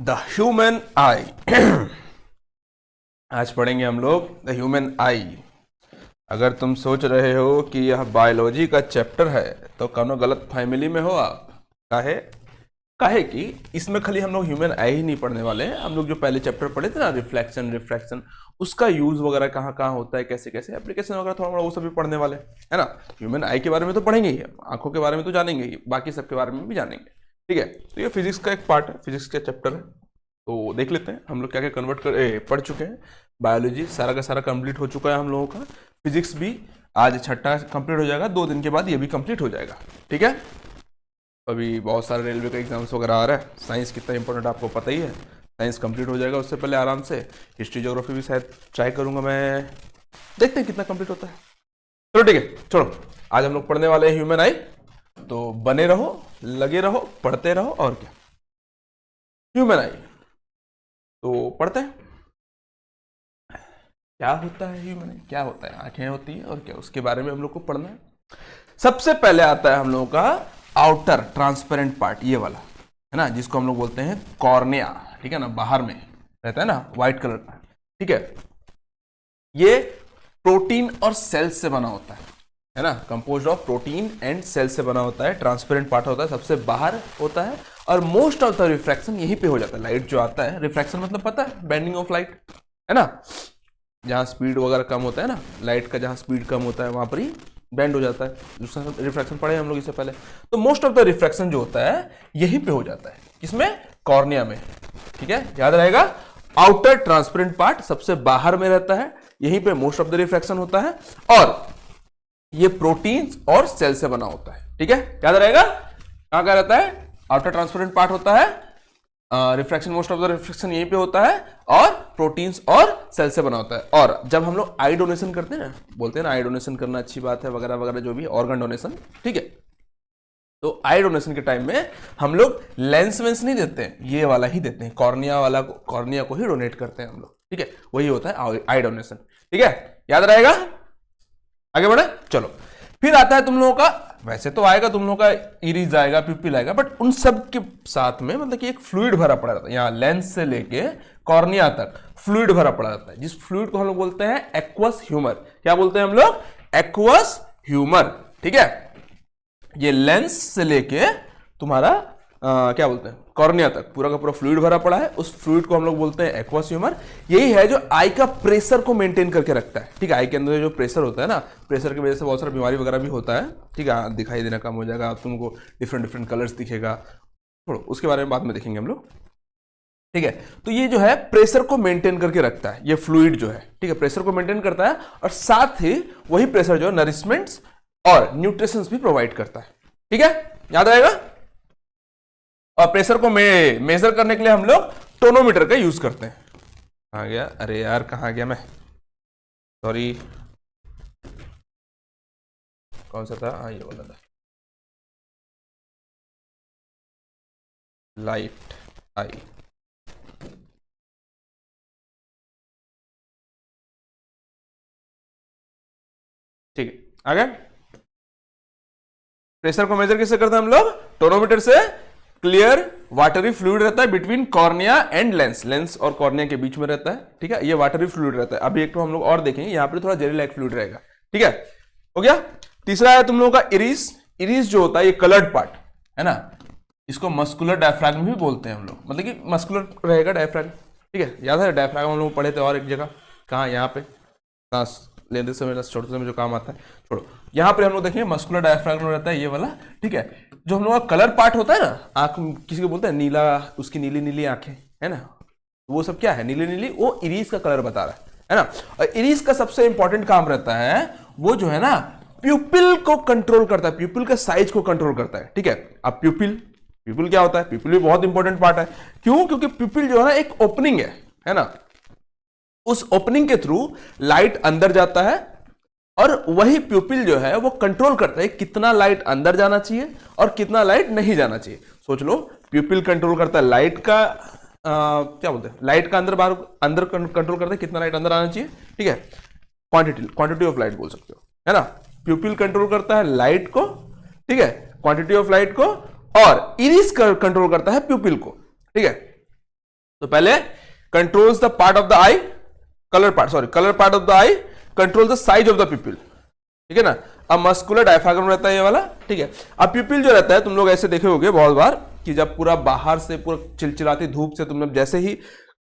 The human आई। आज पढ़ेंगे हम लोग द ह्यूमन आई। अगर तुम सोच रहे हो कि यह बायोलॉजी का चैप्टर है तो कौनो गलत फैमिली में हो आप। काहे काहे कि इसमें खाली हम लोग ह्यूमन आई ही नहीं पढ़ने वाले हैं। हम लोग जो पहले चैप्टर पढ़े थे ना, रिफ्लेक्शन रिफ्रैक्शन, उसका यूज वगैरह कहाँ कहाँ होता है, कैसे कैसे एप्लीकेशन वगैरह थोड़ा मोड़ा वो सब भी पढ़ने वाले है ना। ह्यूमन आई के बारे में तो पढ़ेंगे ही, आंखों के बारे में तो जानेंगे ही, बाकी सबके बारे में भी जानेंगे। ठीक है, तो ये फिजिक्स का एक पार्ट है, फिजिक्स का चैप्टर है। तो देख लेते हैं हम लोग क्या क्या पढ़ चुके हैं। बायोलॉजी सारा का सारा कंप्लीट हो चुका है हम लोगों का। फिजिक्स भी आज छठा कंप्लीट हो जाएगा, 2 दिन के बाद ये भी कंप्लीट हो जाएगा। ठीक है, अभी बहुत सारे रेलवे का एग्जाम्स वगैरह आ रहा है। साइंस कितना इंपॉर्टेंट आपको पता ही है। साइंस कंप्लीट हो जाएगा उससे पहले आराम से। हिस्ट्री ज्योग्राफी भी शायद ट्राई करूंगा मैं, देखते हैं कितना कंप्लीट होता है। चलो ठीक है, छोड़ो, आज हम लोग पढ़ने वाले हैं ह्यूमन आई। तो बने रहो, लगे रहो, पढ़ते रहो। और क्या, ह्यूमन आई तो पढ़ते हैं। क्या होता है ह्यूमन आई, क्या होता है, आंखें होती है और क्या, उसके बारे में हम लोग को पढ़ना है। सबसे पहले आता है हम लोगों का आउटर ट्रांसपेरेंट पार्ट, ये वाला है ना, जिसको हम लोग बोलते हैं कॉर्निया। ठीक है ना, बाहर में रहता है ना, व्हाइट कलर का। ठीक है, ये प्रोटीन और सेल्स से बना होता है ना, composed of protein and cell से बना होता है। ट्रांसपेरेंट पार्ट होता है, सबसे बाहर होता है। और मोस्ट ऑफ द रिफ्रैक्शन यहीं पे हो जाता है। लाइट जो आता है, रिफ्रैक्शन मतलब पता है, बेंडिंग ऑफ लाइट है ना, जहां स्पीड वगैरह कम होता है ना, लाइट का जहां स्पीड कम होता है वहां पर ही बेंड हो जाता है। रिफ्रैक्शन पढ़े हम लोग इससे पहले। तो मोस्ट ऑफ द रिफ्रैक्शन जो होता है यहीं पे हो जाता है, किसमें, कॉर्निया में। ठीक है, याद रहेगा, आउटर ट्रांसपेरेंट पार्ट सबसे बाहर में रहता है, यहीं पे मोस्ट ऑफ द रिफ्रैक्शन होता है। और ये प्रोटीन्स और सेल से बना होता है। ठीक है, याद रहेगा, कहां का रहता है, आउटर ट्रांसपेरेंट पार्ट होता है, refraction most of the refraction यहीं पे होता है, और प्रोटीन्स और सेल से बना होता है। और जब हम लोग आई डोनेशन करते हैं ना, बोलते हैं ना आई डोनेशन करना अच्छी बात है वगैरह वगैरह, जो भी ऑर्गन डोनेशन। ठीक है, तो आई डोनेशन के टाइम में हम लोग लेंस वेंस नहीं देते हैं, ये वाला ही देते हैं, कॉर्निया वाला को, कॉर्निया को ही डोनेट करते हैं हम लोग। ठीक है, वही होता है आई डोनेशन। ठीक है, याद रहेगा, आगे बढ़े। चलो, फिर आता है तुम लोगों का, वैसे तो आएगा तुम लोगों का इरिज आएगा, पिपिल आएगा, बट उन सब के साथ में मतलब कि एक फ्लूइड भरा पड़ा रहता है। यहाँ लेंस से लेके कॉर्निया तक फ्लूइड भरा पड़ा रहता है, जिस फ्लूइड को हम लोग बोलते हैं एक्वस ह्यूमर। क्या बोलते हैं हम लोग, एक्वस ह्यूमर। ठीक है, ये लेंस से लेके तुम्हारा क्या बोलते हैं, कॉर्निया तक पूरा का पूरा फ्लूइड भरा पड़ा है। उस फ्लूइड को हम लोग बोलते हैं एक्वस ह्यूमर। यही है जो आई का प्रेशर को मेंटेन करके रखता है। ठीक है, आई के अंदर जो प्रेशर होता है ना, प्रेशर की वजह से बहुत सारा बीमारी वगैरह भी होता है। ठीक है, दिखाई देना कम हो जाएगा, तुमको डिफरेंट डिफरेंट कलर्स दिखेगा, छोड़ो उसके बारे में बाद में देखेंगे हम लोग। ठीक है, तो ये जो है प्रेशर को मेंटेन करके रखता है, ये फ्लूइड जो है। ठीक है, प्रेशर को मेंटेन करता है, और साथ ही वही प्रेशर जो है नरिशमेंट्स और न्यूट्रिशंस भी प्रोवाइड करता है। ठीक है, याद रहेगा। और प्रेशर को मेजर करने के लिए हम लोग टोनोमीटर का यूज करते हैं। कहां गया, अरे यार कहां गया मैं, सॉरी, कौन सा था, हाँ ये वाला था, लाइट आई। ठीक है, आगे प्रेशर को मेजर किससे करते हैं हम लोग, टोनोमीटर से। क्लियर वाटरी फ्लूइड रहता है between cornea and lens, lens और कॉर्निया के बीच में रहता है। ठीक है, ये वाटरी फ्लूइड रहता है। अभी एक तो हम लोग और देखेंगे, यहाँ पे थोड़ा जेली लाइक फ्लूइड रहेगा। ठीक है, हो गया। तीसरा है तुम लोगों का इरिस। इरिस जो होता है ये कलर्ड पार्ट है ना, इसको मस्कुलर डायफ्राग्म भी बोलते हैं हम लोग, मतलब कि मस्कुलर रहेगा डायफ्राग्म। ठीक है, याद है डायफ्राग्म हम लोग पढ़े थे, और एक जगह कहाँ, यहाँ पे सांस लेते समय छोटे समय जो काम आता है, छोड़ो। यहाँ पे हम लोग देखेंगे मस्कुलर डायफ्राग्म रहता है ये वाला। ठीक है, जो हम लोग का कलर पार्ट होता है ना, आंख किसी को बोलते हैं नीला, उसकी नीली नीली आंखें है ना, वो सब क्या है, नीली नीली, वो इरिस का कलर बता रहा है ना। और इरिस का सबसे इंपॉर्टेंट काम रहता है, वो जो है ना प्यूपिल को कंट्रोल करता है, प्यूपिल के साइज को कंट्रोल करता है। ठीक है, अब प्यूपिल क्या होता है, प्यूपिल भी बहुत इंपॉर्टेंट पार्ट है। क्यों, क्योंकि प्यूपिल जो है ना एक ओपनिंग है ना, उस ओपनिंग के थ्रू लाइट अंदर जाता है, और वही प्यूपिल जो है वो कंट्रोल करता है कितना लाइट अंदर जाना चाहिए और कितना लाइट नहीं जाना चाहिए। सोच लो, प्यूपिल कंट्रोल करता है लाइट का क्या बोलते हैं, लाइट का अंदर बाहर, अंदर कंट्रोल करता है कितना लाइट अंदर आना चाहिए। ठीक है, क्वांटिटी ऑफ लाइट बोल सकते हो, है ना। प्यूपिल कंट्रोल करता है लाइट को, ठीक है, क्वांटिटी ऑफ लाइट को, और इरिस कंट्रोल करता है प्यूपिल को। ठीक है, तो पहले controls the part of the eye, colour part of the eye control the size of the pupil, ठीक है ना। अब मस्कुलर डायफ्रागम रहता है ये वाला, ठीक है। अब पिपिल जो रहता है, तुम लोग ऐसे देखे होगे बहुत बार कि जब पूरा बाहर से पूरा चिलचिलाती धूप से तुम लोग जैसे ही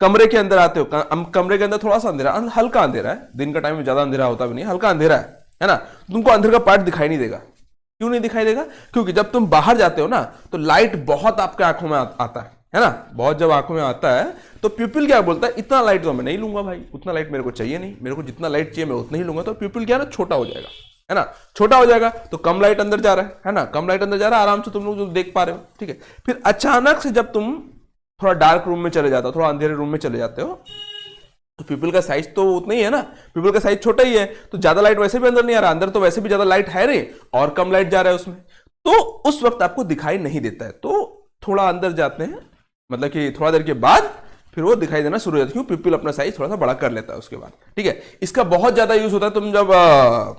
कमरे के अंदर आते हो, कमरे के अंदर थोड़ा सा अंधेरा, हल्का अंधेरा है, दिन का टाइम में ज्यादा अंधेरा होता भी नहीं, हल्का अंधेरा है ना, तुमको अंदर का पार्ट दिखाई नहीं देगा। क्यों नहीं दिखाई देगा? क्योंकि जब तुम बाहर जाते हो ना तो लाइट बहुत आपके आंखों में आता है ना, बहुत जब आंखों में आता है तो प्यूपिल क्या बोलता है, इतना लाइट तो मैं नहीं लूंगा भाई, उतना लाइट मेरे को चाहिए नहीं, मेरे को जितना लाइट चाहिए मैं उतना ही लूंगा। तो प्यूपिल क्या है ना, छोटा हो जाएगा, है ना, छोटा हो जाएगा तो कम लाइट अंदर जा रहा है ना, कम लाइट अंदर जा रहा है, आराम से तुम लोग जो देख पा रहे हो, ठीक है। फिर अचानक से जब तुम थोड़ा डार्क रूम में चले जाते हो, थोड़ा अंधेरे रूम में चले जाते हो, तो पीपल का साइज तो उतना ही है ना, पीपल का साइज छोटा ही है, तो ज्यादा लाइट वैसे भी अंदर नहीं आ रहा, अंदर तो वैसे भी ज्यादा लाइट है नहीं और कम लाइट जा रहा है उसमें, तो उस वक्त आपको दिखाई नहीं देता है। तो थोड़ा अंदर जाते हैं, मतलब कि थोड़ा देर के बाद फिर वो दिखाई देना शुरू हो जाता है, क्यों पीपल अपना साइज थोड़ा सा बड़ा कर लेता है उसके बाद, ठीक है। इसका बहुत ज्यादा यूज होता है, तुम जब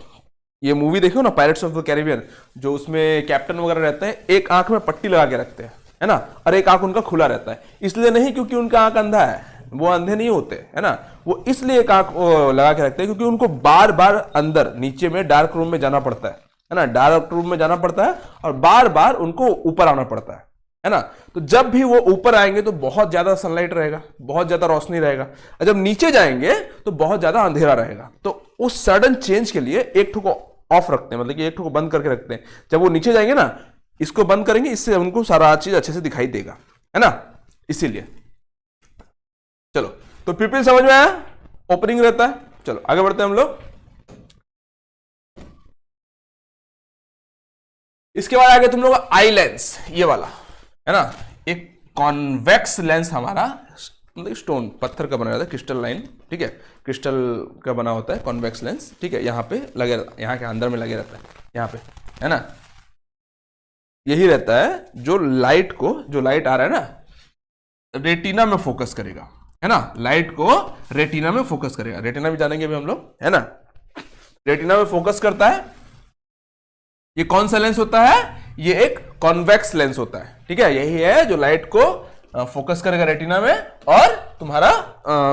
ये मूवी देखो ना पायरेट्स ऑफ द कैरिबियन, जो उसमें कैप्टन वगैरह रहते हैं, एक आंख में पट्टी लगा के रखते हैं, है ना, और एक आंख उनका खुला रहता है, इसलिए नहीं क्योंकि उनका आंख अंधा है, वो अंधे नहीं होते, है ना, वो इसलिए एक आंख लगा के रखते हैं क्योंकि उनको बार बार अंदर नीचे में डार्क रूम में जाना पड़ता है ना, डार्क रूम में जाना पड़ता है और बार बार उनको ऊपर आना पड़ता है ना। तो जब भी वो ऊपर आएंगे तो बहुत ज्यादा सनलाइट रहेगा, बहुत ज्यादा रोशनी रहेगा, और जब नीचे जाएंगे तो बहुत ज्यादा अंधेरा रहेगा। तो उस सडन चेंज के लिए एक ठो को ऑफ रखते हैं, मतलब कि एक ठो को बंद करके रखते हैं, जब वो नीचे जाएंगे ना इसको बंद करेंगे, इससे उनको सारा चीज अच्छे से दिखाई देगा, है ना, इसीलिए। चलो, तो पीपल समझ में आया, ओपनिंग रहता है। चलो आगे बढ़ते हैं हम लोग। इसके बाद आगे तुम लोग आई लेंस, ये वाला है ना, एक कॉन्वेक्स लेंस हमारा, मतलब स्टोन पत्थर का बना रहता है, क्रिस्टल लाइन, ठीक है, क्रिस्टल का बना होता है कॉन्वेक्स लेंस, ठीक है, यहाँ पे लगे, यहाँ के अंदर में लगे रहता है, यहाँ पे, है ना, यही रहता है जो लाइट को, जो लाइट आ रहा है ना रेटिना में फोकस करेगा, है ना, लाइट को रेटिना में फोकस करेगा, रेटिना भी जानेंगे अभी हम लोग, है ना, रेटिना में फोकस करता है। ये कौन सा लेंस होता है? ये एक कॉन्वेक्स लेंस होता है, ठीक है, यही है जो लाइट को फोकस करेगा रेटिना में, और तुम्हारा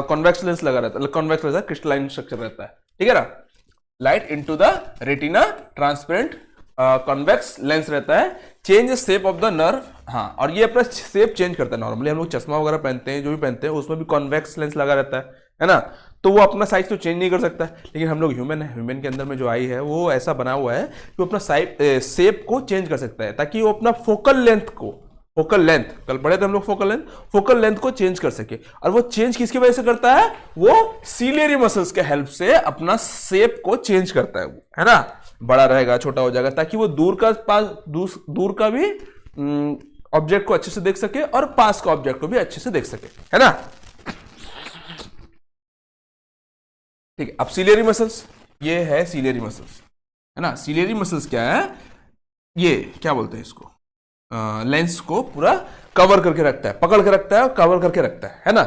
कॉन्वेक्स लेंस लगा रहता है, कॉन्वेक्स लेंस क्रिस्टलाइन स्ट्रक्चर रहता है, ठीक है ना। Light into the retina, transparent convex lens रहता है, change shape of the nerve, हाँ, और ये अपना शेप चेंज करता है। नॉर्मली हम लोग चश्मा वगैरह पहनते हैं, जो भी पहनते हैं उसमें भी कॉन्वेक्स लेंस लगा रहता है ना, तो वो अपना साइज तो चेंज नहीं कर सकता है, लेकिन हम लोग ह्यूमन है, ह्यूमन के अंदर में जो आई है वो ऐसा बना हुआ है कि वो अपना शेप को चेंज कर सकता है, ताकि वो अपना फोकल लेंथ, कल पढ़े थे हम लोग, फोकल लेंथ को चेंज कर सके। और वो चेंज किसकी वजह से करता है? वो सीलियरी मसल्स के हेल्प से अपना शेप को चेंज करता है, है ना, बड़ा रहेगा, छोटा हो जाएगा, ताकि वो दूर का भी ऑब्जेक्ट को अच्छे से देख सके और पास का ऑब्जेक्ट को भी अच्छे से देख सके, है ना। ठीक है, अब सीलियरी मसल्स, ये है सीलियरी मसल्स, है ना। सीलियरी मसल्स क्या है? ये क्या बोलते हैं इसको, लेंस को पूरा कवर करके रखता है, पकड़ के रखता है और कवर करके रखता है ना।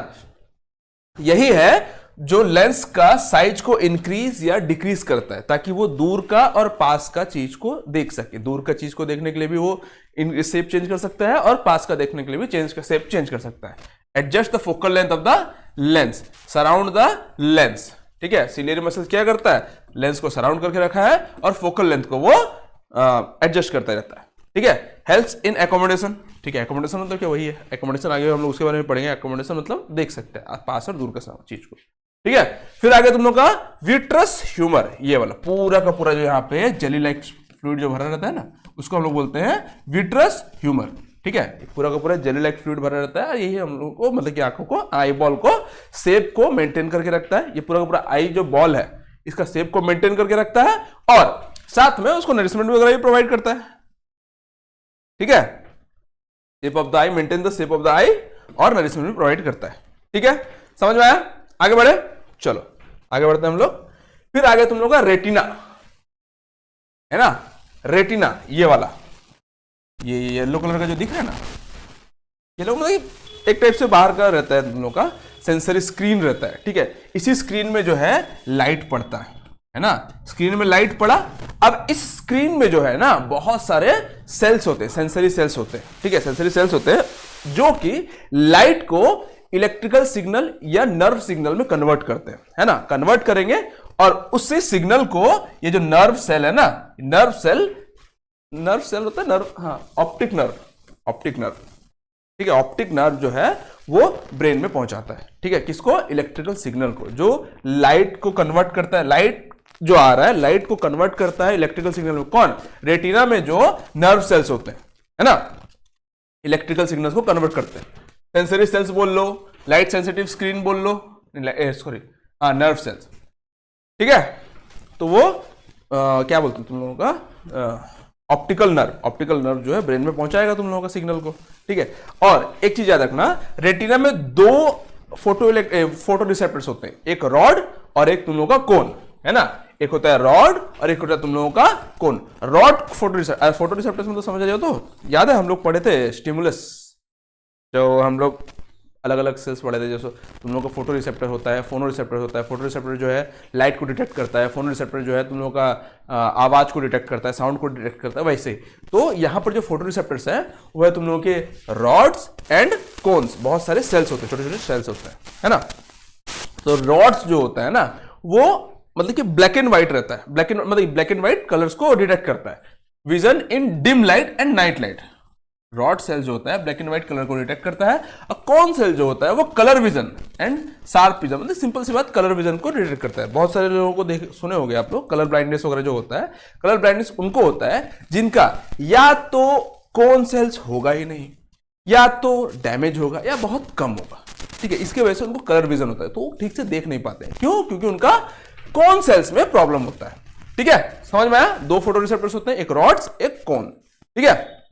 यही है जो लेंस का साइज को इंक्रीज या डिक्रीज करता है, ताकि वो दूर का और पास का चीज को देख सके। दूर का चीज को देखने के लिए भी वो शेप चेंज कर सकता है और पास का देखने के लिए भी शेप चेंज कर सकता है। Adjust the focal length of the lens, surround the lens, ठीक है। सीलियरी मसल्स क्या करता है? लेंस को सराउंड करके रखा है और फोकल लेंथ को वो एडजस्ट करता रहता है, ठीक है। हेल्प्स इन एकोमोडेशन, ठीक है, एकोमोडेशन मतलब क्या? वही है एकोमोडेशन, आगे हम लोग उसके बारे में पढ़ेंगे। एकोमोडेशन मतलब देख सकते हैं पास और दूर का चीज को, ठीक है। फिर आगे तुम लोग का विट्रस ह्यूमर, ये वाला पूरा का पूरा जो यहाँ पे जेली लाइक फ्लूइड जो भरा रहता है ना, उसको हम लोग बोलते हैं विट्रस ह्यूमर, ठीक है। पूरा का पूरा जेली लाइक फ्लूइड भरा रहता है, यही हम लोग को मतलब कि आंखों को, आई बॉल को शेप को मेंटेन करके रखता है। ये पूरा का पूरा आई जो बॉल है इसका शेप को मेंटेन करके रखता है और साथ में उसको नरिशमेंट वगैरह भी प्रोवाइड करता है, ठीक है। Shape of the eye, maintain the shape of the eye और नरिशमेंट भी प्रोवाइड करता है, ठीक है। समझ में आया? आगे बढ़े, चलो आगे बढ़ते हैं हम लोग। फिर आगे तुम लोग का रेटिना है ना, रेटिना ये वाला, ये येलो कलर का जो दिख रहा है ना, ये लोग मतलब एक टाइप से बाहर का रहता है तुम लोग का सेंसरी स्क्रीन रहता है, ठीक है। इसी स्क्रीन में जो है लाइट पड़ता है ना, स्क्रीन में लाइट पड़ा। अब इस स्क्रीन में जो है ना बहुत सारे सेल्स होते हैं, सेंसरी सेल्स होते हैं, ठीक है, सेंसरी सेल्स होते हैं जो कि लाइट को इलेक्ट्रिकल सिग्नल या नर्व सिग्नल में कन्वर्ट करते हैं, है ना, कन्वर्ट करेंगे और उससे सिग्नल को ये जो नर्व सेल है ना, नर्व सेल होता है नर्व, हाँ ऑप्टिक नर्व, ठीक है, ऑप्टिक नर्व जो है वो ब्रेन में पहुंचाता है, ठीक है, किसको, इलेक्ट्रिकल सिग्नल को, जो लाइट को कन्वर्ट करता है, लाइट जो आ रहा है लाइट को कन्वर्ट करता है इलेक्ट्रिकल सिग्नल में, कौन, रेटिना में जो नर्व सेल्स होते हैं, है ना, इलेक्ट्रिकल सिग्नल्स को कन्वर्ट करते हैं, सेंसरी सेल्स बोल लो, लाइट सेंसिटिव स्क्रीन बोल लो, सॉरी हाँ नर्व सेल्स, ठीक है, तो वो क्या बोलते हैं तुम लोगों का, ऑप्टिकल नर्व जो है ब्रेन में पहुंचाएगा तुम लोगों का सिग्नल को, ठीक है। और एक चीज याद रखना, रेटिना में दो फोटो रिसेप्टर्स होते हैं, एक रॉड और एक तुम लोगों का कोन, है ना, एक होता है रॉड और एक होता है तुम लोगों का कोन। रॉड फोटो रिसेप्टर्स में तो समझ आ जाओ, तो याद है हम लोग पढ़े थे स्टिमुलस, जो हम लोग अलग अलग सेल्स पढ़े थे, जैसे तुम लोगों का फोटो रिसेप्टर होता है, फोनो रिसेप्टर होता है, फोटो रिसेप्टर जो है लाइट को डिटेक्ट करता है, फोनो रिसेप्टर जो है तुम लोगों का आवाज को डिटेक्ट करता है, साउंड को डिटेक्ट करता है, वैसे तो यहाँ पर जो फोटो रिसेप्टर्स हैं वो है तुम लोगों के रॉड्स एंड कोन्स, बहुत सारे सेल्स होते हैं, छोटे छोटे सेल्स होते हैं, है ना। तो रॉड्स जो होता है ना वो मतलब कि ब्लैक एंड व्हाइट रहता है, ब्लैक एंड व्हाइट कलर्स को डिटेक्ट करता है, vision in dim light and night light. Rod cell जो होता है ब्लैक एंड व्हाइट कलर को डिटेक्ट करता है, और कौन सेल जो होता है वो colour vision and sharp vision, मतलब सिंपल सी बात कलर विजन को डिटेक्ट करता है। बहुत सारे लोगों को सुने होंगे आप लोग, कलर ब्लाइंडनेस वगैरह जो होता है, कलर ब्लाइंडनेस उनको होता है जिनका या तो कौन सेल्स होगा ही नहीं, या तो डैमेज होगा, या बहुत कम होगा, ठीक है, इसके वजह से उनको कलर विजन होता है, तो वो ठीक से देख नहीं पाते हैं। क्यों? क्योंकि उनका कौन सेल्स में प्रॉब्लम होता है, ठीक है, समझ में आया। दो फोटो रिसेप्टर्स होते हैं, एक रॉड्स एक कोन, ठीक है।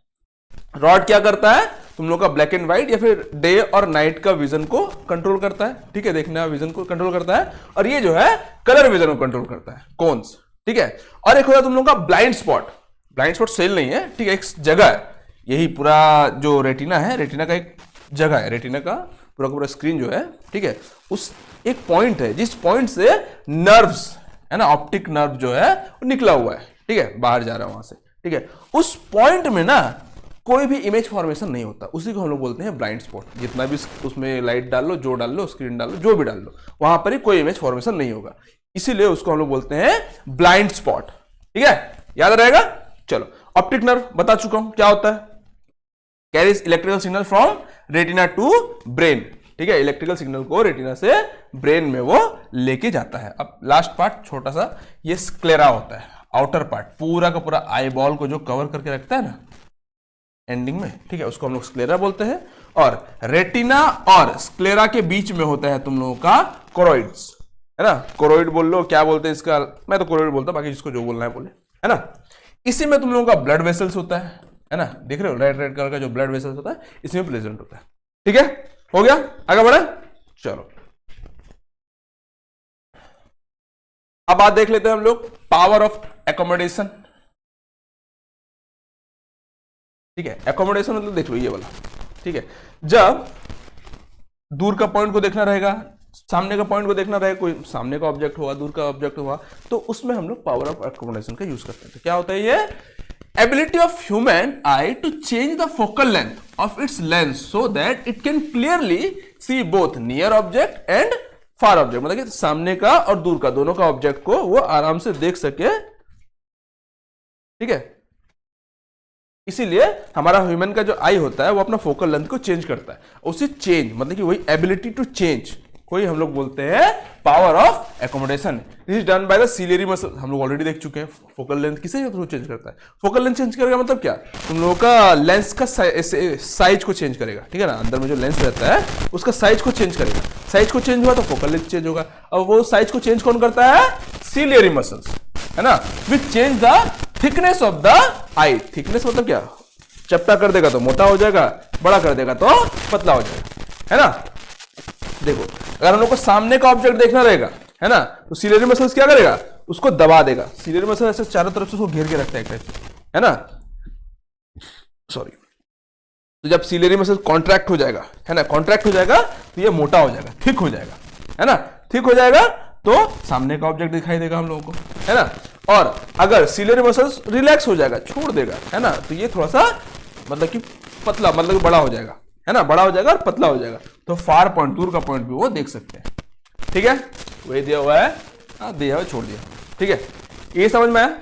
रॉड क्या करता है, तुम लोग का ब्लैक एंड व्हाइट या फिर डे और नाइट का विजन को कंट्रोल करता है, ठीक है, देखने विजन को कंट्रोल करता है, और ये जो है कलर विजन को कंट्रोल करता है, कोन्स, ठीक है। और एक होता है तुम लोग का ब्लाइंड स्पॉट सेल नहीं है, ठीक है, एक जगह है, यही पूरा जो रेटिना है, रेटिना का एक जगह है, रेटिना का पूरा स्क्रीन जो है, ठीक है, उस एक पॉइंट है जिस पॉइंट से नर्व्स है ना, ऑप्टिक नर्व जो है वो निकला हुआ है, ठीक है, बाहर जा रहा है वहां से, ठीक है, उस पॉइंट में ना कोई भी इमेज फॉर्मेशन नहीं होता, उसी को हम लोग बोलते हैं ब्लाइंड स्पॉट। जितना भी उसमें लाइट डाल लो, जो डाल लो, स्क्रीन डाल लो, जो भी डाल लो, वहां पर ही कोई इमेज फॉर्मेशन नहीं होगा, इसीलिए उसको हम लोग बोलते हैं ब्लाइंड स्पॉट, ठीक है, याद रहेगा। चलो, ऑप्टिक नर्व बता चुका हूं क्या होता है, carries electrical signal from retina to brain, ठीक है, इलेक्ट्रिकल सिग्नल को रेटिना से ब्रेन में वो लेके जाता है। अब लास्ट पार्ट छोटा सा, ये स्क्लेरा होता है, आउटर पार्ट पूरा का पूरा आई बॉल को जो कवर करके रखता है ना एंडिंग में, ठीक है, उसको हम लोग स्क्लेरा बोलते हैं। और रेटिना और स्क्लेरा के बीच में होता है तुम लोगों का कोरोइड्स, है ना, कोरोइड बोल लो, क्या बोलते हैं इसका, मैं तो कोरोइड बोलता, बाकी जिसको जो बोलना है बोले, है ना। इसी में तुम लोगों का ब्लड वेसल्स होता है ना, देख रहे हो रेड कलर का जो ब्लड वेसल्स होता है इसमें प्रेजेंट होता है, ठीक है, हो गया, आगे बढ़े। चलो अब बात देख लेते हैं हम लोग पावर ऑफ एकोमोडेशन, ठीक है, एकोमोडेशन मतलब देख लो ये वाला, ठीक है, जब दूर का पॉइंट को देखना रहेगा, सामने का पॉइंट को देखना रहेगा, कोई सामने का ऑब्जेक्ट हुआ, दूर का ऑब्जेक्ट हुआ, तो उसमें हम लोग पावर ऑफ एकोमोडेशन का यूज करते हैं। तो क्या होता है ये, ability of human eye to change the focal length of its lens so that it can clearly see both near object and far object, मतलब कि सामने का और दूर का दोनों का ऑब्जेक्ट को वो आराम से देख सके, ठीक है। इसीलिए हमारा ह्यूमन का जो आई होता है वो अपना फोकल लेंथ को चेंज करता है, उसे चेंज मतलब कि वही एबिलिटी टू चेंज कोई हम लोग बोलते हैं power of accommodation. This is done by the ciliary muscle, हम लोग ऑलरेडी देख चुके हैं फोकल लेंथ किसे थ्रू चेंज करता है। फोकल लेंथ चेंज करेगा मतलब क्या, तुम लोगों का लेंस का साइज को चेंज करेगा, ठीक है ना, अंदर में जो लेंस रहता है उसका साइज को चेंज करेगा, साइज को चेंज हुआ तो फोकल लेंथ चेंज होगा। अब वो साइज को चेंज कौन करता है, सिलियरी मसल्स, है ना, which change the thickness of the I. Thickness मतलब क्या, चपटा कर देगा तो मोटा हो जाएगा, बड़ा कर देगा तो पतला हो जाएगा, है ना। देखो अगर हम लोग को सामने का ऑब्जेक्ट देखना रहेगा, है ना, तो सिलियरी मसल्स क्या करेगा, उसको दबा देगा। सिलियरी मसल ऐसे चारों तरफ से उसको घेर के रखता है, है ना, सॉरी। तो जब सिलियरी मसल कॉन्ट्रैक्ट हो जाएगा, है ना, कॉन्ट्रैक्ट हो जाएगा तो ये मोटा हो जाएगा, थिक हो जाएगा, है ना, थिक हो जाएगा तो सामने का ऑब्जेक्ट दिखाई देगा हम लोगों को, है ना। और अगर सिलियरी मसल्स रिलैक्स हो जाएगा, छोड़ देगा, है ना, तो ये थोड़ा सा मतलब कि पतला मतलब बड़ा हो जाएगा, है ना, बड़ा हो जाएगा और पतला हो जाएगा, तो फार पॉइंट, दूर का पॉइंट भी वो देख सकते हैं। ठीक है, वही दिया हुआ है, दिया हुआ छोड़ दिया। ठीक है, ये समझ में आया।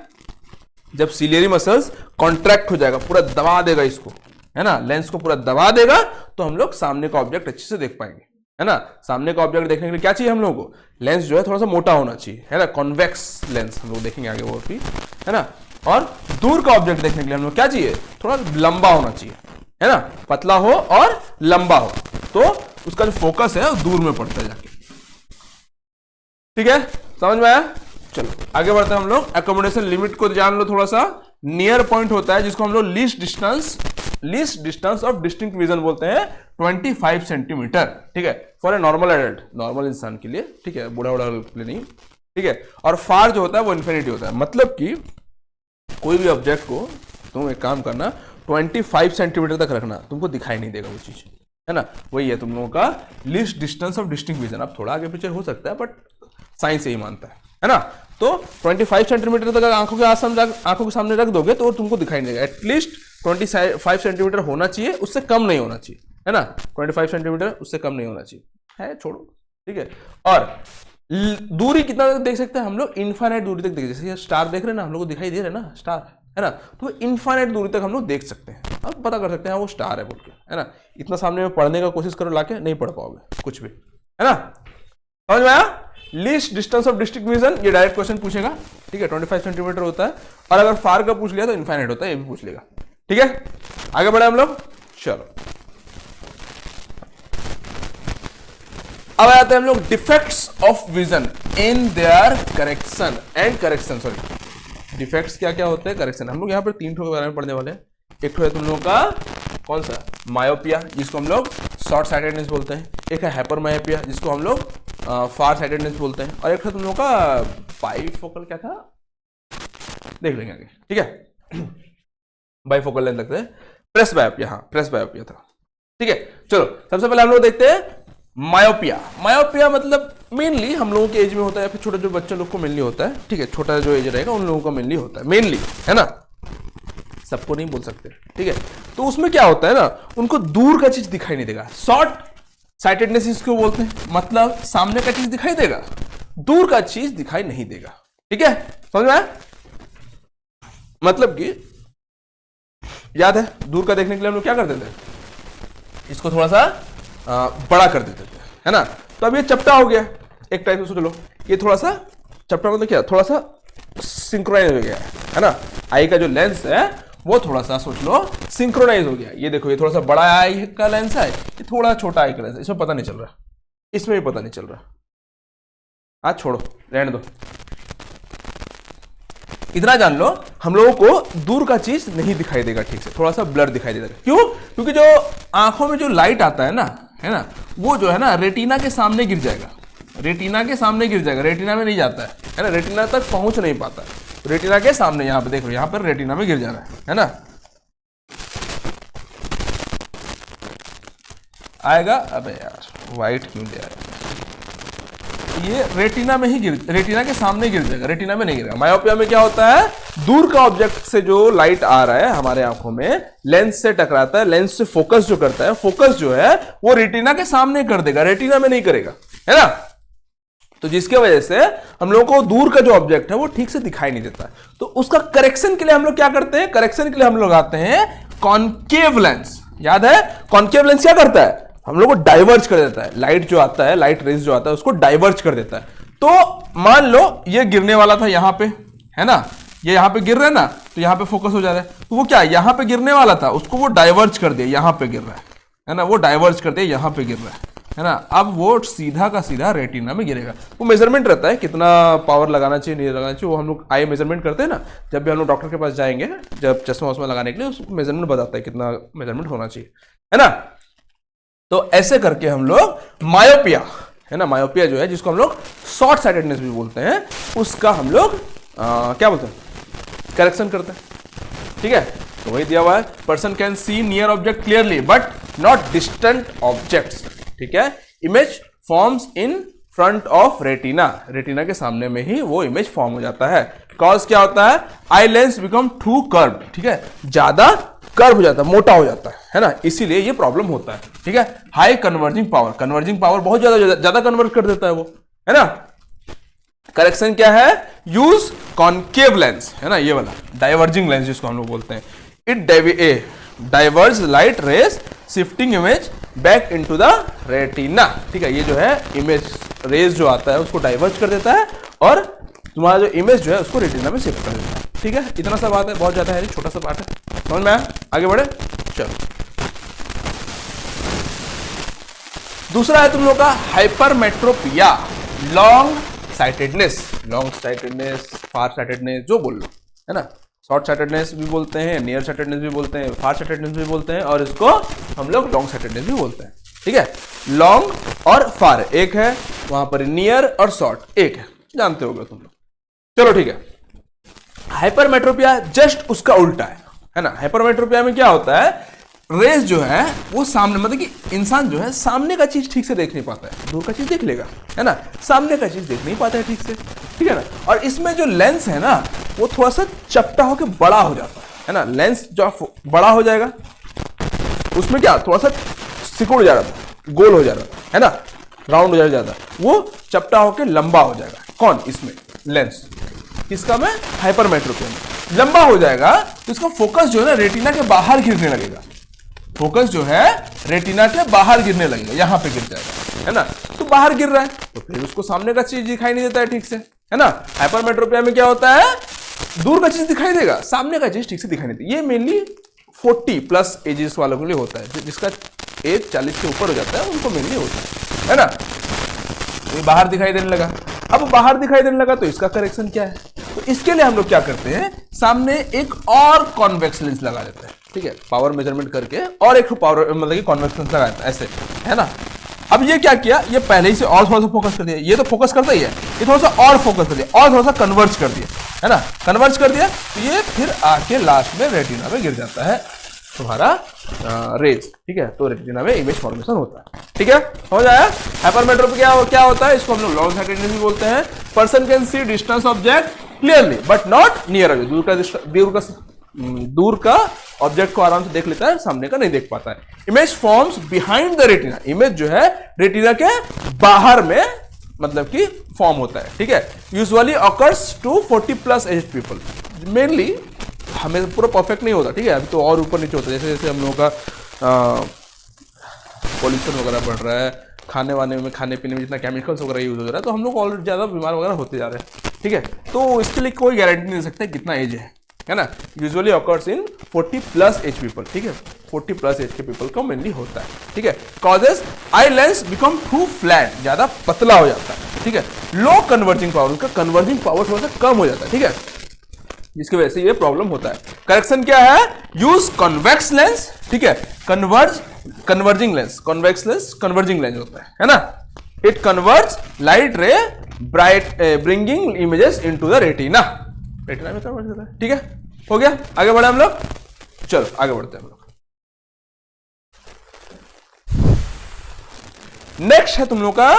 जब सिलियरी मसल्स कॉन्ट्रैक्ट हो जाएगा, पूरा दबा देगा इसको, है ना, लेंस को पूरा दबा देगा, तो हम लोग सामने का ऑब्जेक्ट अच्छे से देख पाएंगे, है ना। सामने का ऑब्जेक्ट देखने के लिए क्या चाहिए हम लोगों को, लेंस जो है थोड़ा सा मोटा होना चाहिए, है ना, कॉन्वेक्स लेंस हम लोग देखेंगे आगे वो भी, है ना। और दूर का ऑब्जेक्ट देखने के लिए हम लोग क्या चाहिए, थोड़ा लंबा होना चाहिए, है ना, पतला हो और लंबा हो, तो उसका जो फोकस है वो दूर में पड़ता है जाके। ठीक है, समझ में आया। चलो आगे बढ़ते हैं हम लोग। एकोमोडेशन लिमिट को जान लो थोड़ा सा। नियर पॉइंट होता है जिसको हम लोग least distance of distinct vision बोलते हैं, 25 सेंटीमीटर। ठीक है, for a normal adult, normal इंसान के लिए, ठीक है, बूढ़ा के लिए नहीं। ठीक है, और फार जो होता है वो इन्फिनिटी होता है, मतलब कि कोई भी ऑब्जेक्ट को तुम एक काम करना, 25 सेंटीमीटर तक रखना, तुमको दिखाई नहीं देगा वो चीज, है ना। वही है तुम लोगों का least distance of distinct vision. अब थोड़ा आगे पीछे हो सकता है, बट साइंस यही मानता है ना। तो 25 सेंटीमीटर तक आंखों के सामने रख दोगे तो तुमको दिखाई नहीं देगा। एटलीस्ट 25 सेंटीमीटर होना चाहिए, उससे कम नहीं होना चाहिए, है ना। 25 सेंटीमीटर उससे कम नहीं होना चाहिए, है, छोड़ो। ठीक है, और दूरी कितना तक देख सकते हैं हम लोग, इनफाइनाइट दूरी तक देख, जैसे स्टार देख रहे हैं ना, हम लोग को दिखाई दे रहे हैं ना स्टार, है ना, तो इनफाइनाइट दूरी तक हम लोग देख सकते हैं। अब पता कर सकते हैं वो स्टार है बोल के, है ना। इतना सामने में पढ़ने का कोशिश करो, लाके नहीं पढ़ पाओगे कुछ भी, है ना। समझ में आया। Least distance of district vision, ये डायरेक्ट क्वेश्चन पूछेगा। ठीक है, 25 सेंटीमीटर होता है, और अगर फार का पूछ लिया तो इनफाइनाइट होता है, ये भी पूछ लेगा। ठीक है, आगे बढ़े हम लोग। चलो अब आते हैं हम लोग defects of vision in their correction and correction. Sorry, defects क्या क्या होते हैं, करेक्शन। हम लोग यहाँ पर 3 ठो के बारे में पढ़ने वाले हैं। एक ठो है तुम लोगों का कौन सा, मायोपिया, जिसको हम लोग शॉर्ट साइटेडनेस बोलते हैं। एक है हाइपर मायोपिया, जिसको हम लोग फार साइटेडनेस बोलते हैं। और एक है तुम लोगों का बाइफोकल, क्या था देख लेंगे आगे। ठीक है, बाइफोकल लेंस लगते हैं, प्रेस बायोपिया, हाँ प्रेस बायोपिया था। ठीक है, चलो सबसे पहले हम लोग देखते हैं मायोपिया। मायोपिया मतलब मेनली हम लोगों के एज में होता है, या फिर छोटे जो बच्चे लोग को मेनली होता है। ठीक है, छोटा जो एज रहेगा उन लोगों का मेनली होता है, मेनली, है ना, सबको नहीं बोल सकते। ठीक है, तो उसमें क्या होता है ना, उनको दूर का चीज दिखाई नहीं देगा। शॉर्ट साइटेडनेस इसको बोलते हैं, मतलब सामने का चीज दिखाई देगा, दूर का चीज दिखाई नहीं देगा। ठीक है, समझ में आया। मतलब कि याद है, दूर का देखने के लिए हम लोग क्या करते थे, इसको थोड़ा सा बड़ा कर देते थे, है ना। तो अब ये चपटा हो गया एक टाइप से, सोच लो ये थोड़ा सा चपटा, मतलब क्या, थोड़ा सा सिंक्रोनाइज हो गया है ना। आई का जो लेंस है वो थोड़ा सा सोच लो सिंक्रोनाइज हो गया। ये देखो, ये थोड़ा सा बड़ा आई का लेंस है, ये थोड़ा छोटा आई का लेंस है, इसमें पता नहीं चल रहा, इसमें भी पता नहीं चल रहा। आज छोड़ो, रहने दो। इतना जान लो, हम लोगों को दूर का चीज नहीं दिखाई देगा ठीक से, थोड़ा सा ब्लर दिखाई देगा। क्यों? क्योंकि जो आंखों में जो लाइट आता है ना, वो जो है ना रेटिना के सामने गिर जाएगा, रेटिना के सामने गिर जाएगा, रेटिना में नहीं जाता है ना, रेटिना तक पहुंच नहीं पाता। रेटिना के सामने, यहाँ पे देखो, यहाँ पर रेटिना में गिर जा रहा है ना। आएगा, अबे यार व्हाइट क्यों ले आया, ये रेटिना में ही रेटिना के सामने गिर जाएगा, रेटिना में नहीं गिरेगा। मायोपिया में क्या होता है, दूर का ऑब्जेक्ट से जो लाइट आ रहा है हमारे आंखों में, लेंस से टकराता है, लेंस से फोकस जो करता है, फोकस जो है वो रेटिना के सामने कर देगा, रेटिना में नहीं करेगा, है ना। तो जिसके वजह से हम लोगों को दूर का जो ऑब्जेक्ट है वो ठीक से दिखाई नहीं देता। तो उसका करेक्शन के लिए हम लोग क्या करते हैं, करेक्शन के लिए हम लोग आते हैं कॉनकेव लेंस। याद है, कॉनकेव लेंस क्या करता है, हम लोग को डाइवर्ज कर देता है, लाइट जो आता है, लाइट रेज जो आता है उसको डाइवर्ज कर देता है। तो मान लो ये गिरने वाला था यहाँ पे, है ना, ये यहाँ पे गिर रहा है ना, तो यहाँ पे फोकस हो जा रहा है। तो वो क्या, यहाँ पे गिरने वाला था, उसको वो डाइवर्ज कर दिया, यहाँ पे गिर रहा है ना, वो डाइवर्ज कर दिया, यहाँ पे गिर रहा है ना। अब वो सीधा का सीधा रेटिना में गिरेगा। वो मेजरमेंट रहता है, कितना पावर लगाना चाहिए, नहीं लगाना चाहिए, वो हम लोग आई मेजरमेंट करते हैं ना, जब भी हम लोग डॉक्टर के पास जाएंगे, जब चश्मा वश्मा लगाने के लिए, उसको मेजरमेंट बताता है कितना मेजरमेंट होना चाहिए, है ना। तो ऐसे करके हम लोग मायोपिया, है ना, मायोपिया जो है, जिसको हम लोग शॉर्ट साइटेडनेस भी बोलते हैं, उसका हम लोग क्या बोलते हैं, करेक्शन करते हैं। ठीक है, तो वही दिया हुआ है, person can C near object clearly but not distant objects. ठीक है, image forms in front of retina, retina के सामने में ही वो इमेज फॉर्म हो जाता है। कॉज क्या होता है, eye lens become too curve. ठीक है, ज्यादा कर्व हो जाता है, मोटा हो जाता है है ना, इसीलिए ये प्रॉब्लम होता है। ठीक है, हाई कन्वर्जिंग पावर बहुत ज्यादा कन्वर्ट कर देता है वो, है ना। करेक्शन क्या है, यूज कॉनकेव लेंस, है ना, ये वाला डाइवर्जिंग लेंस जिसको हम लोग बोलते हैं। It diverge light rays shifting image back into the retina. ठीक है, ये जो है इमेज रेज जो आता है उसको डाइवर्ज कर देता है और तुम्हारा जो इमेज जो है उसको रेटिना में शिफ्ट कर देता है। ठीक है, इतना सा बात है, बहुत ज्यादा है, छोटा सा बात है, समझ में आया? आगे बढ़े, चलो। दूसरा है तुम लोग का हाइपरमेट्रोपिया, लॉन्ग साइटेडनेस, फार साइटेडनेस जो बोल लो, है ना। शॉर्ट साइटेडनेस भी बोलते हैं, नियर साइटेडनेस भी बोलते हैं, फार साइटेडनेस भी बोलते हैं, और इसको हम लोग लॉन्ग साइटेडनेस भी बोलते हैं। ठीक है, लॉन्ग और फार एक है, वहां पर नियर और शॉर्ट एक है, जानते होगे तुम लोग। चलो ठीक है, हाइपरमेट्रोपिया जस्ट उसका उल्टा है ना। हाइपरमेट्रोपिया में क्या होता है, रेस जो है वो सामने, मतलब कि इंसान जो है सामने का चीज ठीक से देख नहीं पाता है, दूर का चीज देख लेगा, है ना, सामने का चीज देख नहीं पाता है ठीक से। ठीक है ना, और इसमें जो लेंस है ना वो थोड़ा सा चपटा होकर बड़ा हो जाता है ना। लेंस जो बड़ा हो जाएगा उसमें क्या थोड़ा सा सिकुड़ जा रहा था, गोल हो जा रहा था, है ना, राउंड हो जाता, वो चपटा होकर लंबा हो जाएगा। कौन? इसमें लेंस, किसका में? हाइपरमेट्रोपिया में लंबा हो जाएगा तो इसका फोकस जो है ना रेटिना के बाहर गिरने लगेगा, फोकस जो है रेटिना के बाहर गिरने लगेगा, यहां पे गिर जाएगा, है ना। तो बाहर गिर रहा है तो फिर उसको सामने का चीज दिखाई नहीं देता है ठीक से, है ना। हाइपरमेट्रोपिया में क्या होता है, दूर का चीज दिखाई देगा, सामने का चीज ठीक से दिखाई नहीं देता। ये मेनली 40+ एजेस वालों के लिए होता है, जिसका एज 40 से ऊपर हो जाता है उनको मेनली होता है ना। ये बाहर दिखाई देने लगा, अब बाहर दिखाई देने लगा तो इसका करेक्शन क्या है, तो इसके लिए हम लोग क्या करते हैं, सामने एक और कॉन्वेक्स लेंस लगा देते हैं। ठीक है, पावर मेजरमेंट करके और एक पावर मतलब कि कॉन्वेक्स लेंस लगा देता है ऐसे, है ना। अब ये क्या किया, ये पहले ही से और थोड़ा सा फोकस कर दिया, ये तो फोकस करता ही है, ये थोड़ा सा और फोकस कर दिया और थोड़ा सा कन्वर्ज कर दिया, है ना, कन्वर्ज कर दिया तो ये फिर आके लास्ट में रेटिना में गिर जाता है तुम्हारा रेज। ठीक है, तो रेटिना में इमेज फॉर्मेशन होता है। ठीक है, हो जाए। हाइपरमेट्रोपिया क्या होता है, इसको हम लोग लॉन्ग साइटेडनेस भी बोलते हैं। Person can see distance object clearly but not near, दूर का ऑब्जेक्ट को आराम से देख लेता है, सामने का नहीं देख पाता है। Image forms behind the retina, image जो है रेटिना के बाहर में मतलब कि फॉर्म होता है। ठीक है, usually occurs to 40+ age people, mainly हमें पूरा परफेक्ट नहीं होता। ठीक है, अभी तो और ऊपर नीचे होता है, जैसे जैसे हम लोगों का पॉल्यूशन वगैरह बढ़ रहा है, खाने वाने में, खाने पीने में जितना केमिकल्स वगैरह यूज हो रहा है, तो हम लोग और ज़्यादा बीमार वगैरह होते जा रहे हैं। ठीक है, तो इसके लिए कोई गारंटी नहीं दे सकता कितना एज है ना। Usually occurs in 40+ age people. ठीक है, 40+ एज के पीपल का मेनली होता है। ठीक है, causes eye lens become too flat, ज्यादा पतला हो जाता है। ठीक है, लो कन्वर्जिंग पावर, उनका कन्वर्जिंग पावर थोड़ा सा कम हो जाता है। ठीक है, जिसकी वजह से ये प्रॉब्लम होता है। करेक्शन क्या है, यूज कन्वेक्स लेंस। ठीक है, converging lens, convex lens converging lens होता है ना। इट कन्वर्ट्स लाइट रे bright bringing images into the retina, retina में कन्वर्ट होता है। ठीक है, हो गया, आगे बढ़े हम लोग, चलो आगे बढ़ते हैं हम लोग। नेक्स्ट है तुम लोग का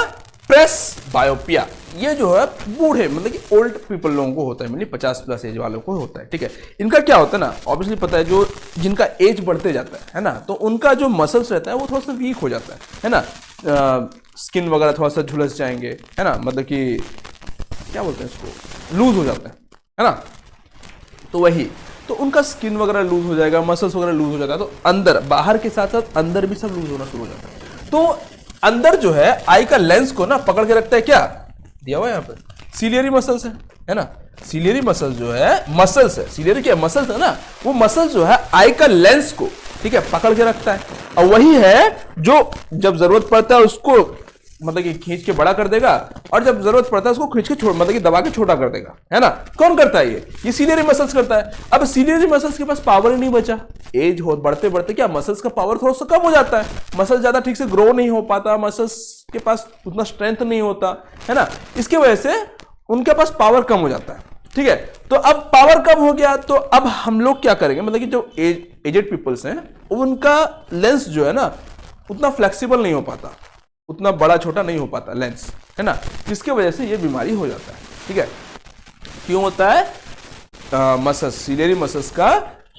प्रेस बायोपिया। ये जो है बूढ़े मतलब कि ओल्ड पीपल लोगों को होता है, मतलब 50+ एज वालों को होता है। ठीक है, इनका क्या होता है ना, ऑब्वियसली पता है, जो जिनका एज बढ़ते जाता है ना, तो उनका जो मसल्स रहता है वो थोड़ा सा वीक हो जाता है ना। स्किन वगैरह थोड़ा सा झुलस जाएंगे, है ना, मतलब कि क्या बोलते हैं इसको, लूज हो जाता है ना। तो वही, तो उनका स्किन वगैरह लूज हो जाएगा, मसल्स वगैरह लूज हो जाएगा, तो अंदर बाहर के साथ साथ अंदर भी सब लूज होना शुरू हो जाता है। तो अंदर जो है आई का लेंस को ना पकड़ के रखता है, क्या दिया हुआ है यहाँ पर, सिलियरी मसल्स है ना। सिलियरी मसल्स जो है, मसल्स है, सिलियरी क्या मसल्स है ना, वो मसल्स जो है आई का लेंस को, ठीक है, पकड़ के रखता है। और वही है जो जब जरूरत पड़ता है उसको मतलब कि खींच के बड़ा कर देगा, और जब जरूरत पड़ता है उसको खींच के मतलब कि दबा के छोटा कर देगा, है ना। कौन करता है ये सिलियरी मसल्स करता है। अब सिलियरी मसल्स के पास पावर ही नहीं बचा, एज हो बढ़ते बढ़ते क्या मसल्स का पावर थोड़ा सा कम हो जाता है, मसल्स ज्यादा ठीक से ग्रो नहीं हो पाता, मसल्स के पास उतना स्ट्रेंथ नहीं होता, है ना। इसकी वजह से उनके पास पावर कम हो जाता है। ठीक है, तो अब पावर कम हो गया, तो अब हम लोग क्या करेंगे, मतलब कि जो एजेड पीपल्स हैं उनका लेंस जो है ना उतना फ्लेक्सिबल नहीं हो पाता, उतना बड़ा छोटा नहीं हो पाता लेंस, है ना, जिसकी वजह से ये बीमारी हो जाता है। ठीक है, क्यों होता है, मसल्स, सिलियरी मसल्स का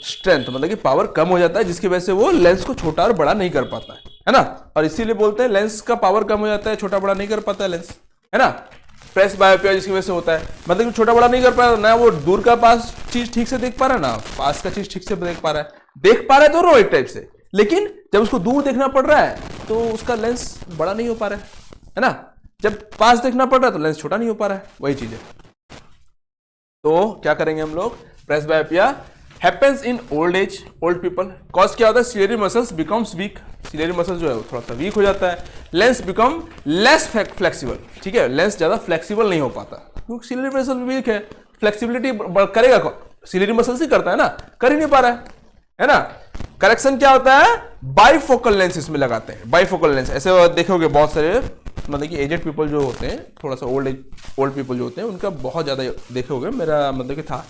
स्ट्रेंथ, मतलब कि पावर कम हो जाता है, जिसकी वजह से वो लेंस को छोटा और बड़ा नहीं कर पाता है ना। और इसीलिए बोलते हैं लेंस का पावर कम हो जाता है, छोटा बड़ा नहीं कर पाता है लेंस, है ना। प्रेस बायोपिया जिसकी वजह से होता है, मतलब कि छोटा बड़ा नहीं कर पा रहा ना, वो दूर का पास चीज ठीक से देख पा रहा है ना पास का चीज ठीक से देख पा रहा है दोनों एक टाइप से, लेकिन जब उसको दूर देखना पड़ रहा है तो उसका लेंस बड़ा नहीं हो पा रहा है ना। जब पास देखना पड़ रहा है तो लेंस छोटा नहीं हो पा रहा है, वही चीज है। तो क्या करेंगे हम लोग, presbyopia happens in old age, old people. Cause क्या होता है, ciliary muscles becomes weak, ciliary muscle जो है वो थोड़ा सा वीक हो जाता है। लेंस बिकम लेस फ्लेक्सिबल, ठीक है, लेंस ज्यादा फ्लेक्सिबल नहीं हो पाता क्योंकि सिलेरी मसल वीक है। फ्लेक्सिबिलिटी करेगा कौन, सिलेरी मसल से करता है ना, कर ही नहीं पा रहा है ना। करेक्शन क्या होता है, बाइफोकल लेंस इसमें लगाते हैं, बाइफोकल लेंस। ऐसे देखोगे बहुत सारे मतलब कि एजेड पीपल जो होते हैं, थोड़ा सा ओल्ड पीपल जो होते हैं, उनका बहुत ज्यादा देखे होगे, मेरा मतलब कि था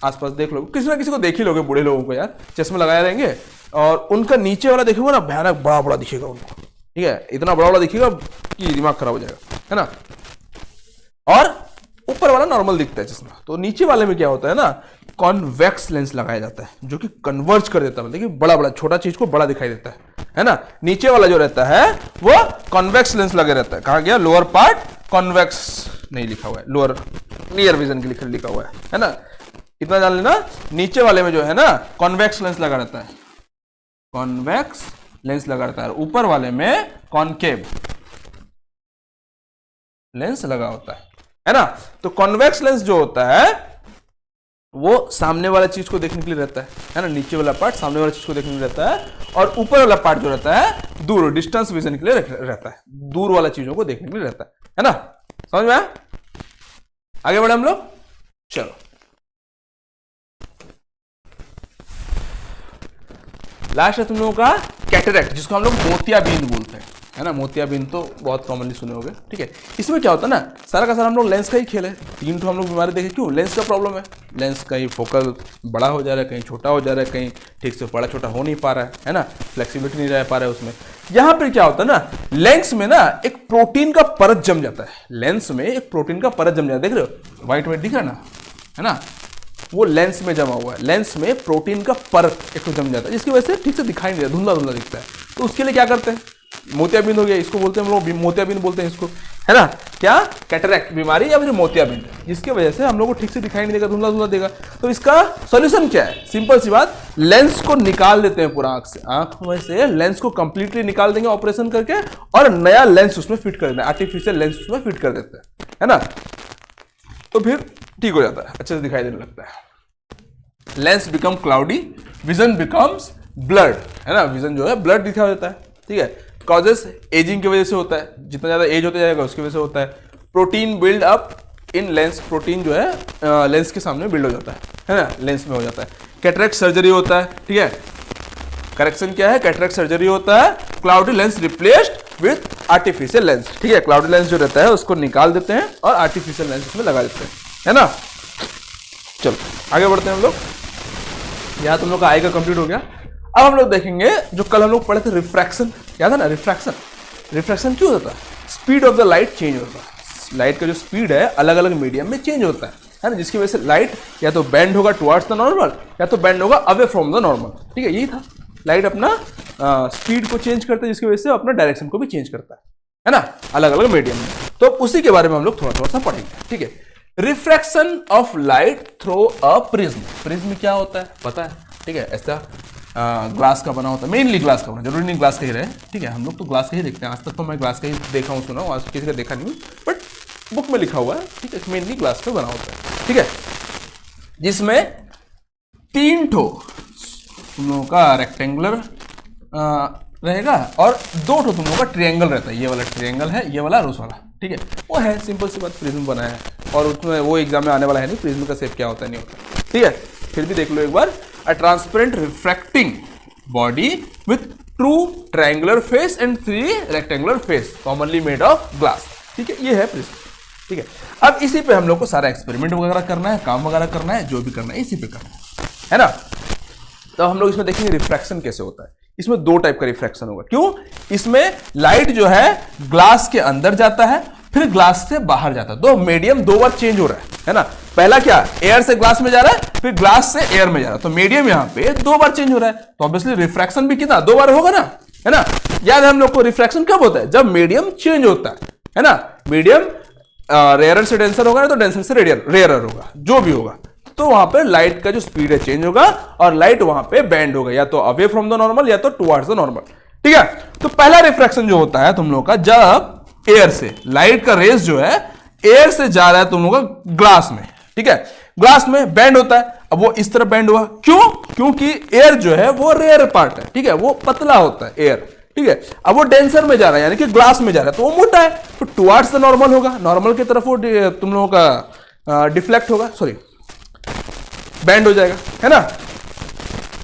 आसपास देख लोगे, किसी ना किसी को देख ही लोगे, बूढ़े लोगों को यार चश्मा लगाए रहेंगे और उनका नीचे वाला देखोगे ना भयानक बड़ा बड़ा दिखेगा उनको, ठीक है, इतना बड़ा बड़ा दिखेगा कि दिमाग खराब हो जाएगा, है ना। और ऊपर वाला नॉर्मल दिखता है चश्मा, तो नीचे वाले में क्या होता है ना, कॉन्वेक्स लेंस लगाया जाता है जो कि कन्वर्ज कर देता है, मतलब कि बड़ा बड़ा छोटा चीज को बड़ा दिखाई देता है ना। नीचे वाला जो रहता है वो कॉन्वेक्स लेंस लगे रहता है। कहा गया लोअर पार्ट कॉन्वेक्स नहीं लिखा हुआ है, लोअर नियर विजन के लिखा हुआ है ना। इतना जान लेना, नीचे वाले में जो है ना कॉन्वेक्स लेंस लगा रहता है, कॉन्वेक्स लेंस लगा रहता है, ऊपर वाले में कॉनकेव लेंस लगा होता है ना। तो कॉन्वेक्स लेंस जो होता है वो सामने वाला चीज को देखने के लिए रहता है ना, नीचे वाला पार्ट सामने वाला चीज को देखने के लिए रहता है, और ऊपर वाला पार्ट जो रहता है दूर डिस्टेंस विजन के लिए रहता है, दूर वाला चीजों को देखने के लिए रहता है ना। समझ में आया? आगे बढ़े हम लोग, चलो। लास्ट है तुम लोगों का कैटरेक्ट, जिसको हम लोग मोतियाबिंद बोलते हैं, है ना। मोतियाबिंद तो बहुत कॉमनली सुने होंगे, ठीक है। इसमें क्या होता है ना, सारा का सारा हम लोग लेंस का ही खेल है। 3 तो हम लोग बीमारी देखे, क्यों, लेंस का प्रॉब्लम है। लेंस कहीं फोकल बड़ा हो जा रहा है, कहीं छोटा हो जा रहा है, कहीं ठीक से बड़ा छोटा हो नहीं पा रहा है ना, फ्लेक्सिबिलिटी नहीं रह पा रहा है उसमें। यहाँ पर क्या होता है ना, लेंस में ना एक प्रोटीन का परत जम जाता है, लेंस में एक प्रोटीन का परत जम जाता है, देख रहे हो व्हाइट व्हाइट दिख रहा है ना, है ना, वो लेंस में जमा हुआ है। लेंस में प्रोटीन का परत एक जम जाता है, जिसकी वजह से ठीक से दिखाई नहीं देता, धुंधला धुंधला दिखता है। तो उसके लिए क्या करते हैं, मोतियाबिंद हो गया, इसको बोलते हैं हम लोग, मोतियाबिंद बोलते हैं इसको, है ना। क्या, कैटरेक्ट बीमारी या फिर मोतियाबिंद, जिसकी वजह से हम लोग को ठीक से दिखाई नहीं देगा, धुंधला धुंधला देगा। तो इसका सॉल्यूशन क्या है, सिंपल सी बात, लेंस को निकाल देते हैं पूरा आंख से, आंख में से लेंस को कंप्लीटली निकाल देंगे ऑपरेशन करके, और नया लेंस उसमें फिट कर देते हैं, आर्टिफिशियल लेंस उसमें फिट कर देते हैं, है ना। तो फिर ठीक हो जाता है, अच्छे से दिखाई देने लगता है। Lens become cloudy, vision becomes blood, है ना, विजन जो है ब्लड दिखा देता है, ठीक है। कॉजेस एजिंग की वजह से होता है, जितना ज्यादा एज होता जाएगा उसकी वजह से होता है। Protein build up in lens, protein जो है लेंस के सामने बिल्ड हो जाता है ना, लेंस में हो जाता है। कैटरेक्ट सर्जरी होता है, ठीक है। करेक्शन क्या है, कैटरेक्ट सर्जरी होता है, cloudy lens replaced with artificial lens, ठीक है। क्लाउडी लेंस जो रहता है उसको निकाल देते हैं और आर्टिफिशियल लेंस उसमें लगा देते हैं, है ना। चलो आगे बढ़ते हैं हम लोग। यहाँ तुम लोग का आई का कंप्लीट हो गया। अब हम लोग देखेंगे जो कल हम लोग पढ़े थे रिफ्रैक्शन, याद है ना, रिफ्रैक्शन। रिफ्रैक्शन क्यों होता है, speed of the light change होता है, लाइट का जो स्पीड है अलग अलग मीडियम में चेंज होता है ना, जिसकी वजह से लाइट या तो बेंड होगा टुवर्ड्स द नॉर्मल या तो बेंड होगा अवे फ्रॉम द नॉर्मल, ठीक है। यही था, लाइट अपना स्पीड को चेंज करता है, जिसकी वजह से अपना डायरेक्शन को भी चेंज करता है ना, अलग अलग मीडियम में। तो उसी के बारे में हम लोग थोड़ा थोड़ा सा पढ़ेंगे, ठीक है। Refraction of light through a prism, prism क्या होता है पता है, ठीक है। ऐसा ग्लास का बना होता है, मेनली ग्लास का बना, जरूरी नहीं ग्लास का ही रहे, ठीक है। हम लोग तो ग्लास का ही देखते हैं, आज तक तो मैं ग्लास का ही देखा हूँ, सुना हूँ, आज किसी का देखा नहीं हूँ, बट बुक में लिखा हुआ है, ठीक है। मेनली ग्लास का बना होता है, ठीक है, जिसमें 3 ठो तुम लोगों का रेक्टेंगुलर रहेगा और 2 ठो तुम लोगों का ट्रायंगल रहता है। ये वाला ट्रायंगल है, ये वाला रोज वाला, ठीक है। वो है सिंपल सी बात, प्रिज्म बना है, और उसमें वो एग्जाम में आने वाला है नहीं, प्रिज्म का शेप क्या होता है नहीं होता, ठीक है। फिर भी देख लो एक बार, a transparent refracting body with true triangular face and 3 rectangular face commonly made of glass, ठीक है। ये है प्रिज्म, ठीक है। अब इसी पे हम लोग को सारा एक्सपेरिमेंट वगैरह करना है, काम वगैरह करना है, जो भी करना है इसी पे करना है ना। तो हम लोग इसमें देखेंगे रिफ्रैक्शन कैसे होता है। इसमें 2 टाइप का रिफ्रैक्शन होगा, क्यों, इसमें लाइट जो है ग्लास के अंदर जाता है फिर ग्लास से बाहर जाता है। तो मीडियम दो बार चेंज हो रहा है ना। पहला क्या, एयर से ग्लास में जा रहा है, फिर ग्लास से एयर में जा रहा है, तो मीडियम यहाँ पे दो बार चेंज हो रहा है, तो ऑब्वियसली रिफ्रैक्शन भी कितना, दो बार होगा ना, है ना। याद है हम लोग को रिफ्रैक्शन कब होता है, जब मीडियम चेंज होता है ना। मीडियम रेयरर से डेंसर होगा तो डेंसर से रेयरर होगा, जो भी होगा, तो वहां पे लाइट का जो स्पीड है चेंज होगा और लाइट वहां पे बेंड होगा, या तो अवे फ्रॉम द नॉर्मल या तो टुवर्ड्स द नॉर्मल। ठीक है, तो पहला रिफ्रैक्शन जो होता है तुम लोग का, जब एयर से लाइट का रेस जो है एयर से जा रहा है तुम लोग का ग्लास में, ठीक है, ग्लास में बेंड होता है। अब वो इस तरह बेंड हुआ, क्यों, क्योंकि एयर जो है वो रेयर पार्ट है, ठीक है, वो पतला होता है एयर, ठीक है। अब वो डेंसर में जा रहा है यानी कि ग्लास में जा रहा है, तो वो मोटा है, तो टुवर्ड्स द नॉर्मल होगा, नॉर्मल की तरफ वो तुम लोगों का डिफ्लेक्ट होगा, सॉरी बेंड हो जाएगा, है ना।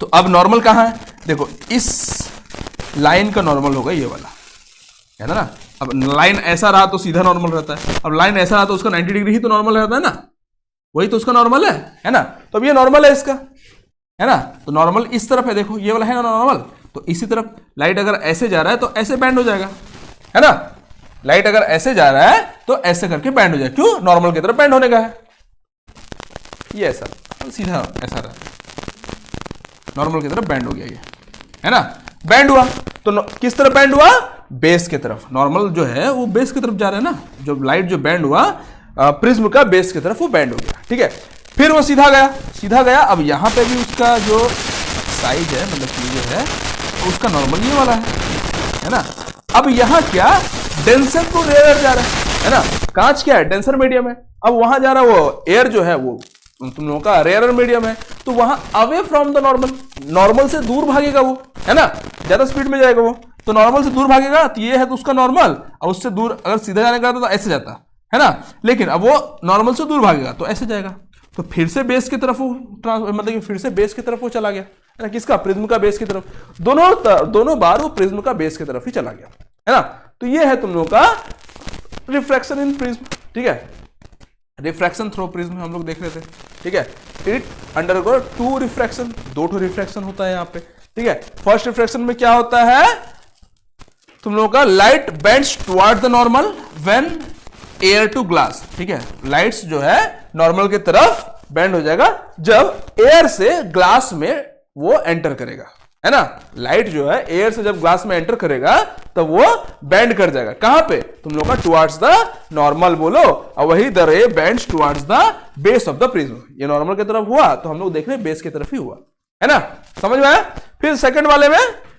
तो अब नॉर्मल कहां है, देखो इस लाइन का नॉर्मल होगा ये वाला, है ना। अब लाइन ऐसा रहा तो सीधा नॉर्मल रहता है, अब लाइन ऐसा रहा तो उसका 90 डिग्री ही तो नॉर्मल रहता है ना, वही तो उसका नॉर्मल है ना। तो अब ये नॉर्मल है इसका, है ना, तो नॉर्मल इस तरफ है, देखो ये वाला है ना नॉर्मल, तो इसी तरफ लाइट अगर ऐसे जा रहा है तो ऐसे बैंड हो जाएगा, है ना। लाइट अगर ऐसे जा रहा है तो ऐसे करके बैंड हो जाएगा, क्यों, नॉर्मल की तरफ बैंड होने का है, ये ऐसा सीधा ऐसा रहा, नॉर्मल की तरफ बैंड हो गया ये, है ना। बैंड हुआ तो किस तरफ बैंड हुआ, बेस की तरफ, नॉर्मल जो है वो बेस की तरफ जा रहा है ना, जो लाइट जो बैंड हुआ प्रिज्म का बेस की तरफ वो बैंड हो गया, ठीक है। फिर वो सीधा गया, अब यहां पे भी उसका जो साइज है, मतलब कि जो है उसका नॉर्मल ये वाला है ना। अब यहां क्या, डेंसर तो रेयर जा रहा है ना, कांच क्या है, डेंसर मीडियम है, अब वहां जा रहा है वो एयर जो है वो तुम लोगों का रेयर मीडियम है, तो वहां away from the normal, normal से दूर भागेगा वो, है ना, ज्यादा स्पीड में जाएगा वो, तो नॉर्मल से दूर भागेगा, तो ये है तो उसका नॉर्मल, और उससे दूर अगर सीधा जाने का तो ऐसे जाता है ना, लेकिन अब वो नॉर्मल से दूर भागेगा तो ऐसे जाएगा, तो फिर से बेस की तरफ वो मतलब कि फिर से बेस की तरफ वो चला गया, है ना, किसका, प्रिज्म का बेस की तरफ, दोनों बार वो प्रिज्म का बेस की तरफ ही चला गया, है ना। तो ये है तुम लोग का रिफ्रैक्शन इन प्रिज्म, ठीक है, रिफ्रैक्शन थ्रू प्रिज्म हम लोग देख रहे थे, ठीक है। इट अंडरगो टू रिफ्रैक्शन, दो ठो रिफ्रैक्शन होता है यहाँ पे, ठीक है। फर्स्ट रिफ्रैक्शन में क्या होता है तुम लोगों का, light bends toward the normal when air to glass, ठीक है, लाइट्स जो है नॉर्मल की तरफ बेंड हो जाएगा जब एयर से ग्लास में वो एंटर करेगा, है ना। लाइट जो है एयर से जब ग्लास में एंटर करेगा तो वो बेंड कर जाएगा, कहां पे, तुम लोग का टुवर्ड्स द नॉर्मल बोलो, और वही the ray bends towards the base of the prism, ये नॉर्मल की तरफ हुआ तो हम लोग देख रहे हैं बेस की तरफ ही हुआ, है ना, समझ में आया। फिर सेकंड वाले में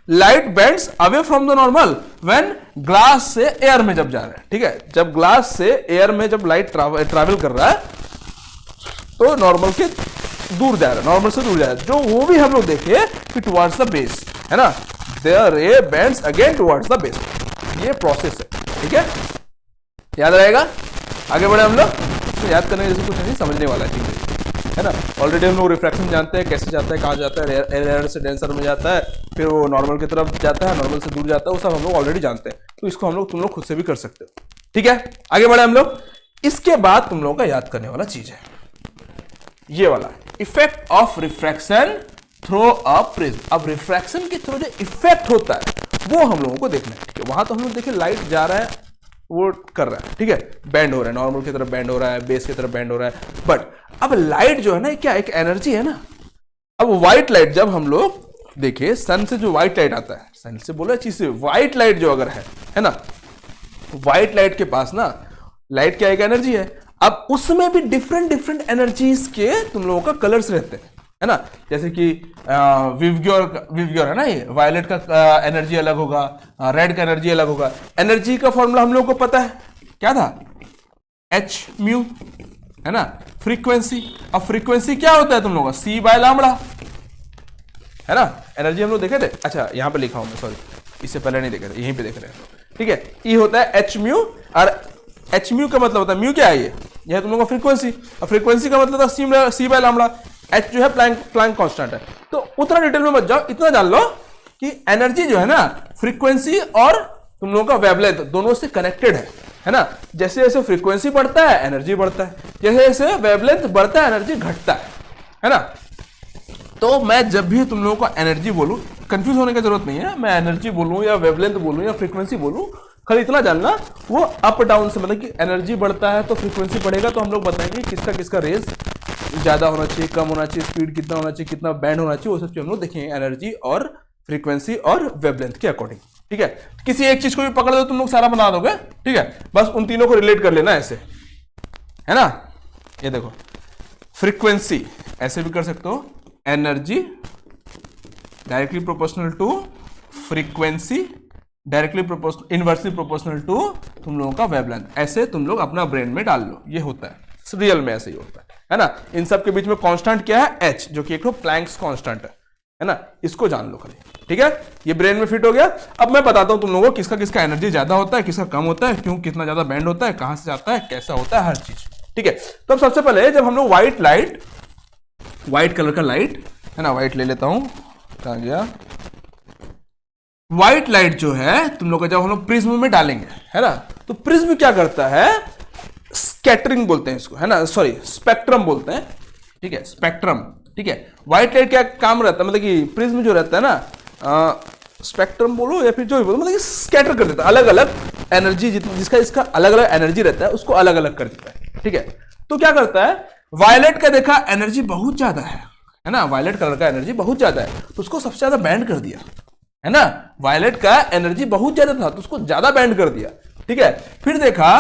light bends away from the normal when glass से एयर में जब जा रहा है, ठीक है, जब ग्लास से एयर में जब लाइट ट्रैवल कर रहा है तो नॉर्मल के दूर जा रहा है, नॉर्मल से दूर जा रहा है, जो वो भी हम लोग देखे कि टुवर्ड्स द बेस, है ना, there ray bends again towards the base, ये प्रोसेस है, ठीक है, याद रहेगा। आगे बढ़े हम लोग, तो याद करने जैसे कुछ नहीं, समझने वाला है, है ना। ऑलरेडी हम लोग रिफ्रैक्शन जानते हैं, कैसे जाता है, कहाँ जाता है, रेयर से डेंसर में जाता है, फिर वो नॉर्मल की तरफ जाता है, नॉर्मल से दूर जाता है, वो सब हम लोग ऑलरेडी जानते हैं, तो इसको हम लोग तुम लोग खुद से भी कर सकते हो, ठीक है। आगे बढ़े हम लोग, इसके बाद तुम लोगों का याद करने वाला चीज है ये वाला, effect of refraction through a prism. अब रिफ्रैक्शन के थ्रू जो इफेक्ट होता है वो हम लोगों को देखना है, ठीक है। वहां तो हम लोग देखे लाइट जा रहा है, वो कर रहा है, ठीक है, बेंड हो रहा है, नॉर्मल की तरफ बेंड हो रहा है, बेस की तरफ बेंड हो रहा है, बट अब लाइट जो है ना क्या, एक एनर्जी है ना। अब व्हाइट लाइट जब हम लोग देखे, सन से जो व्हाइट लाइट आता है, सन से बोला चीज से व्हाइट लाइट जो अगर है ना, व्हाइट लाइट के पास ना, लाइट क्या एक एनर्जी है, अब उसमें भी डिफरेंट एनर्जीज के तुम लोगों का कलर्स रहते हैं, है ना, जैसे कि विवग्योर है ना, ये वायलेट का एनर्जी अलग होगा, रेड का एनर्जी अलग होगा। एनर्जी का फॉर्मूला हम लोग को पता है, क्या था, एच म्यू, है ना, फ्रीक्वेंसी। अब फ्रीक्वेंसी क्या होता है तुम लोगों का, सी बाय लैम्बडा, है ना। एनर्जी हम लोग देखे थे, अच्छा यहां पे लिखा हूं मैं, सॉरी इससे पहले नहीं देखे थे, यहीं पे देख रहे हैं, ठीक है। ये होता है एच म्यू, और एच म्यू का मतलब होता है, म्यू क्या है ये है तुम लोगों का फ्रीक्वेंसी, और फ्रीक्वेंसी का मतलब था सी बाय लैम्बडा, एच जो है प्लैंक कांस्टेंट है। तो उतना डिटेल में मत जाओ, इतना जान लो कि एनर्जी जो है ना, फ्रीक्वेंसी और तुम लोगों का वेवलेंथ दोनों से कनेक्टेड है ना। जैसे जैसे फ्रीक्वेंसी बढ़ता है एनर्जी बढ़ता है, जैसे जैसे वेवलेंथ बढ़ता है एनर्जी घटता है ना। तो मैं जब भी तुम लोगों को एनर्जी बोलूं, कंफ्यूज होने की जरूरत नहीं है, मैं एनर्जी बोलूं या वेवलेंथ बोलूं या फ्रीक्वेंसी बोलूं, खाली इतना जानना, वो अप डाउन से मतलब कि एनर्जी बढ़ता है तो फ्रीक्वेंसी बढ़ेगा, तो हम लोग बताएंगे किसका किसका रेस ज्यादा होना चाहिए, कम होना चाहिए, स्पीड कितना होना चाहिए, कितना बैंड होना चाहिए, वो सब चीज हम लोग देखेंगे एनर्जी और फ्रीक्वेंसी और वेवलेंथ के अकॉर्डिंग। ठीक है, किसी एक चीज को भी पकड़ दो तुम लोग सारा बना दोगे। ठीक है, बस उन तीनों को रिलेट कर लेना ऐसे, है ना। ये देखो फ्रीक्वेंसी ऐसे भी कर सकते हो, energy directly proportional to frequency directly proportional inversely proportional to तुम लोगों का वेवलेंथ, ऐसे तुम लोग अपना ब्रेन में डाल लो। ये होता है रियल में, ऐसे ही होता है ना। इन सब के बीच में कांस्टेंट क्या है, एच, जो कि एक तो प्लैंक्स कांस्टेंट है ना, इसको जान लो खाली। ठीक है, ये ब्रेन में फिट हो गया। अब मैं बताता हूं तुम लोगों को किसका किसका एनर्जी ज्यादा होता है, किसका कम होता है, क्यों, कितना ज्यादा बैंड होता है, कहां से जाता है, कैसा होता है, हर चीज। ठीक है, तो अब सबसे पहले जब हम लोग व्हाइट कलर का लाइट है ना, व्हाइट ले लेता हूं, कहां गया, व्हाइट लाइट जो है तुम लोग जब हम लोग प्रिज्म में डालेंगे, है ना, तो प्रिज्म क्या करता है, स्कैटरिंग बोलते हैं इसको, है ना, सॉरी स्पेक्ट्रम बोलते हैं। ठीक है, स्पेक्ट्रम। ठीक है, व्हाइट लाइट क्या काम रहता है, मतलब कि प्रिज्म जो रहता है ना, स्पेक्ट्रम बोलो या फिर जो भी बोलो, मतलब कि स्कैटर कर देता है, अलग अलग एनर्जी जिसका इसका अलग अलग एनर्जी रहता है उसको अलग अलग कर देता है। ठीक है, तो क्या करता है, वायलेट का देखा एनर्जी बहुत ज्यादा है ना, वायलेट कलर का एनर्जी बहुत ज्यादा है, तो उसको सबसे ज्यादा बैंड कर दिया, है ना। वायलेट का एनर्जी बहुत ज्यादा था तो उसको ज्यादा बैंड कर दिया। ठीक है, फिर देखा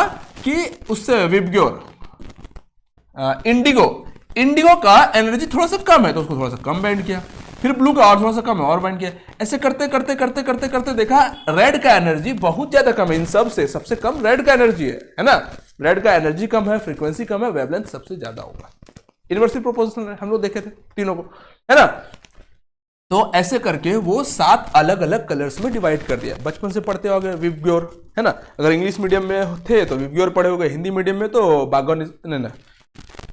कि उससे विबग्योर, इंडिगो का एनर्जी थोड़ा सा कम है तो उसको थोड़ा सा कम बैंड किया, फिर ब्लू का और थोड़ा सा कम है और बैंड किया। ऐसे करते करते करते करते करते देखा रेड का एनर्जी बहुत ज्यादा कम है, इन सब से सबसे कम रेड का एनर्जी है ना। रेड का एनर्जी कम है, फ्रीक्वेंसी कम है, वेवलेंथ सबसे ज्यादा होगा। इनवर्सली प्रोपोर्शनल हम लोग देखे थे तीनों को, है ना। तो ऐसे करके वो 7 अलग अलग कलर्स में डिवाइड कर दिया। बचपन से पढ़ते हो गए विबग्योर, है ना। अगर इंग्लिश मीडियम में थे तो विबग्योर पढ़े हो गए, हिंदी मीडियम में तो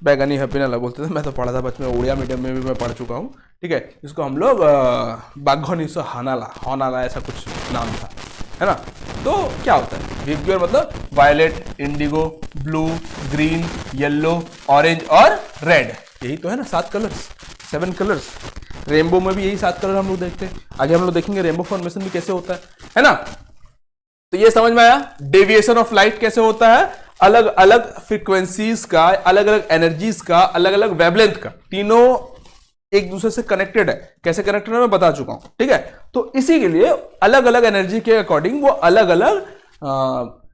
बैगनी हपीनाला बोलते थे। मैं तो पढ़ा था बचपन में, उड़िया मीडियम में भी मैं पढ़ चुका हूँ। ठीक है, इसको हम लोग बाघोनिसो हानाला ऐसा कुछ नाम था, है ना। तो क्या होता है विबग्योर, मतलब violet, indigo, blue, green, yellow, orange और रेड, यही तो है ना 7 कलर्स, 7 कलर्स। रेनबो में भी यही 7 कलर हम लोग देखते हैं। आगे हम लोग देखेंगे रेनबो फॉर्मेशन भी कैसे होता है ना। तो ये समझ में आया, डेविएशन ऑफ लाइट कैसे होता है, अलग अलग फ्रीक्वेंसीज का, अलग अलग एनर्जीज का, अलग अलग वेवलेंथ का, तीनों एक दूसरे से कनेक्टेड है। कैसे कनेक्टेड है मैं बता चुका हूं। ठीक है, तो इसी के लिए अलग अलग एनर्जी के अकॉर्डिंग वो अलग अलग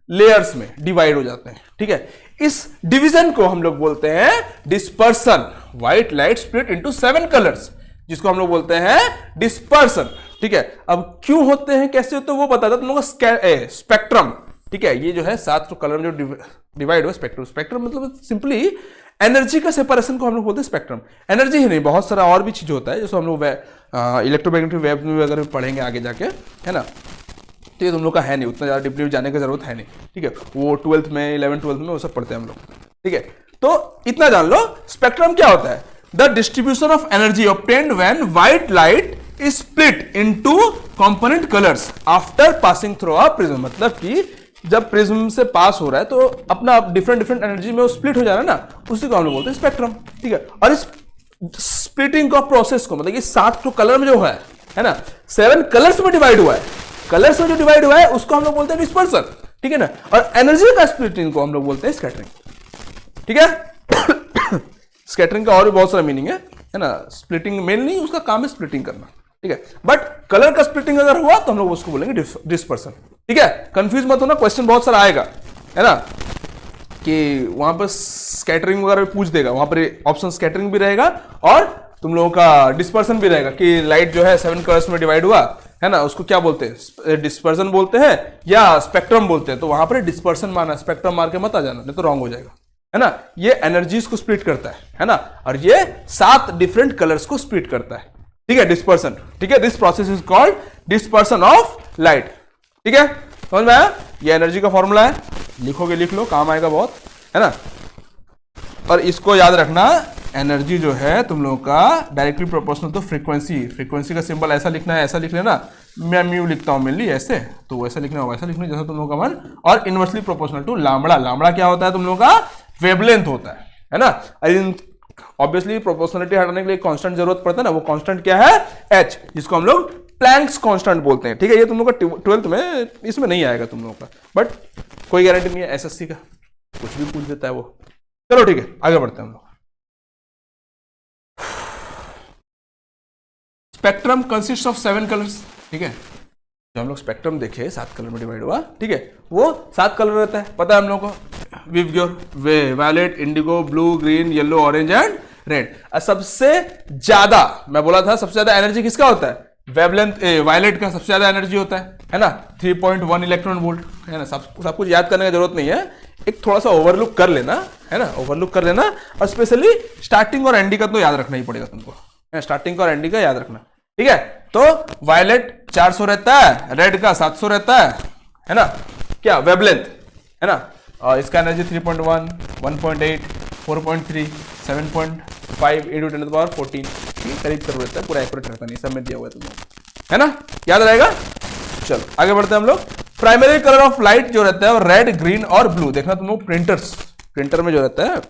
लेयर्स में डिवाइड हो जाते हैं। ठीक है, इस डिवीजन को हम लोग बोलते हैं dispersion. White light split into 7 colours, जिसको हम लोग बोलते हैं डिस्पर्सन। ठीक है, अब क्यों होते हैं, कैसे होते हैं वो बताता तुम लोग स्पेक्ट्रम। ठीक है, ये जो है 7 कलर में जो डिवाइड हुआ स्पेक्ट्रम। स्पेक्ट्रम मतलब सिंपली एनर्जी का सेपरेशन को हम लोग बोलते हैं स्पेक्ट्रम। एनर्जी ही नहीं, बहुत सारा और भी चीज होता है, जैसे हम लोग इलेक्ट्रोमैग्नेटिक वेव में वगैरह पढ़ेंगे आगे जाके, है ना। तो ये तुम लोग का है नहीं, उतना ज्यादा डीपली जाने की जरूरत है नहीं। ठीक है, वो 12th में 11th-12th में वो सब पढ़ते हैं हम लोग। ठीक है, तो इतना जान लो, स्पेक्ट्रम क्या होता है, the distribution of energy obtained when white light is split into component colours after passing through a prism. मतलब कि जब प्रिज्म से पास हो रहा है तो अपना डिफरेंट डिफरेंट एनर्जी में वो स्प्लिट हो जा रहा है ना, उसी को हम लोग बोलते हैं स्पेक्ट्रम। ठीक है, और इस स्प्लिटिंग का प्रोसेस को, मतलब ये 7 कलर में जो है ना, 7 कलर्स में डिवाइड हुआ है, कलर्स में जो डिवाइड हुआ है उसको हम लोग बोलते हैं डिस्पर्सन। ठीक है ना, और एनर्जी का स्प्लिटिंग को हम लोग बोलते हैं स्कैटरिंग। ठीक है, स्कैटरिंग का और भी बहुत सारा मीनिंग है ना। स्प्लिटिंग मेन नहीं, उसका काम है स्प्लिटिंग करना। ठीक है, बट कलर का स्प्लिटिंग अगर हुआ तो हम लोग उसको बोलेंगे डिस्पर्सन। ठीक है, कंफ्यूज मत होना, क्वेश्चन बहुत सारा आएगा, है ना, कि वहां पर स्कैटरिंग वगैरह पूछ देगा, वहां पर ऑप्शन स्कैटरिंग भी रहेगा और तुम लोगों का डिस्पर्सन भी रहेगा कि लाइट जो है 7 कलर्स में डिवाइड हुआ, है ना, उसको क्या बोलते हैं, डिस्पर्सन बोलते हैं या स्पेक्ट्रम बोलते हैं। तो वहां पर डिस्पर्सन मारना, स्पेक्ट्रम मार के मत आ जाना, नहीं तो रॉन्ग हो जाएगा, है ना। ये एनर्जीज को स्प्लिट करता है ना, और ये 7 डिफरेंट कलर्स को स्प्लिट करता है। ठीक है, डिस्पर्सन। ठीक है, this process is called dispersion of light. ठीक है, समझ में आया, ये एनर्जी का फॉर्मूला है, लिखोगे लिख लो, काम आएगा बहुत, है ना। और इसको याद रखना, एनर्जी जो है तुम लोगों का directly proportional to frequency. Frequency का सिंबल ऐसा लिखना है, ऐसा लिख लेना, मैं म्यू लिखता हूं मेनली ऐसे, तो वैसा लिखना होगा, ऐसा लिखना जैसा तुम लोगों का मन। और inversely proportional to lambda. Lambda क्या होता है तुम लोगों का, वेवलेंथ होता है ना। ऑब्वियसली प्रोपोर्शनलिटी हटाने के लिए कांस्टेंट जरूरत पड़ता है ना, वो कांस्टेंट क्या है, एच, जिसको हम लोग प्लैंक्स कांस्टेंट बोलते हैं, ठीक है। ये तुम लोग का 12th में इसमें नहीं आएगा तुम लोगों का, बट कोई गारंटी नहीं है, एसएससी का कुछ भी पूछ देता है वो। चलो ठीक है, आगे बढ़ते हैं हम लोग। स्पेक्ट्रम कंसिस्ट ऑफ 7 कलर्स, ठीक है। जो हम लोग स्पेक्ट्रम देखे 7 कलर में डिवाइड हुआ, ठीक है, वो 7 कलर रहता है, पता है हम लोग को, विवग्योर, violet, indigo, blue, green, yellow, orange and red. सबसे ज्यादा, मैं बोला था सबसे ज्यादा एनर्जी किसका होता है, वेवलेंथ, वायलेट का सबसे ज्यादा एनर्जी होता है ना, 3.1 इलेक्ट्रॉन वोल्ट, है ना। सब कुछ याद करने की जरूरत नहीं है, एक थोड़ा सा ओवरलुक कर लेना, है ना, ओवरलुक कर लेना। और स्पेशली स्टार्टिंग और एंडिंग का तो याद रखना ही पड़ेगा तुमको, स्टार्टिंग और एंडिंग का याद रखना, ठीक है। तो वायलेट 400 रहता है, रेड का 700 रहता है ना, क्या वेवलेंथ, है ना। और इसका energy 3.1, 1.8, 4.3, 7.5 into 10 to the power 14 करीब करीब रहता है, पूरा एक्यूरेट रहता नहीं, सब में दिया हुआ है तुम लोग, है ना, याद रहेगा। चलो आगे बढ़ते हैं हम लोग। प्राइमरी कलर ऑफ लाइट जो रहता है वो रेड, ग्रीन और ब्लू। देखना तुम लोग प्रिंटर में जो रहता है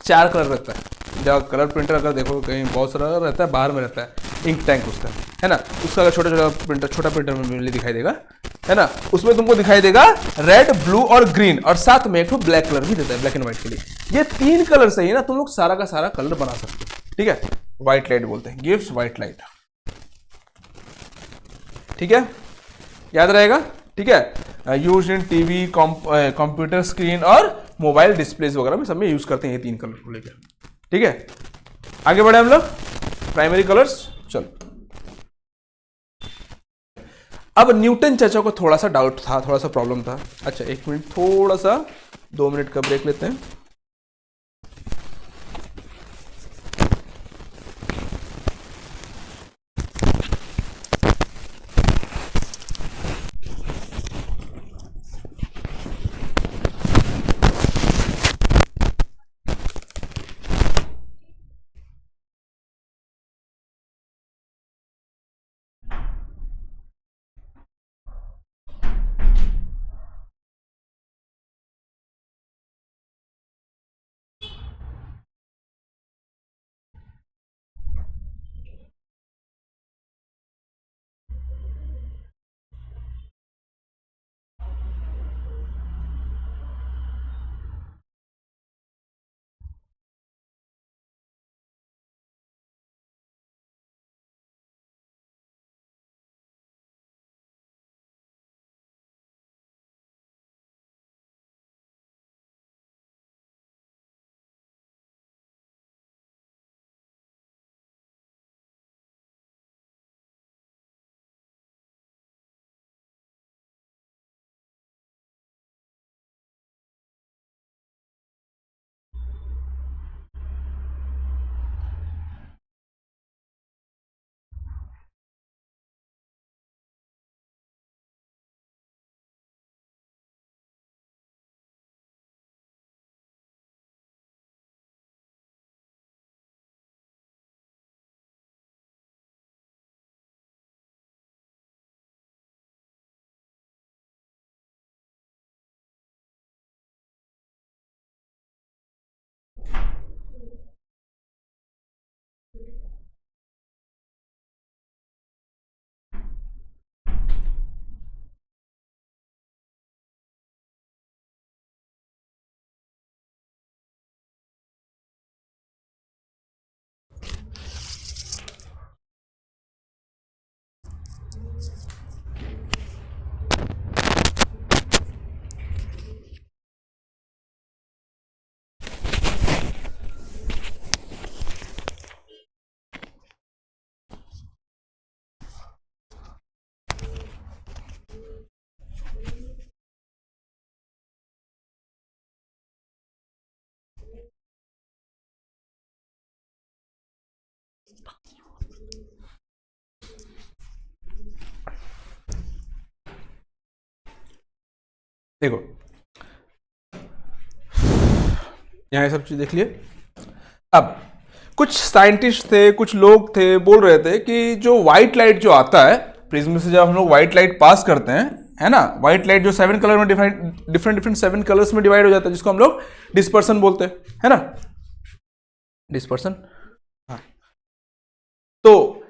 4 कलर रहता है। जब कलर प्रिंटर अगर देखो कहीं बहुत सारा रहता है, बाहर में रहता है इंक टैंक उसका, है ना, उसका अगर छोटा प्रिंटर में दिखाई देगा, है ना, उसमें तुमको दिखाई देगा रेड, ब्लू और ग्रीन, और साथ में एक तो ब्लैक कलर भी देता है, ब्लैक एंड व्हाइट के लिए। ये 3 कलर से ही ना तुम लोग सारा का सारा कलर बना सकते हो, ठीक है। व्हाइट लाइट बोलते हैं, गिव्स व्हाइट लाइट, ठीक है, याद रहेगा, ठीक है। Use in TV, computer screen और मोबाइल डिस्प्लेस वगैरह में सब में यूज करते हैं ये 3 कलर को लेकर, ठीक है। आगे बढ़े हम लोग, प्राइमरी कलर्स। चलो अब न्यूटन चाचा को थोड़ा सा डाउट था, थोड़ा सा प्रॉब्लम था। अच्छा 1 मिनट, थोड़ा सा 2 मिनट का ब्रेक लेते हैं। देखो यहाँ ये सब चीज देख लिए। अब कुछ साइंटिस्ट थे, कुछ लोग थे, बोल रहे थे कि जो व्हाइट लाइट जो आता है प्रिज्म से, जब हम लोग व्हाइट लाइट पास करते हैं, है ना, व्हाइट लाइट जो 7 कलर में डिफरेंट 7 कलर्स में डिवाइड हो जाता है, जिसको हम लोग डिस्पर्सन बोलते हैं, है ना, डिस्पर्सन। हाँ, तो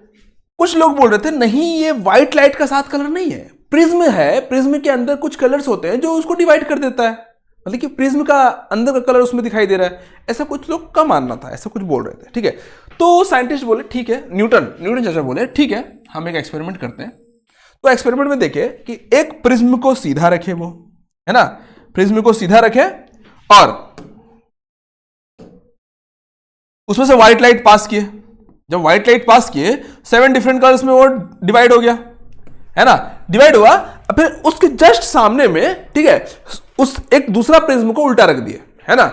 कुछ लोग बोल रहे थे नहीं ये व्हाइट लाइट का 7 कलर नहीं है, प्रिज्म है, प्रिज्म के अंदर कुछ कलर्स होते हैं जो उसको डिवाइड कर देता है, मतलब कि प्रिज्म का अंदर का कलर उसमें दिखाई दे रहा है, ऐसा कुछ लोग का मानना था, ऐसा कुछ बोल रहे थे। ठीक है, तो साइंटिस्ट बोले ठीक है, न्यूटन चाचा बोले ठीक है हम एक एक्सपेरिमेंट करते हैं। तो एक्सपेरिमेंट में देखे कि एक प्रिज्म को सीधा रखे, वो है ना, प्रिज्म को सीधा रखे और उसमें से व्हाइट लाइट पास किए। जब व्हाइट लाइट पास किए 7 डिफरेंट कलर्स में वो डिवाइड हो गया, है ना, डिवाइड हुआ। फिर उसके जस्ट सामने में, ठीक है, उस एक दूसरा प्रिज्म को उल्टा रख दिए, है ना,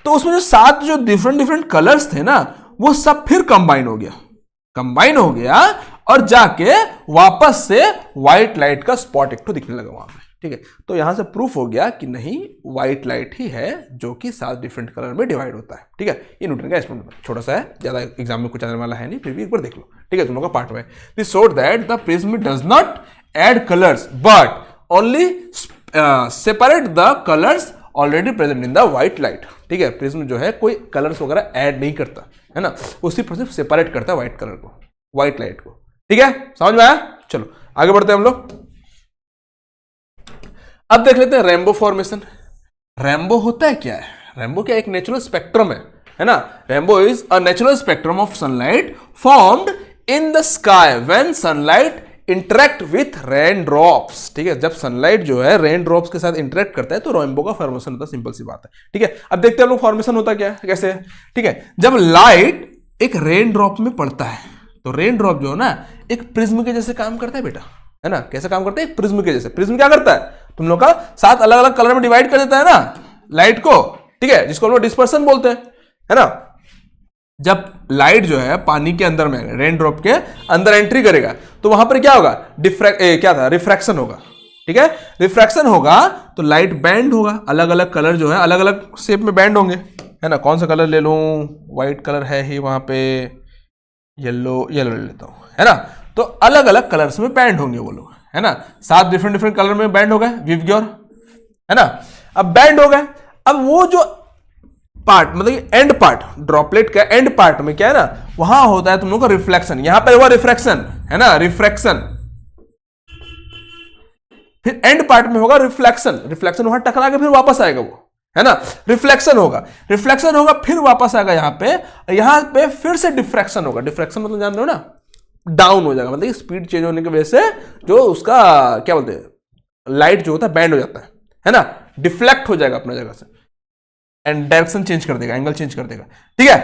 तो उसमें जो 7 जो डिफरेंट कलर्स थे ना वो सब फिर कंबाइन हो गया और जाके वापस से व्हाइट लाइट का स्पॉट एक तो दिखने लगा वहां पे। ठीक है, तो यहां से प्रूफ हो गया कि नहीं व्हाइट लाइट ही है जो कि 7 डिफरेंट कलर में डिवाइड होता है। ठीक है, ये न्यूटन का एक्सपेरिमेंट छोटा सा है, ज्यादा एग्जाम में कुछ आने वाला है नहीं, फिर भी एक बार देख लो। ठीक है, तुम लोग का पार्ट में this showed that the prism does not add colours but only separate the colours already present in the white light. ठीक है, प्रिज्म जो है कोई कलर्स वगैरह ऐड नहीं करता, है ना, वो सिर्फ सेपरेट करता है व्हाइट कलर को, व्हाइट लाइट को। ठीक है, समझ में आया? चलो आगे बढ़ते हैं हम लोग। अब देख लेते हैं रेनबो फॉर्मेशन। रेनबो होता है क्या है? रेनबो क्या एक नेचुरल स्पेक्ट्रम है ना। Rainbow is a natural spectrum of sunlight formed in the sky when sunlight interact with rain drops. ठीक है, जब सनलाइट जो है रेन ड्रॉप्स के साथ इंटरेक्ट करता है तो रेनबो का फॉर्मेशन होता है, सिंपल सी बात है। ठीक है, अब देखते हैं हम लोग फॉर्मेशन होता क्या है, कैसे है। ठीक है, जब लाइट एक रेन ड्रॉप में पड़ता है तो रेन ड्रॉप जो है ना एक प्रिज्म के जैसे काम करता है बेटा, है ना। कैसे काम करता है? एक प्रिज्म के जैसे। प्रिज्म क्या करता है? तुम लोग का 7 अलग अलग कलर में डिवाइड कर देता है ना लाइट को। ठीक है, जिसको हम लोग डिस्पर्सन बोलते हैं, है ना। जब लाइट जो है पानी के अंदर में रेन ड्रॉप के अंदर एंट्री करेगा तो वहां पर क्या होगा? रिफ्रैक्शन होगा। ठीक है, रिफ्रैक्शन होगा तो लाइट बैंड होगा, अलग अलग कलर जो है अलग अलग शेप में बैंड होंगे, है ना। कौन सा कलर ले लूं? व्हाइट कलर है ही वहां पे, येलो ले लेता हूं, है ना। तो अलग अलग कलर्स में बैंड होंगे वो लोग, है ना। 7 डिफरेंट कलर में बैंड हो गए विव ग्योर, है ना। अब बैंड हो गए, अब वो जो पार्ट मतलब एंड पार्ट ड्रॉपलेट का एंड पार्ट में क्या है ना वहां होता है तुम लोग का रिफ्लेक्शन। यहां पर हुआ रिफ्रैक्शन, है ना, रिफ्रैक्शन। फिर एंड पार्ट में होगा रिफ्लेक्शन, रिफ्लेक्शन वहां टकरा के फिर वापस आएगा वो, है ना। रिफ्लेक्शन होगा फिर वापस आएगा यहां पे फिर से डिफ्रैक्शन होगा। डिफ्रैक्शन मतलब जान रहे हो ना, डाउन हो जाएगा, मतलब स्पीड चेंज होने की वजह से जो उसका क्या बोलते हैं लाइट जो होता है बैंड हो जाता है ना, डिफ्लेक्ट हो जाएगा अपने जगह से एंड डायरेक्शन चेंज कर देगा, एंगल चेंज कर देगा। ठीक है,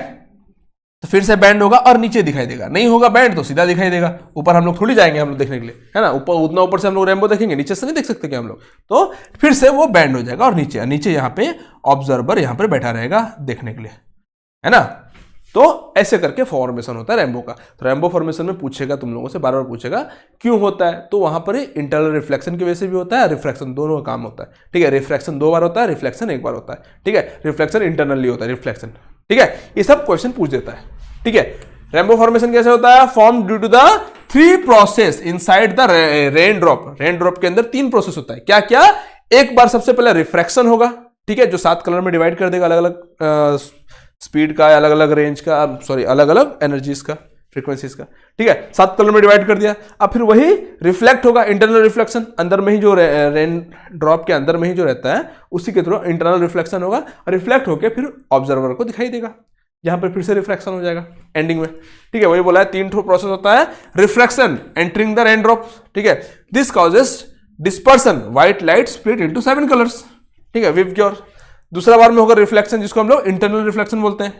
तो फिर से बैंड होगा और नीचे दिखाई देगा, नहीं होगा बैंड तो सीधा दिखाई देगा। ऊपर हम लोग थोड़ी जाएंगे हम लोग देखने के लिए, है ना। ऊपर उतना ऊपर से हम लोग रेनबो देखेंगे, नीचे से नहीं देख सकते क्या हम लोग। तो फिर से वो बैंड हो जाएगा और नीचे यहाँ पे ऑब्जर्वर यहाँ पर बैठा रहेगा देखने के लिए, है ना। तो ऐसे करके फॉर्मेशन होता है रेनबो का। तो रेनबो फॉर्मेशन में पूछेगा तुम लोगों से, बार बार पूछेगा क्यों होता है, तो वहां पर इंटरनल रिफ्लेक्शन की वजह से भी होता है, रिफ्रैक्शन दोनों का काम होता है। ठीक है, रिफ्रैक्शन 2 बार होता है, रिफ्लेक्शन 1 बार होता है। ठीक है, रिफ्लेक्शन इंटरनली होता है, रिफ्लेक्शन। ठीक है, ये सब क्वेश्चन पूछ देता है। ठीक है, रेनबो फॉर्मेशन कैसे होता है? Form due to the 3 process inside the rain drop. Rain drop के अंदर 3 प्रोसेस होता है। क्या क्या? एक बार सबसे पहले रिफ्रैक्शन होगा, ठीक है, जो 7 कलर में डिवाइड कर देगा, अलग अलग स्पीड का, अलग अलग रेंज का, सॉरी अलग अलग एनर्जीज का, फ्रीक्वेंसीज का। ठीक है, 7 कलर में डिवाइड कर दिया। अब फिर वही रिफ्लेक्ट होगा, इंटरनल रिफ्लेक्शन, अंदर में ही जो रेन ड्रॉप के अंदर में ही जो रहता है उसी के थ्रू इंटरनल रिफ्लेक्शन होगा, रिफ्लेक्ट होकर फिर ऑब्जर्वर को दिखाई देगा, यहां पर फिर से रिफ्रैक्शन हो जाएगा एंडिंग में। ठीक है, वही बोला है 3 प्रोसेस होता है। Refraction entering the rain drop, ठीक है, this causes dispersion, white light split into 7 colours. ठीक है, विव ग्योर। दूसरा बार में होगा रिफ्लेक्शन, जिसको हम लोग इंटरनल रिफ्लेक्शन बोलते हैं।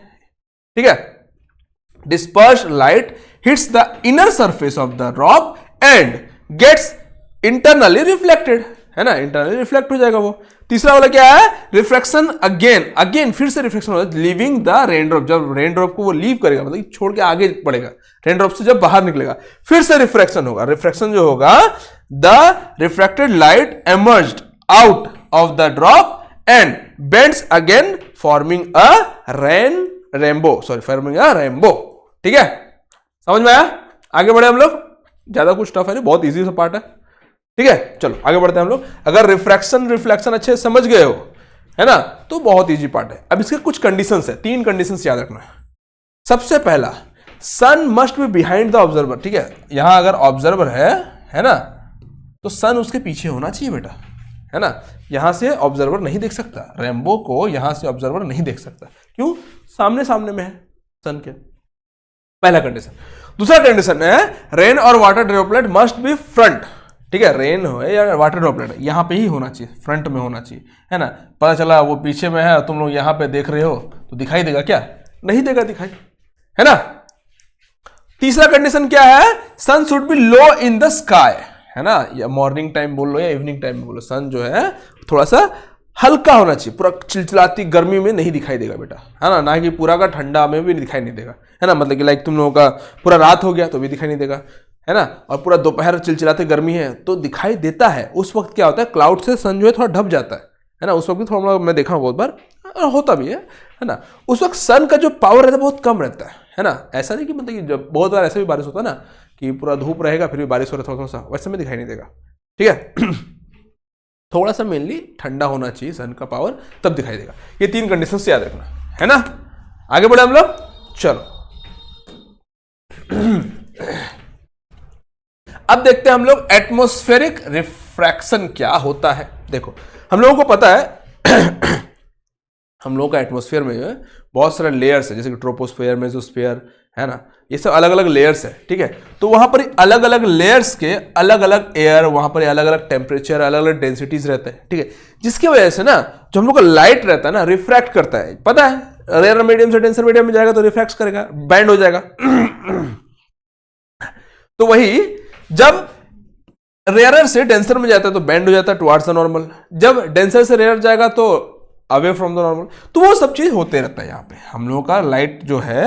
ठीक है, disperse light hits the inner surface of the drop and gets internally reflected, है ना, इंटरनली रिफ्लेक्ट हो जाएगा वो। तीसरा वाला क्या है? रिफ्रैक्शन अगेन फिर से रिफ्लेक्शन होगा, लिविंग द रेन ड्रॉप। जब रेन ड्रॉप को वो लीव करेगा, मतलब छोड़ के आगे बढ़ेगा, रेन ड्रॉप से जब बाहर निकलेगा फिर से रिफ्रैक्शन होगा। रिफ्रैक्शन जो होगा, the refracted light emerged out of the drop and bends again forming a rainbow, forming a rainbow। ठीक है, समझ में आया? आगे बढ़े हम लोग, ज्यादा कुछ टफ है नहीं, बहुत इजी सा पार्ट है। ठीक है, चलो आगे बढ़ते हैं हम लोग। अगर रिफ्लेक्शन अच्छे से समझ गए हो, है ना, तो बहुत इजी पार्ट है। अब इसके कुछ कंडीशंस है, 3 कंडीशंस याद रखना है। सबसे पहला, sun must be behind the observer, ठीक है, यहां अगर ऑब्जर्वर है ना, तो सन उसके पीछे होना चाहिए बेटा, है ना, यहां से ऑब्जर्वर नहीं देख सकता, रेनबो को यहां से ऑब्जर्वर नहीं देख सकता, क्यों, सामने सामने में है सन के, पहला कंडीशन। दूसरा कंडीशन है रेन और water droplet must be front, ठीक है, रेन हो या वाटर ड्रॉपलेट यहां पे ही होना चाहिए, फ्रंट में होना चाहिए, है ना, पता चला वो पीछे में है, तुम लोग यहां पे देख रहे हो तो दिखाई देगा क्या, नहीं देगा दिखाई, है ना। तीसरा कंडीशन क्या है, sun should be low in the sky, है ना, या मॉर्निंग टाइम बोल लो या इवनिंग टाइम बोलो, सन जो है थोड़ा सा हल्का होना चाहिए, पूरा चिलचिलाती गर्मी में नहीं दिखाई देगा बेटा, है ना, ना कि पूरा का ठंडा में भी दिखाई नहीं देगा, है ना, मतलब कि लाइक तुम लोगों का पूरा रात हो गया तो भी दिखाई नहीं देगा, है ना, और पूरा दोपहर चिलचिलाते गर्मी है तो दिखाई देता है, उस वक्त क्या होता है, क्लाउड से सन जो है थोड़ा ढप जाता है ना, उस वक्त भी थोड़ा मैं देखा हूँ बहुत बार, होता भी है ना, उस वक्त सन का जो पावर रहता है बहुत कम रहता है ना, ऐसा नहीं कि मतलब कि जब बहुत बार ऐसा भी बारिश होता है ना कि पूरा धूप रहेगा फिर भी बारिश हो रहा है थोड़ा सा, वैसे में दिखाई नहीं देगा, ठीक है। थोड़ा सा मेनली ठंडा होना चाहिए सन का पावर, तब दिखाई देगा। ये 3 कंडीशन से याद रखना, है ना। आगे बढ़े हम लोग, चलो अब देखते हैं हम लोग एटमॉस्फेरिक रिफ्रैक्शन क्या होता है। देखो हम लोगों को पता है हम लोगों का एटमॉस्फेयर में जो है बहुत सारे लेयर्स है, जैसे कि ट्रोपोस्फेयर, मेसोस्फेयर, है ना, ये सब अलग अलग लेयर्स है, ठीक है। तो वहां पर अलग अलग लेयर्स के अलग अलग एयर, वहां पर अलग अलग टेम्परेचर, अलग अलग डेंसिटीज रहते हैं, ठीक है, जिसकी वजह से ना जो हम लोग का लाइट रहता है ना रिफ्रैक्ट करता है, पता है, रेयर मीडियम से डेंसर मीडियम में जाएगा तो रिफ्रैक्ट करेगा, बैंड हो जाएगा। तो वही जब रेयर से डेंसर में जाता है तो बैंड हो जाता है टुवर्ड्स द नॉर्मल, जब डेंसर से रेयर जाएगा तो अवे फ्रॉम द नॉर्मल, तो वो सब चीज होते रहता है। यहाँ पे हम लोगों का लाइट जो है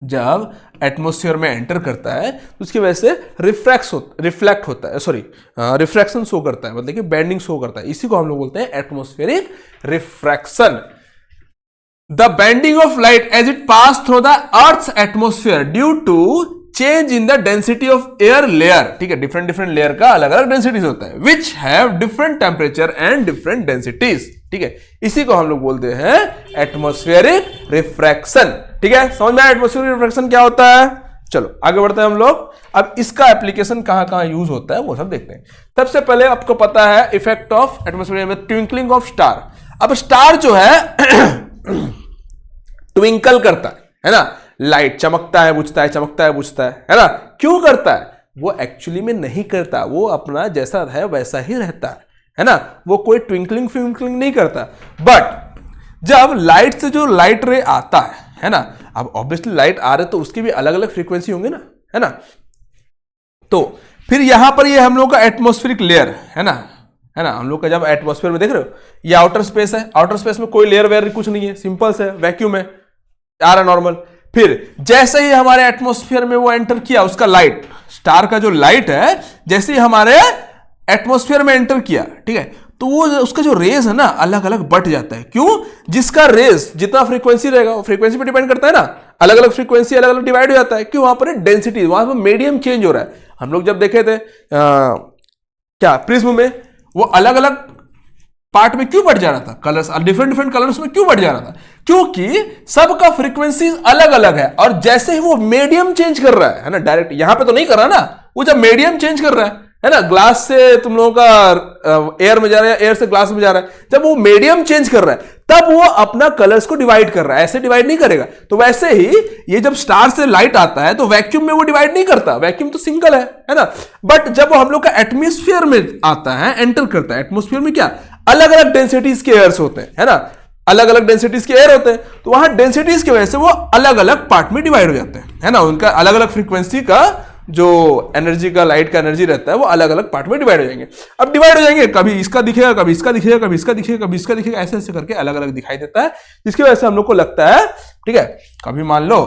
जब एटमॉस्फेयर में एंटर करता है तो उसकी वजह से रिफ्लेक्ट होता है, सॉरी रिफ्रैक्शन शो करता है, मतलब कि बैंडिंग शो करता है, इसी को हम लोग बोलते हैं atmospheric refraction. The bending of light as it pass through the earth's atmosphere due to change in the density of air layer, ठीक है, डिफरेंट डिफरेंट लेयर का अलग अलग डेंसिटीज होता है, which have different temperature and different densities, ठीक है, इसी को हम लोग बोलते हैं एटमॉस्फेरिक रिफ्रैक्शन, ठीक है। समझ में आया एटमॉस्फेरिक रिफ्रैक्शन क्या होता है। चलो आगे बढ़ते हैं हम लोग, अब इसका एप्लीकेशन कहां कहां यूज होता है वो सब देखते हैं। सबसे पहले आपको पता है इफेक्ट ऑफ एटमॉस्फेयर में ट्विंकलिंग ऑफ स्टार। अब स्टार जो है ट्विंकल करता है ना, लाइट चमकता है बुझता है, चमकता है बुझता है ना, क्यों करता है, वो एक्चुअली में नहीं करता, वो अपना जैसा है वैसा ही रहता है ना, वो कोई ट्विंकलिंग फिंकलिंग नहीं करता। बट जब लाइट से जो लाइट रे आता है ना, अब ऑब्वियसली लाइट आ रहे तो उसकी भी अलग अलग फ्रीक्वेंसी होंगे ना, है ना, तो फिर यहां पर ये हम लोग का एटमॉस्फेरिक लेयर है ना, हम लोग का जब एटमॉस्फेयर में देख रहे हो ये आउटर स्पेस है, आउटर स्पेस में कोई लेयर वेयर कुछ नहीं है, सिंपल से वैक्यूम है, आ रहा नॉर्मल। फिर जैसे ही हमारे एटमॉस्फेयर में वो एंटर किया, उसका लाइट, स्टार का जो लाइट है, जैसे ही हमारे एटमॉस्फेयर में एंटर किया, ठीक है, तो वो उसका जो रेज है ना अलग अलग बट जाता है। क्यों, जिसका रेज जितना फ्रीक्वेंसी रहेगा वो फ्रीक्वेंसी पे डिपेंड करता है ना, अलग अलग फ्रीक्वेंसी अलग अलग डिवाइड हो जाता है। क्यों, वहां पर डेंसिटी, वहां पर मीडियम चेंज हो रहा है। हम लोग जब देखे थे क्या प्रिज्म में, वो अलग अलग पार्ट में क्यों बढ़ जा रहा था, कलर्स डिफरेंट डिफरेंट कलर्स में क्यों बढ़ जा रहा था, क्योंकि सबका फ्रीक्वेंसी अलग अलग है। और जैसे ही वो मीडियम चेंज कर रहा है ना, डायरेक्ट यहां पे तो नहीं कर रहा ना, वो जब मीडियम चेंज कर रहा है ना, ग्लास से तुम लोगों का एयर में जा रहा है, एयर से ग्लास में जा रहा है, जब वो मीडियम चेंज कर रहा है तब वो अपना कलर्स को डिवाइड कर रहा है, ऐसे डिवाइड नहीं करेगा। तो वैसे ही ये जब स्टार से लाइट आता है तो वैक्यूम में वो डिवाइड नहीं करता, वैक्यूम तो सिंगल है ना। बट जब वो हम लोग का एटमॉस्फेयर में आता है, एंटर करता है, एटमॉस्फेयर में क्या अलग अलग डेंसिटीज के एयर्स होते हैं, है ना, अलग अलग डेंसिटीज के एयर होते हैं, तो वहां डेंसिटीज की वजह से वो अलग अलग पार्ट में डिवाइड हो जाते हैं, है ना, उनका अलग अलग फ्रीक्वेंसी का जो एनर्जी का, लाइट का एनर्जी रहता है वो अलग अलग पार्ट में डिवाइड हो जाएंगे। अब डिवाइड हो जाएंगे, कभी इसका दिखेगा, कभी इसका दिखेगा, कभी इसका दिखेगा, कभी इसका दिखेगा, ऐसे ऐसे करके अलग अलग दिखाई देता है, जिसकी वजह से हम लोग को लगता है, ठीक है, कभी मान लो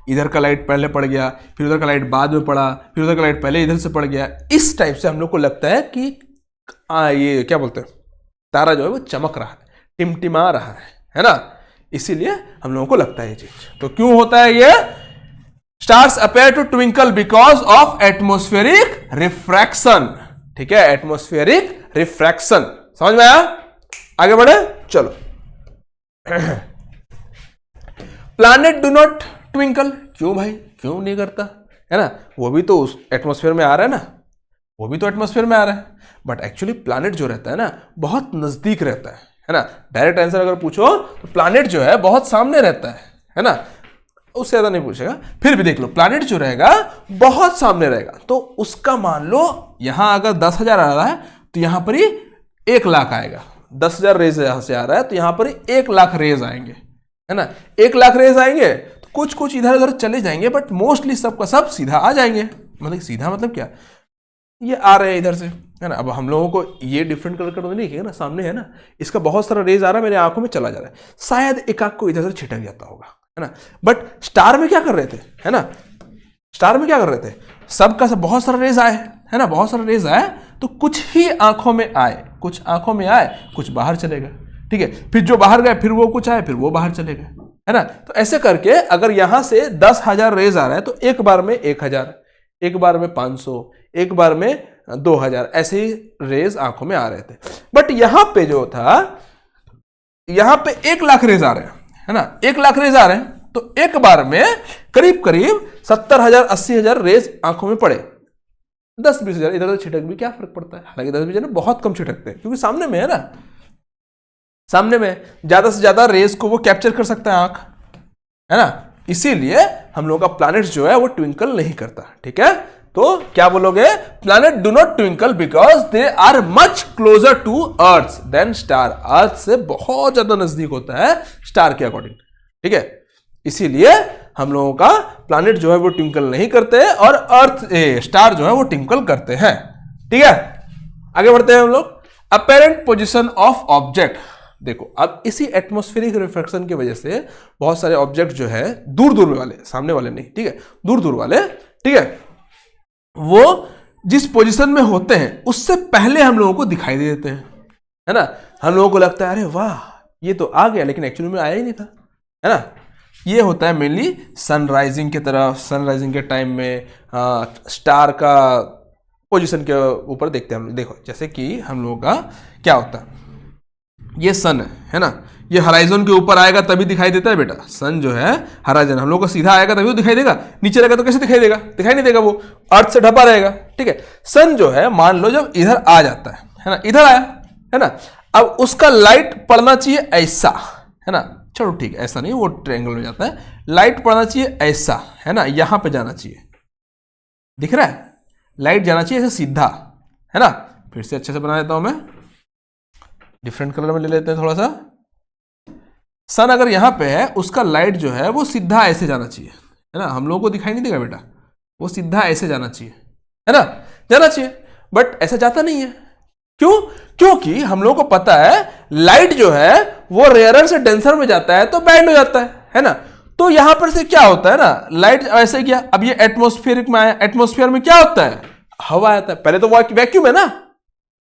इधर का लाइट पहले पड़ गया, फिर उधर का लाइट बाद में पड़ा, फिर उधर का लाइट पहले इधर से पड़ गया, इस टाइप से हम लोग को लगता है कि ये क्या बोलते हैं, तारा जो है वो चमक रहा है, टिमटिमा रहा है ना, इसीलिए हम लोगों को लगता है ये चीज। तो क्यों होता है ये, stars appear to twinkle because of atmospheric refraction, ठीक है, एटमॉस्फेरिक रिफ्रैक्शन, समझ में आया। आगे बढ़े, चलो प्लैनेट डू नॉट ट्विंकल, क्यों भाई, क्यों नहीं करता, है ना, वो भी तो उस एटमॉस्फेयर में आ रहा है ना, वो भी तो एटमॉस्फेयर में आ रहा है। बट एक्चुअली प्लैनेट जो रहता है ना बहुत नजदीक रहता है ना। डायरेक्ट आंसर अगर पूछो तो प्लैनेट जो है बहुत सामने रहता है ना, उससे ज्यादा नहीं पूछेगा। फिर भी देख लो, प्लैनेट जो रहेगा बहुत सामने रहेगा, तो उसका मान लो यहां अगर 10,000 आ रहा है तो यहां पर ही 1,00,000 आएगा। 10,000 रेज यहां से आ रहा है तो यहां पर ही 1,00,000 रेज आएंगे, है ना। 1,00,000 रेज आएंगे तो कुछ कुछ इधर उधर चले जाएंगे, बट मोस्टली सबका सब सीधा आ जाएंगे। मतलब सीधा मतलब क्या, ये आ रहे हैं इधर से, है ना। अब हम लोगों को ये डिफरेंट कलर का तो नहीं दिखेगा ना, सामने है ना, इसका बहुत सारा रेज आ रहा है, मेरे आंखों में चला जा रहा है, शायद एक आंख को इधर से छिटक जाता होगा, है ना। बट स्टार में क्या कर रहे थे, है ना, स्टार में क्या कर रहे थे, सबका सब बहुत सारा रेज आए, है ना, बहुत सारा रेज आए तो कुछ ही आंखों में आए, कुछ आंखों में आए, कुछ बाहर चले गए, ठीक है। फिर जो बाहर गए फिर वो कुछ आए, फिर वो बाहर चले गए, है ना। तो ऐसे करके अगर यहां से 10,000 रेज आ रहा है तो एक बार में 1,000, एक बार में 500, एक बार में 2,000, ऐसे ही रेज आंखों में आ रहे थे। बट यहां पे जो था, यहां पे 1,00,000 रेज आ रहे हैं, है ना, 1,00,000 रेज आ रहे हैं, तो एक बार में करीब करीब 70,000 80,000 रेज आंखों में पड़े। 10-20,000 इधर उधर छिटक भी क्या फर्क पड़ता है, हालांकि 10-20,000 बहुत कम छिटकते हैं क्योंकि सामने में है ना, सामने में ज्यादा से ज्यादा रेज को वो कैप्चर कर सकता है आंख, है ना। इसीलिए हम लोगों का प्लैनेट जो है वो ट्विंकल नहीं करता, ठीक है। तो क्या बोलोगे, planet do not twinkle because they are much closer to earth than star, earth से बहुत ज्यादा नजदीक होता है स्टार के अकॉर्डिंग, ठीक है। इसीलिए हम लोगों का प्लैनेट जो है वो ट्विंकल नहीं करते और अर्थ स्टार जो है वो ट्विंकल करते हैं, ठीक है। आगे बढ़ते हैं हम लोग। अपेरेंट पोजिशन ऑफ ऑब्जेक्ट, देखो अब इसी एटमॉस्फेरिक रिफ्लेक्शन की वजह से बहुत सारे ऑब्जेक्ट जो है दूर दूर वाले, सामने वाले नहीं, ठीक है, दूर दूर वाले, ठीक है, वो जिस पोजीशन में होते हैं उससे पहले हम लोगों को दिखाई दे देते हैं, है ना। हम लोगों को लगता है अरे वाह ये तो आ गया, लेकिन एक्चुअली में आया ही नहीं था, है ना। ये होता है मेनली सनराइजिंग के तरफ, सनराइजिंग के टाइम में स्टार का पोजीशन के ऊपर देखते हैं हम। देखो जैसे कि हम लोगों का क्या होता है, ये सन है ना, ये हराइजन के ऊपर आएगा तभी दिखाई देता है बेटा, सन जो है हराइजन हम लोग को सीधा आएगा तभी वो दिखाई देगा, नीचे रहेगा तो कैसे दिखाई देगा, दिखाई नहीं देगा, वो अर्थ से ढपा रहेगा, ठीक है। सन जो है मान लो जब इधर आ जाता है ना, इधर आया, है ना, अब उसका लाइट पड़ना चाहिए ऐसा, है ना, चलो ठीक है, ऐसा नहीं, वो ट्रायंगल में जाता है, लाइट पड़ना चाहिए ऐसा, है ना, यहां पे जाना चाहिए, दिख रहा है, लाइट जाना चाहिए ऐसे सीधा, है ना। फिर से अच्छे से बना देता हूं मैं, डिफरेंट कलर में ले लेते हैं थोड़ा सा। सन अगर यहां पे है, उसका लाइट जो है वो सीधा ऐसे जाना चाहिए, है ना, हम लोगों को दिखाई नहीं देगा बेटा, वो सीधा ऐसे जाना चाहिए, है ना, जाना चाहिए, बट ऐसा जाता नहीं है। क्यों? क्योंकि हम लोगों को पता है लाइट जो है वो रेयरर से डेंसर में जाता है तो बैंड हो जाता है ना। तो यहां पर से क्या होता है ना, लाइट ऐसे किया, अब ये एटमॉस्फेरिक में आया, एटमॉस्फेयर में क्या होता है, हवा आता है, पहले तो वैक्यूम है ना,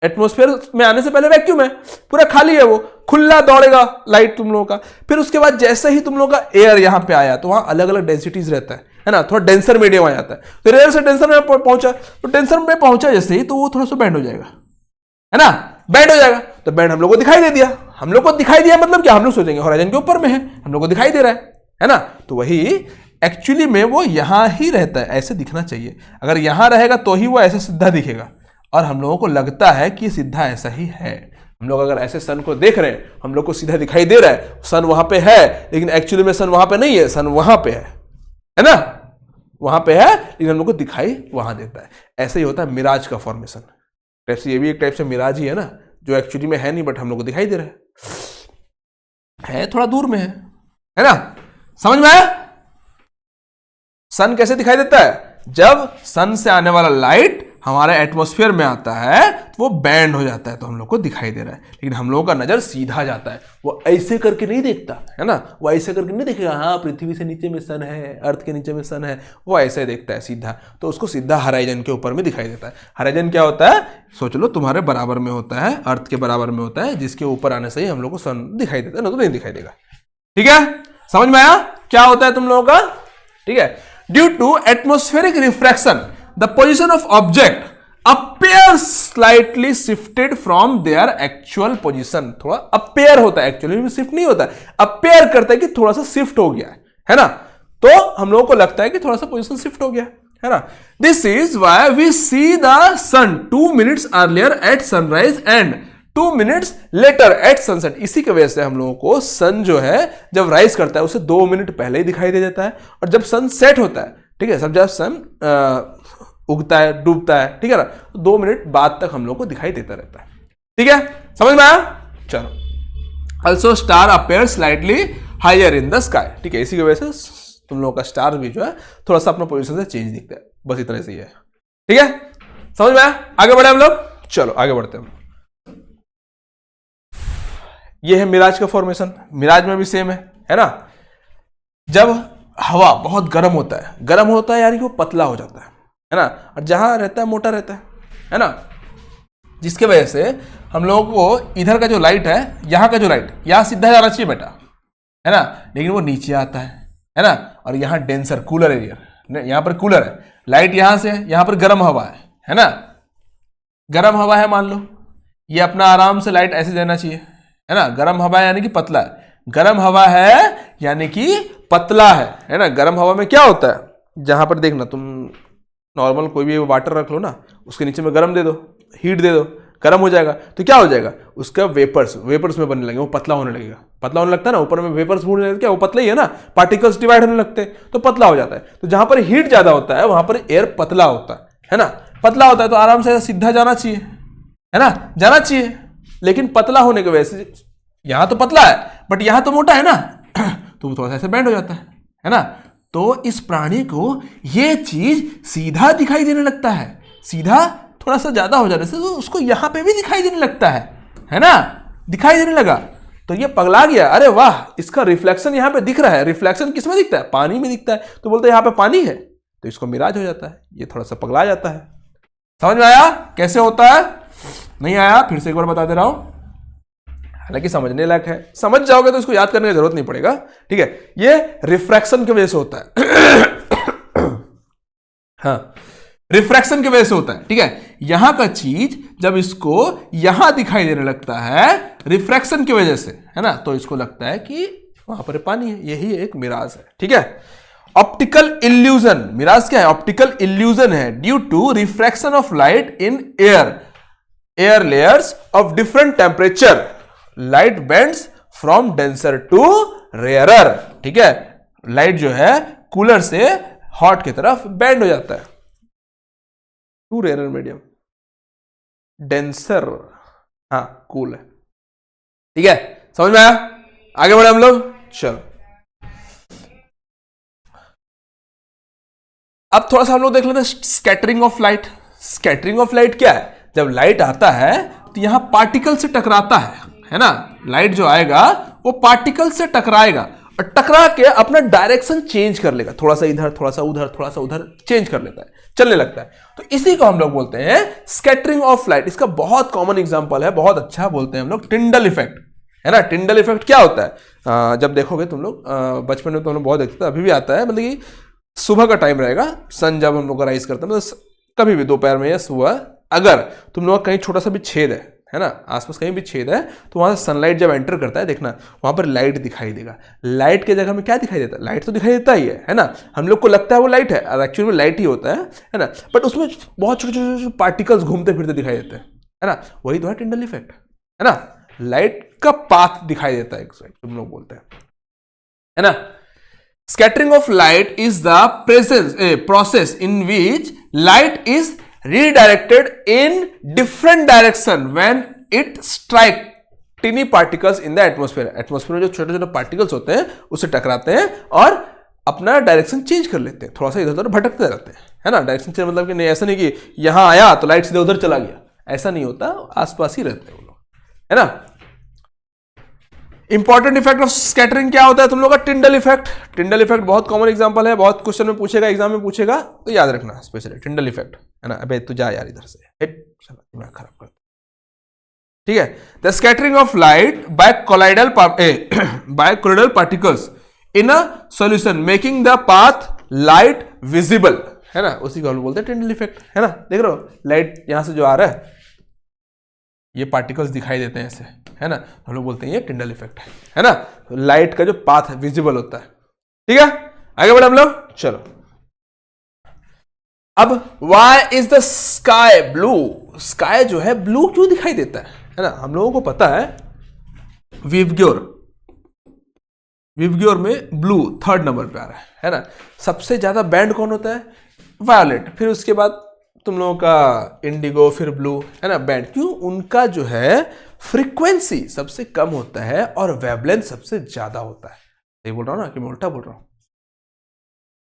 एटमॉस्फेयर में आने से पहले वैक्यूम है, पूरा खाली है, वो खुला दौड़ेगा लाइट तुम लोगों का। फिर उसके बाद जैसे ही तुम लोगों का एयर यहां पे आया तो वहां अलग अलग डेंसिटीज रहता है ना, थोड़ा डेंसर मीडियम आ जाता है, तो रेयर से डेंसर में पहुंचा, तो डेंसर में पहुंचा जैसे ही तो वो थोड़ा सा बैंड हो जाएगा, है ना, बैंड हो जाएगा, तो बैंड हम लोग को दिखाई दे दिया, हम लोग को दिखाई दिया मतलब क्या, हम लोग सोचेंगे होराइजन के ऊपर में है, हम लोग को दिखाई दे रहा है ना। तो वही एक्चुअली में वो यहां ही रहता है, ऐसे दिखना चाहिए, अगर यहां रहेगा तो ही वो ऐसे सीधा दिखेगा, और हम लोगों को लगता है कि सीधा ऐसा ही है। हम लोग अगर ऐसे सन को देख रहे हैं, हम लोग को सीधा दिखाई दे रहा है, सन वहां पे है, लेकिन एक्चुअली में सन वहां पे नहीं है, सन वहां पे है ना, वहां पे है, लेकिन हम लोग को दिखाई वहां देता है। ऐसे ही होता है मिराज का फॉर्मेशन, टाइप से ये भी एक टाइप से मिराज ही है ना, जो एक्चुअली में है नहीं बट हम लोग को दिखाई दे रहा है थोड़ा दूर में है ना। समझ में आया? सन कैसे दिखाई देता है, जब सन से आने वाला लाइट हमारे एटमॉस्फेयर में आता है तो वो बैंड हो जाता है, तो हम लोग को दिखाई दे रहा है, लेकिन हम लोगों का नजर सीधा जाता है, वो ऐसे करके नहीं देखता है ना, वो ऐसे करके नहीं देखेगा हाँ पृथ्वी से नीचे में सन है, अर्थ के नीचे में सन है, वो ऐसे देखता है सीधा, तो उसको सीधा हराइजन के ऊपर में दिखाई देता है। हराइजन क्या होता है, सोच लो तुम्हारे बराबर में होता है, अर्थ के बराबर में होता है, जिसके ऊपर आने से ही हम लोग को सन दिखाई देता है, ना तो नहीं दिखाई देगा, ठीक है। समझ में आया क्या होता है तुम लोगों का, ठीक है। Due to atmospheric refraction the position of object appears slightly shifted from their actual position, थोड़ा appear होता है, एक्चुअली में शिफ्ट नहीं होता है, appear करता है कि थोड़ा सा शिफ्ट हो गया है ना। तो हम लोगों को लगता है कि थोड़ा सा पोजीशन शिफ्ट हो गया, है ना। This is why we see the sun 2 minutes earlier at sunrise and 2 minutes later at sunset. इसी की वजह से हम लोगों को सन जो है जब राइज करता है उसे 2 मिनट पहले ही दिखाई दे देता है, और जब सन सेट होता है, ठीक है, सब जब सन उगता है डूबता है, ठीक है ना, 2 मिनट बाद तक हम लोग को दिखाई देता रहता है। ठीक है, समझ में आया? चलो, also star appear slightly higher in the sky. ठीक है, इसी की वजह से तुम लोगों का स्टार भी जो है थोड़ा सा अपना पोजीशन से चेंज दिखता है, बस इतना से ही है। ठीक है, समझ में आया? आगे बढ़े हम लोग, चलो आगे बढ़ते हैं। ये है मिराज का फॉर्मेशन। मिराज में भी सेम है ना। जब हवा बहुत गर्म होता है यानी कि वो पतला हो जाता है ना, और जहां रहता है मोटा रहता है ना, जिसके वजह से हम लोगों को इधर का जो लाइट है, यहाँ का जो लाइट यहाँ सीधा जाना चाहिए बेटा, है ना, लेकिन वो नीचे आता है ना, और यहाँ डेंसर कूलर एरिया, यहाँ पर कूलर है, लाइट यहाँ से है, यहाँ पर गर्म हवा है ना, गर्म हवा है मान लो, ये अपना आराम से लाइट ऐसे देना चाहिए, है ना। गर्म हवा है यानी कि पतला है, गर्म हवा है यानी कि पतला है ना। गर्म हवा में क्या होता है, जहां पर देखना तुम नॉर्मल कोई भी वाटर रख लो ना, उसके नीचे में गर्म दे दो, हीट दे दो, गर्म हो जाएगा, तो क्या हो जाएगा, उसका वेपर्स में बनने लगेगा, वो पतला होने लगेगा। पतला होने लगता है ना, ऊपर में वेपर्स भूनने लगते हैं, वो पतला ही है ना, पार्टिकल्स डिवाइड होने लगते हैं तो पतला हो जाता है। तो जहां पर हीट ज्यादा होता है वहां पर एयर पतला होता है ना, पतला होता है तो आराम से सीधा जाना चाहिए, है ना, जाना चाहिए। लेकिन पतला होने की वजह से यहां तो पतला है बट यहां तो मोटा है ना, तो वो थोड़ा सा ऐसे बैंड हो जाता है ना। तो इस प्राणी को ये चीज सीधा दिखाई देने लगता है, सीधा थोड़ा सा ज्यादा हो जाने से तो उसको यहां पे भी दिखाई देने लगता है ना, दिखाई देने लगा तो ये पगला गया, अरे वाह इसका रिफ्लेक्शन यहां पे दिख रहा है। रिफ्लेक्शन किस में दिखता है, पानी में दिखता है, तो बोलते हैं यहां पे पानी है, तो इसको मिराज हो जाता है, ये थोड़ा सा पगला जाता है। समझ में आया कैसे होता है? नहीं आया फिर से एक बार बता दे रहा हूं, हालांकि समझने लायक है, समझ जाओगे तो इसको याद करने की जरूरत नहीं पड़ेगा। ठीक है, ये रिफ्रैक्शन की वजह से होता है हाँ, रिफ्रैक्शन की वजह से होता है। ठीक है, यहां का चीज जब इसको यहां दिखाई देने लगता है रिफ्रैक्शन की वजह से, है ना, तो इसको लगता है कि वहां पर पानी है, यही एक मिराज है। ठीक है, ऑप्टिकल इल्यूजन, मिराज क्या है, ऑप्टिकल इल्यूजन है due to refraction of light in air layers of different temperature, light bends from denser to rarer. ठीक है, लाइट जो है कूलर से हॉट की तरफ बेंड हो जाता है टू रेयरर मीडियम, डेंसर हाँ कूल है। ठीक है, समझ में आया? आगे बढ़े हम लोग, चलो अब थोड़ा सा हम लोग देख लेते हैं scattering of light. Scattering of light क्या है, जब लाइट आता है तो यहां पार्टिकल से टकराता है ना, लाइट जो आएगा वो पार्टिकल से टकराएगा और टकरा के अपना डायरेक्शन चेंज कर लेगा, थोड़ा सा इधर थोड़ा सा उधर थोड़ा सा उधर चेंज कर लेता है, चलने लगता है। तो इसी को हम लोग बोलते हैं स्कैटरिंग ऑफ लाइट। इसका बहुत कॉमन एग्जांपल है, बहुत अच्छा बोलते हैं हम लोग, टिंडल इफेक्ट, है ना। टिंडल इफेक्ट क्या होता है, जब देखोगे तुम लोग बचपन में तो हम लोग बहुत देखते थे, अभी भी आता है, मतलब कि सुबह का टाइम रहेगा, सन जब हम लोग राइज करते हैं, मतलब कभी भी दोपहर में या सुबह, अगर तुम लोग कहीं छोटा सा भी छेद है ना, आसपास कहीं भी छेद है, तो वहां से सनलाइट जब एंटर करता है, देखना वहां पर लाइट दिखाई देगा। लाइट के जगह में क्या दिखाई देता है, लाइट तो दिखाई देता ही है ना, हम लोग को लगता है वो लाइट है और एक्चुअली में लाइट ही होता है ना, बट उसमें बहुत छोटे छोटे पार्टिकल्स घूमते फिरते दिखाई देते हैं, है ना, वही तो है टिंडल इफेक्ट, है ना। लाइट का पाथ दिखाई देता है, तुम लोग बोलते हैं, है ना। Scattering of light is the process in which light is redirected in different direction when it strike tiny particles in the atmosphere. Atmosphere में जो छोटे छोटे पार्टिकल्स होते हैं उससे टकराते हैं और अपना डायरेक्शन चेंज कर लेते हैं, थोड़ा सा इधर उधर भटकते रहते हैं, है ना। डायरेक्शन चेंज मतलब कि नहीं, ऐसा नहीं कि यहां आया तो लाइट सीधे उधर चला गया, ऐसा नहीं होता, आसपास ही रहते हैं वो लोग, है ना। इंपॉर्टेंट इफेक्ट ऑफ स्कैटरिंग क्या होता है तुम लोग का, टिंडल इफेक्ट। टिंडल इफेक्ट बहुत कॉमन एग्जांपल है, बहुत क्वेश्चन में पूछेगा, एग्जाम में पूछेगा, तो याद रखना स्पेशली टिंडल इफेक्ट, है ना। अबे तू जा यार इधर से, दिमाग खराब कर। ठीक है, the scattering of light bye colloidal particles in a solution making the path light visible, है ना, उसी को हम बोलते हैं टिंडल इफेक्ट, है ना। देख रहे हो लाइट यहां से जो आ रहा है, ये पार्टिकल्स दिखाई देते हैं ऐसे, है ना, हम लोग बोलते हैं ये टिंडल इफेक्ट है ना। लाइट का जो पाथ है विजिबल होता है, ठीक है, आगे बढ़े हम लोग, चलो। अब why is the sky blue, sky जो है ब्लू क्यों दिखाई देता है ना? हम लोगों को पता है विवग्योर, विवग्योर में ब्लू थर्ड नंबर पे आ रहा है ना? सबसे ज्यादा बैंड कौन होता है? वायोलेट, फिर उसके बाद तुम लोगों का इंडिगो, फिर ब्लू, है ना? बैंड क्यों? उनका जो है फ्रीक्वेंसी सबसे कम होता है और वेवलेंथ सबसे ज्यादा होता है। ये बोल रहा हूं ना कि मैं उल्टा बोल रहा हूं?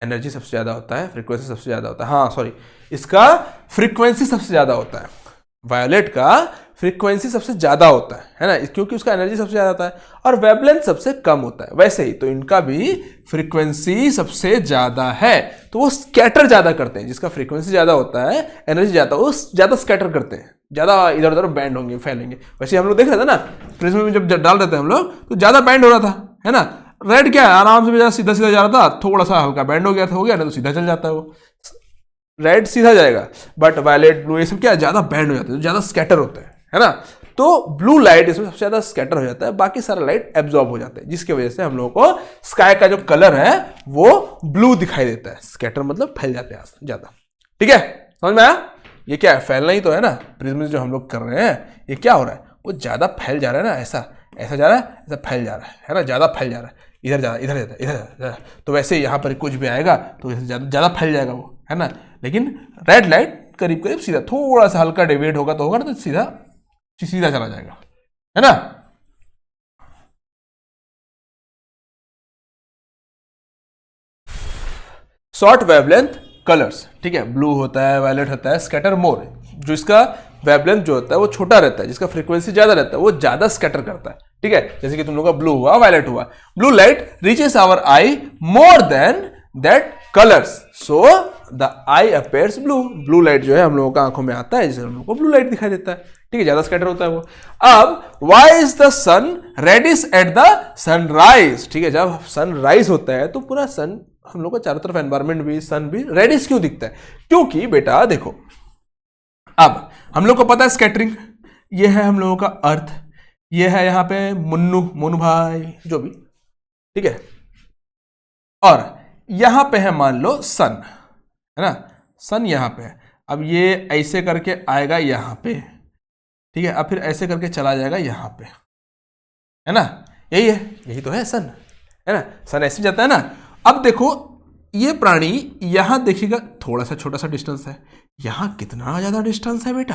एनर्जी सबसे ज्यादा होता है, फ्रीक्वेंसी सबसे ज्यादा होता है, हाँ सॉरी, इसका फ्रीक्वेंसी सबसे ज्यादा होता है, वायोलेट का फ्रीक्वेंसी सबसे ज्यादा होता है ना? क्योंकि उसका एनर्जी सबसे ज्यादा होता है और वेवलेंथ सबसे कम होता है। वैसे ही तो इनका भी फ्रीक्वेंसी सबसे ज्यादा है, तो वो स्कैटर ज्यादा करते हैं। जिसका फ्रीक्वेंसी ज्यादा होता है, एनर्जी ज्यादा, वो ज्यादा स्कैटर करते हैं, ज्यादा इधर उधर बैंड होंगे, फैलेंगे। वैसे हम लोग देख रहे थे ना प्रिज्म में जब डाल रहे थे हम लोग, तो ज्यादा बैंड हो रहा था, है ना? रेड क्या है, आराम से सीधा सीधा जा रहा था, थोड़ा सा हल्का बैंड हो गया था, हो गया ना, तो सीधा चल जाता है वो। रेड सीधा जाएगा, बट वायलेट, ब्लू, ये सब क्या ज्यादा बैंड हो जाता है, ज्यादा स्कैटर होता है ना? तो ब्लू लाइट इसमें सबसे ज्यादा स्कैटर हो जाता है, बाकी सारा लाइट एब्जॉर्ब हो जाता है, जिसकी वजह से हम लोगों को स्काई का जो कलर है वो ब्लू दिखाई देता है। स्कैटर मतलब फैल जाते हैं ज्यादा, ठीक है? समझ में आया? ये क्या है, फैलना ही तो है ना। प्रिज्म जो हम लोग कर रहे हैं, ये क्या हो रहा है, वो ज्यादा फैल जा रहा है ना, ऐसा ऐसा जा रहा है, ऐसा फैल जा रहा है ना, ज्यादा फैल जा रहा है, इधर जा रहा है, इधर जाता है, इधर जाता है। तो वैसे यहाँ पर कुछ भी आएगा तो ज्यादा फैल जाएगा वो, है ना? लेकिन रेड लाइट करीब करीब सीधा, थोड़ा सा हल्का डेविएट होगा तो होगा ना, तो सीधा सीधा चला जाएगा, है ना? शॉर्ट वेवलेंथ कलर्स, ठीक है, ब्लू होता है, वायलेट होता है, स्कैटर मोर, जो इसका वेवलेंथ जो होता है वो छोटा रहता है, जिसका फ्रीक्वेंसी ज्यादा रहता है वो ज्यादा स्कैटर करता है, ठीक है? जैसे कि तुम लोग का ब्लू हुआ, वायलेट हुआ। Blue light reaches our eye more than that colours, so the eye appears blue. Blue light जो है हम लोगों का आंखों में आता है, जिससे हम लोग को ब्लू लाइट दिखाई देता है, ठीक है? ज्यादा स्कैटर होता है वो। अब why is the sun reddish at the sunrise, ठीक है? जब सनराइज होता है तो पूरा सन, हम लोग को चारों तरफ एनवायरमेंट भी, सन भी रेडिश क्यों दिखता है? क्योंकि बेटा देखो, अब हम लोग को पता है स्कैटरिंग, ये है हम लोगों का अर्थ, ये है यहाँ पे मुन्नू, मोनू भाई, जो भी, ठीक है? और यहां पे है मान लो सन, है ना? सन यहां पे है। अब ये ऐसे करके आएगा यहां पे, ठीक है? अब फिर ऐसे करके चला जाएगा यहां पे, है ना? यही है, यही तो है सन, है ना? सन ऐसे जाता है ना। अब देखो ये प्राणी यहां देखिएगा, थोड़ा सा छोटा सा डिस्टेंस है, यहां कितना ज्यादा डिस्टेंस है बेटा,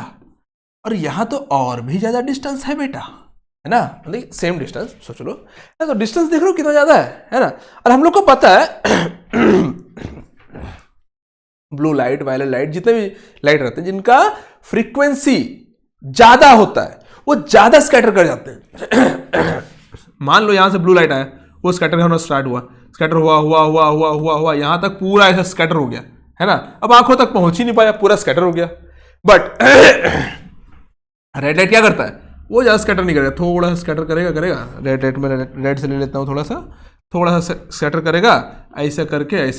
और यहां तो और भी ज्यादा डिस्टेंस है बेटा, है ना? मतलब सेम डिस्टेंस सोच लो, तो डिस्टेंस देख लो कितना ज्यादा है ना? और हम लोग को पता है ब्लू लाइट, वायलेट लाइट, जितने भी लाइट रहते हैं जिनका फ्रीक्वेंसी ज्यादा होता है वो ज्यादा स्कैटर कर जाते हैं। मान लो यहां से ब्लू लाइट आया, वो स्कैटर होना स्टार्ट हुआ, स्कैटर हुआ हुआ हुआ हुआ हुआ हुआ, यहां तक पूरा ऐसा स्कैटर हो गया, है ना? अब आंखों तक पहुंच ही नहीं पाया, पूरा स्कैटर हो गया। बट रेड लाइट क्या करता है, वो ज्यादा स्कैटर नहीं करेगा, थोड़ा सा स्कैटर करेगा। रेड लाइट में रेड से ले लेता हूं, थोड़ा सा स्कैटर करेगा, ऐसे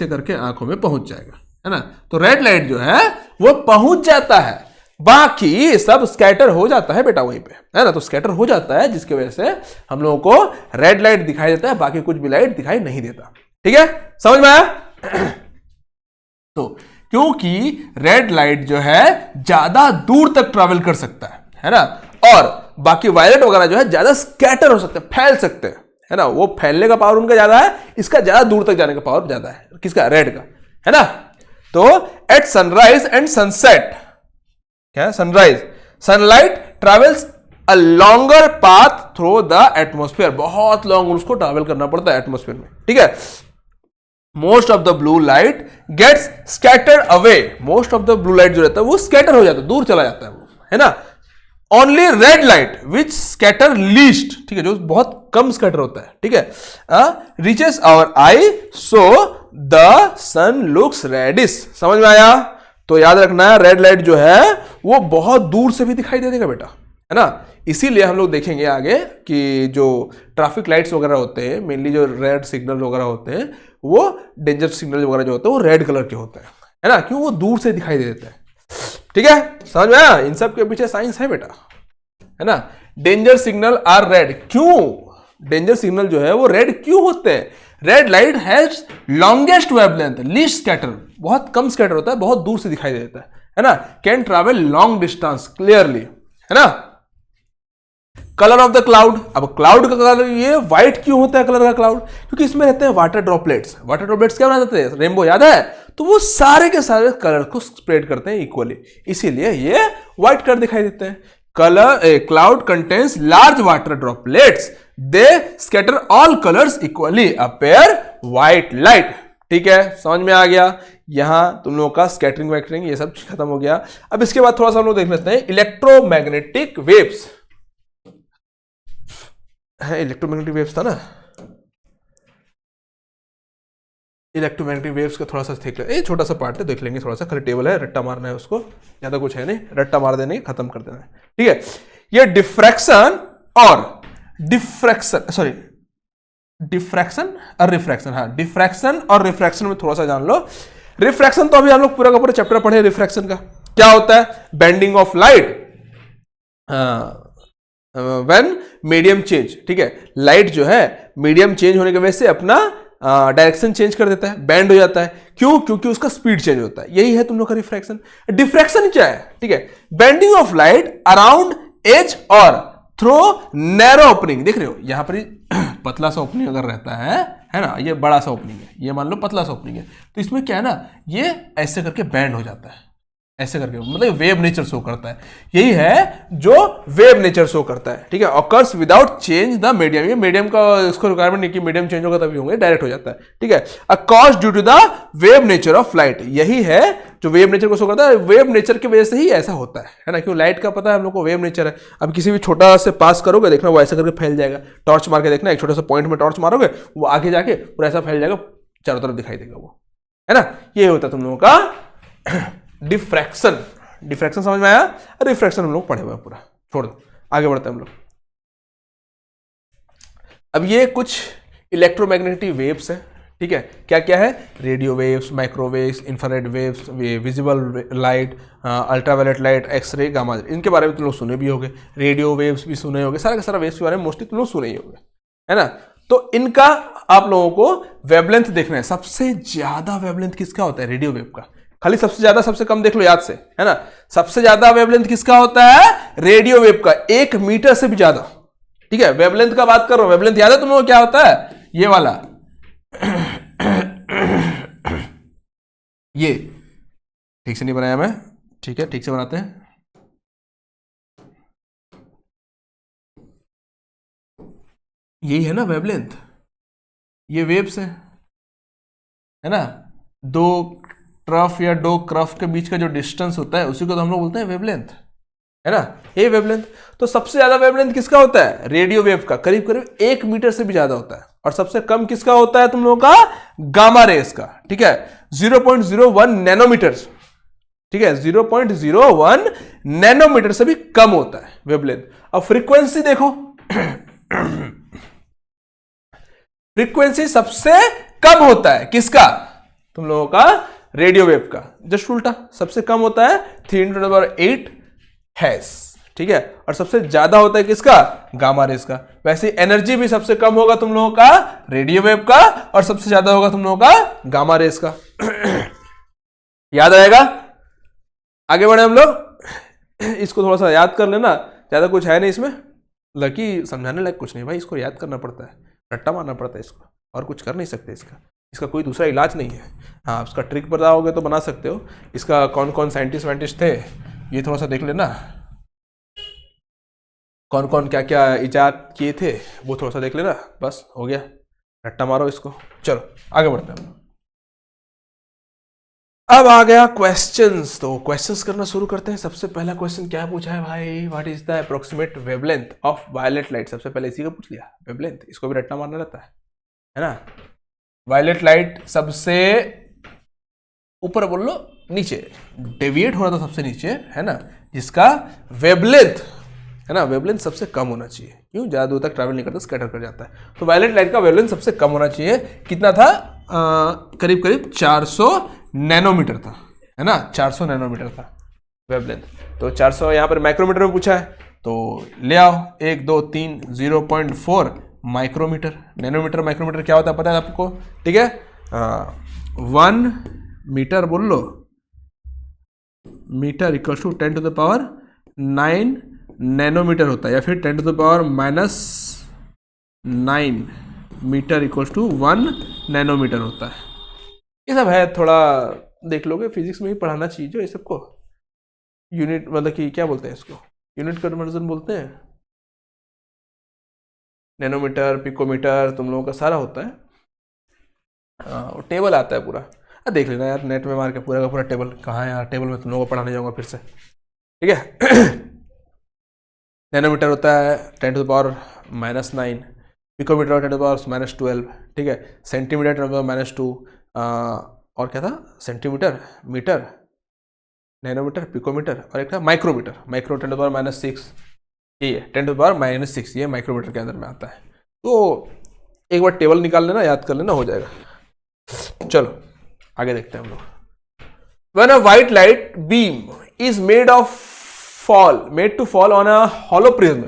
करके आंखों में पहुंच जाएगा, है ना? तो रेड लाइट जो है वो पहुंच जाता है, बाकी सब स्कैटर हो जाता है बेटा वहीं पे, है ना? तो स्कैटर हो जाता है, जिसकी वजह से हम लोगों को रेड लाइट दिखाई देता है, बाकी कुछ भी लाइट दिखाई नहीं देता, ठीक है? समझ में आया? तो क्योंकि रेड लाइट जो है ज्यादा दूर तक ट्रैवल कर सकता है ना? और बाकी वायलेट वगैरह जो है ज्यादा स्कैटर हो सकते हैं, फैल सकते हैं, है ना? वो फैलने का पावर उनका ज्यादा है, इसका ज्यादा दूर तक जाने का पावर ज्यादा है, किसका? रेड का, है ना? तो एट सनराइज एंड सनसेट, क्या है sunrise, sunlight travels a longer path through the atmosphere, बहुत लॉन्ग उसको ट्रैवल करना पड़ता है एटमोस्फेयर में, ठीक है? Most of the blue light gets scattered away, most of the blue light जो रहता है वो स्कैटर हो जाता है, दूर चला जाता है वो, है ना? Only red light which scatter least, ठीक है, जो बहुत कम स्कैटर होता है, ठीक है, reaches our eye, so the sun looks reddish. समझ में आया? तो याद रखना है रेड लाइट जो है वो बहुत दूर से भी दिखाई दे देगा बेटा, है ना? इसीलिए हम लोग देखेंगे आगे कि जो ट्रैफिक लाइट्स वगैरह होते हैं, मेनली जो रेड सिग्नल वगैरह होते हैं, वो डेंजर सिग्नल वगैरह जो होते हैं वो रेड कलर के होते हैं, है ना? क्यों? वो दूर से दिखाई दे देते हैं, ठीक है? समझ में आया? इन सब के पीछे साइंस है बेटा, है ना? डेंजर सिग्नल आर रेड, क्यों डेंजर सिग्नल जो है वो रेड क्यों होते हैं? Red light has longest wavelength, least scatter, बहुत कम स्कैटर होता है, बहुत दूर से दिखाई देता है ना, can travel long distance clearly, है ना। कलर ऑफ द क्लाउड, अब क्लाउड का कलर ये व्हाइट क्यों होता है कलर का क्लाउड, क्योंकि इसमें रहते हैं वाटर ड्रॉपलेट्स। वाटर ड्रॉपलेट्स क्या बनाते हैं, रेनबो याद है, तो वो सारे के सारे कलर को स्प्रेड करते हैं इक्वली, इसीलिए ये व्हाइट कलर दिखाई देते हैं। Colour cloud contains large water droplets, they scatter all colours equally, appear white light. ठीक है, समझ में आ गया। यहां तुम लोगों का स्कैटरिंग वैक्टरिंग ये सब खत्म हो गया। अब इसके बाद थोड़ा सा हम लोग देख लेते हैं इलेक्ट्रोमैग्नेटिक वेव्स। इलेक्ट्रोमैग्नेटिक वेव्स था ना, इलेक्ट्रोमैग्नेटिक वेव्स का थोड़ा सा देख ले, छोटा सा पार्ट है, देख लेंगे थोड़ा सा, खाली टेबल है, रट्टा मारना है उसको, ज्यादा कुछ है नहीं, रट्टा मार देने खत्म कर देना है। ठीक है, ये डिफ्रैक्शन और डिफ्रैक्शन और रिफ्रैक्शन, हाँ डिफ्रैक्शन और रिफ्रैक्शन में थोड़ा सा जान लो। रिफ्रैक्शन तो अभी हम लोग पूरा का पूरा चैप्टर पढ़े रिफ्रैक्शन का, क्या होता है, bending of light when medium change. ठीक है, लाइट जो है मीडियम चेंज होने की वजह से अपना डायरेक्शन चेंज कर देता है, बैंड हो जाता है, क्यों, क्योंकि उसका स्पीड चेंज होता है, यही है तुम लोग का रिफ्रैक्शन। डिफ्रैक्शन क्या है, ठीक है, bending of light around edge और थ्रू नैरो ओपनिंग। देख रहे हो यहां पर पतला सा ओपनिंग अगर रहता है ना, ये बड़ा सा ओपनिंग है, ये मान लो पतला सा ओपनिंग है, तो इसमें क्या है ना, ये ऐसे करके बैंड हो जाता है, ऐसे करके, मतलब वेव नेचर शो करता है, यही है जो वेव नेचर शो करता है। ठीक है, occurs without change the medium, ये मीडियम का इसको रिक्वायरमेंट नहीं कि मीडियम चेंज होगा तभी होंगे, डायरेक्ट हो जाता है। ठीक है, a cause due to the wave nature of light, यही है जो वेव नेचर को शो करता है, वेव नेचर की वजह से ही ऐसा होता है ना, क्यों, लाइट का पता है हम लोग को वेव नेचर है। अब किसी भी छोटा से पास करोगे, देखना वो ऐसा करके फैल जाएगा, टॉर्च मार के देखना, एक छोटा सा पॉइंट में टॉर्च मारोगे, वो आगे जाके पूरा ऐसा फैल जाएगा, चारों तरफ दिखाई देगा वो, है ना, ये होता है तुम लोगों का डिफ्रैक्शन। डिफ्रैक्शन समझ में आया, रिफ्रैक्शन हम लोग पढ़े हुए पूरा, छोड़ दो, आगे बढ़ते हैं हम लोग। अब ये कुछ इलेक्ट्रोमैग्नेटिक वेव्स है। ठीक है, क्या क्या है, radio waves, microwaves, infrared waves, visible light, ultraviolet light, X ray, gamma, इनके बारे में तुम लोग सुने भी होंगे, रेडियो वेव्स भी सुने होंगे, सारा का सारा वेव्स के बारे में मोस्टली तुम लोग सुने ही होंगे, है ना। तो इनका आप लोगों को वेवलेंथ देखना है, सबसे ज्यादा वेवलेंथ किसका होता है, रेडियो वेव का। खाली सबसे ज्यादा सबसे कम देख लो याद से, है ना, सबसे ज्यादा वेवलेंथ किसका होता है, रेडियो वेव का, 1 मीटर से भी ज्यादा। ठीक है, वेवलेंथ का बात कर रहा हूं, वेवलेंथ याद है तुम लोगों को क्या होता है, ये वाला ये ठीक से नहीं बनाया मैं, ठीक है, ठीक से बनाते हैं। यही है ना वेवलेंथ, ये वेव्स है ना, दो ट्रफ या दो क्रफ के बीच का जो डिस्टेंस होता है उसी को तो हम लोग बोलते हैं वेवलेंथ, है ना, ये वेवलेंथ। तो सबसे ज्यादा वेवलेंथ किसका होता है, रेडियो वेव का, करीब करीब 1 मीटर से भी ज्यादा होता है। और सबसे कम किसका होता है तुम लोगों का, गामा रेस का। ठीक है, 0.01 नैनोमीटर। ठीक है, 0.01 नैनोमीटर से भी कम होता है वेवलेंथ। अब फ्रीक्वेंसी देखो फ्रीक्वेंसी सबसे कम होता है किसका, तुम लोगों का रेडियो वेव का, जस्ट उल्टा, सबसे कम होता है 3×8 हैज। ठीक है, और सबसे ज्यादा होता है किसका, गामा रेस का। वैसे एनर्जी भी सबसे कम होगा तुम लोगों का रेडियो वेव का, और सबसे ज्यादा होगा तुम लोगों का गामा रेस का। याद आएगा, आगे बढ़े हम लोग, इसको थोड़ा सा याद कर लेना, ज्यादा कुछ है नहीं इसमें, लकी समझाने लायक कुछ नहीं भाई, इसको याद करना पड़ता है, रट्टा मारना पड़ता है इसको, और कुछ कर नहीं सकते इसका कोई दूसरा इलाज नहीं है। हाँ, उसका ट्रिक बताओगे तो बना सकते हो। इसका कौन कौन साइंटिस्ट वाइंटिस्ट थे ये थोड़ा सा देख लेना, कौन कौन क्या क्या इजाद किए थे वो थोड़ा सा देख लेना, बस हो गया, रट्टा मारो इसको। चलो आगे बढ़ते हैं। अब आ गया क्वेश्चंस, तो क्वेश्चंस करना शुरू करते हैं। सबसे पहला क्वेश्चन क्या पूछा है भाई, what is the approximate wavelength of violet light. सबसे पहले इसी का पूछ लिया, वेवलेंथ, इसको भी रट्टा मारना रहता है ना। वायलेट लाइट सबसे ऊपर बोल लो, नीचे डेविएट हो रहा था सबसे नीचे, है ना, जिसका वेवलेंथ, है ना, वेवलेंथ सबसे कम होना चाहिए, क्यों, ज्यादा दूर तक ट्रैवल नहीं करता, स्कैटर कर जाता है। तो वायलेट लाइट का वेवलेंथ सबसे कम होना चाहिए, कितना था, करीब करीब 400 नैनोमीटर था, है ना, 400 नैनोमीटर था वेवलेंथ। तो 400 यहाँ पर माइक्रोमीटर में पूछा है, तो ले आओ, 1 2 3 0.4 माइक्रोमीटर। नैनोमीटर माइक्रोमीटर क्या होता है पता है आपको, ठीक है। 1 मीटर बोल लो, मीटर इक्वल टू 10⁻9 नैनोमीटर होता है, या फिर 10⁻⁹ मीटर इक्वल टू 1 नैनोमीटर होता है। ये सब है, थोड़ा देख लोगे, फिजिक्स में ही पढ़ाना चाहिए जो ये सबको। यूनिट मतलब कि क्या बोलते हैं इसको, यूनिट कन्वर्जन बोलते हैं। नैनोमीटर, पिकोमीटर तुम लोगों का सारा होता है। टेबल आता है पूरा, देख लेना यार, नेट में मार के पूरा का पूरा टेबल कहाँ है यार, टेबल में तुम लोगों को पढ़ाने जाऊंगा फिर से, ठीक है। नैनोमीटर होता है 10⁻⁹, पिकोमीटर 10⁻⁻12, ठीक है। सेंटीमीटर 10⁻⁻2, और क्या था, सेंटीमीटर, मीटर, नैनोमीटर, पिकोमीटर, और एक था माइक्रोमीटर, माइक्रो 10⁻⁶, ये 10⁻⁻6, ये माइक्रोमीटर के अंदर में आता है। तो एक बार टेबल निकाल लेना, याद कर लेना, हो जाएगा। चलो आगे देखते हैं हम लोग। When a white light beam is made to fall on a hollow prism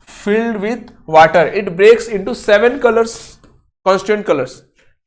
filled with water, it breaks into 7 colors, constant colors,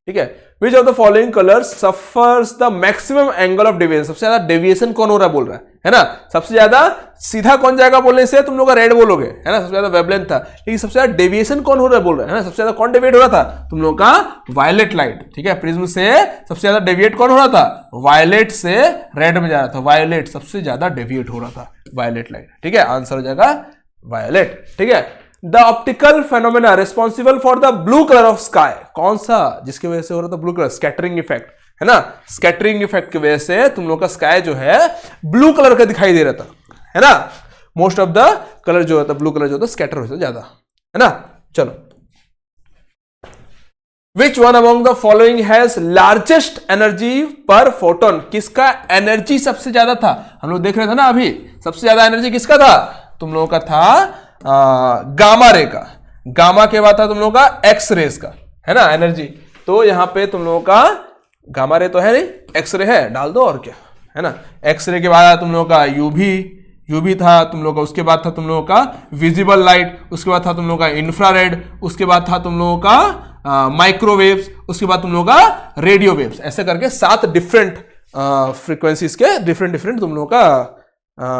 ठीक है। Which of the following colors suffers the maximum angle of deviation? सबसे ज्यादा deviation कौन हो रहा है बोल रहा है ना। सबसे ज्यादा सीधा कौन जाएगा बोलने से, तुम लोग का रेड बोलोगे, है ना, सबसे ज्यादा वेवलेंथ था, लेकिन सबसे ज्यादा डेविएशन कौन हो रहा है बोल रहा है ना, सबसे ज्यादा कौन डेविएट हो रहा था, तुम लोग का वायलेट लाइट, ठीक है। प्रिज्म से सबसे ज्यादा डेविएट कौन हो रहा था, वायलेट से रेड में जा रहा था, वायलेट सबसे ज्यादा डेविएट हो रहा था, वायलेट लाइट, ठीक है। आंसर हो जाएगा वायलेट, ठीक है। The optical phenomena responsible for the blue colour of sky, कौन सा, जिसकी वजह से हो रहा था ब्लू कलर, स्कैटरिंग इफेक्ट, है ना। स्कैटरिंग इफेक्ट की वजह से तुम लोग का स्काई जो है ब्लू कलर का दिखाई दे रहा था, है ना। मोस्ट ऑफ द कलर जो होता है, ब्लू कलर जो होता है, स्कैटर होता है ज्यादा, है ना। चलो, which one among the following has largest energy पर फोटोन, किसका एनर्जी सबसे ज्यादा था, हम लोग देख रहे थे ना अभी, सबसे ज्यादा एनर्जी किसका था, तुम लोगों का था गामा रे का, गामा के बाद था तुम लोगों का एक्स रेस का, है ना, एनर्जी। तो यहां पे तुम लोगों का गामा रे तो है नहीं, एक्स रे है, डाल दो और क्या, है ना। एक्स रे के बाद तुम लोगों का यूवी था तुम लोगों का, उसके बाद था तुम लोगों का विजिबल लाइट, उसके बाद था तुम लोगों का इंफ्रारेड, उसके बाद था तुम लोगों का माइक्रोवेव्स, उसके बाद तुम लोगों का रेडियो वेव्स, ऐसे करके 7 डिफरेंट फ्रीक्वेंसीज के डिफरेंट तुम लोगों का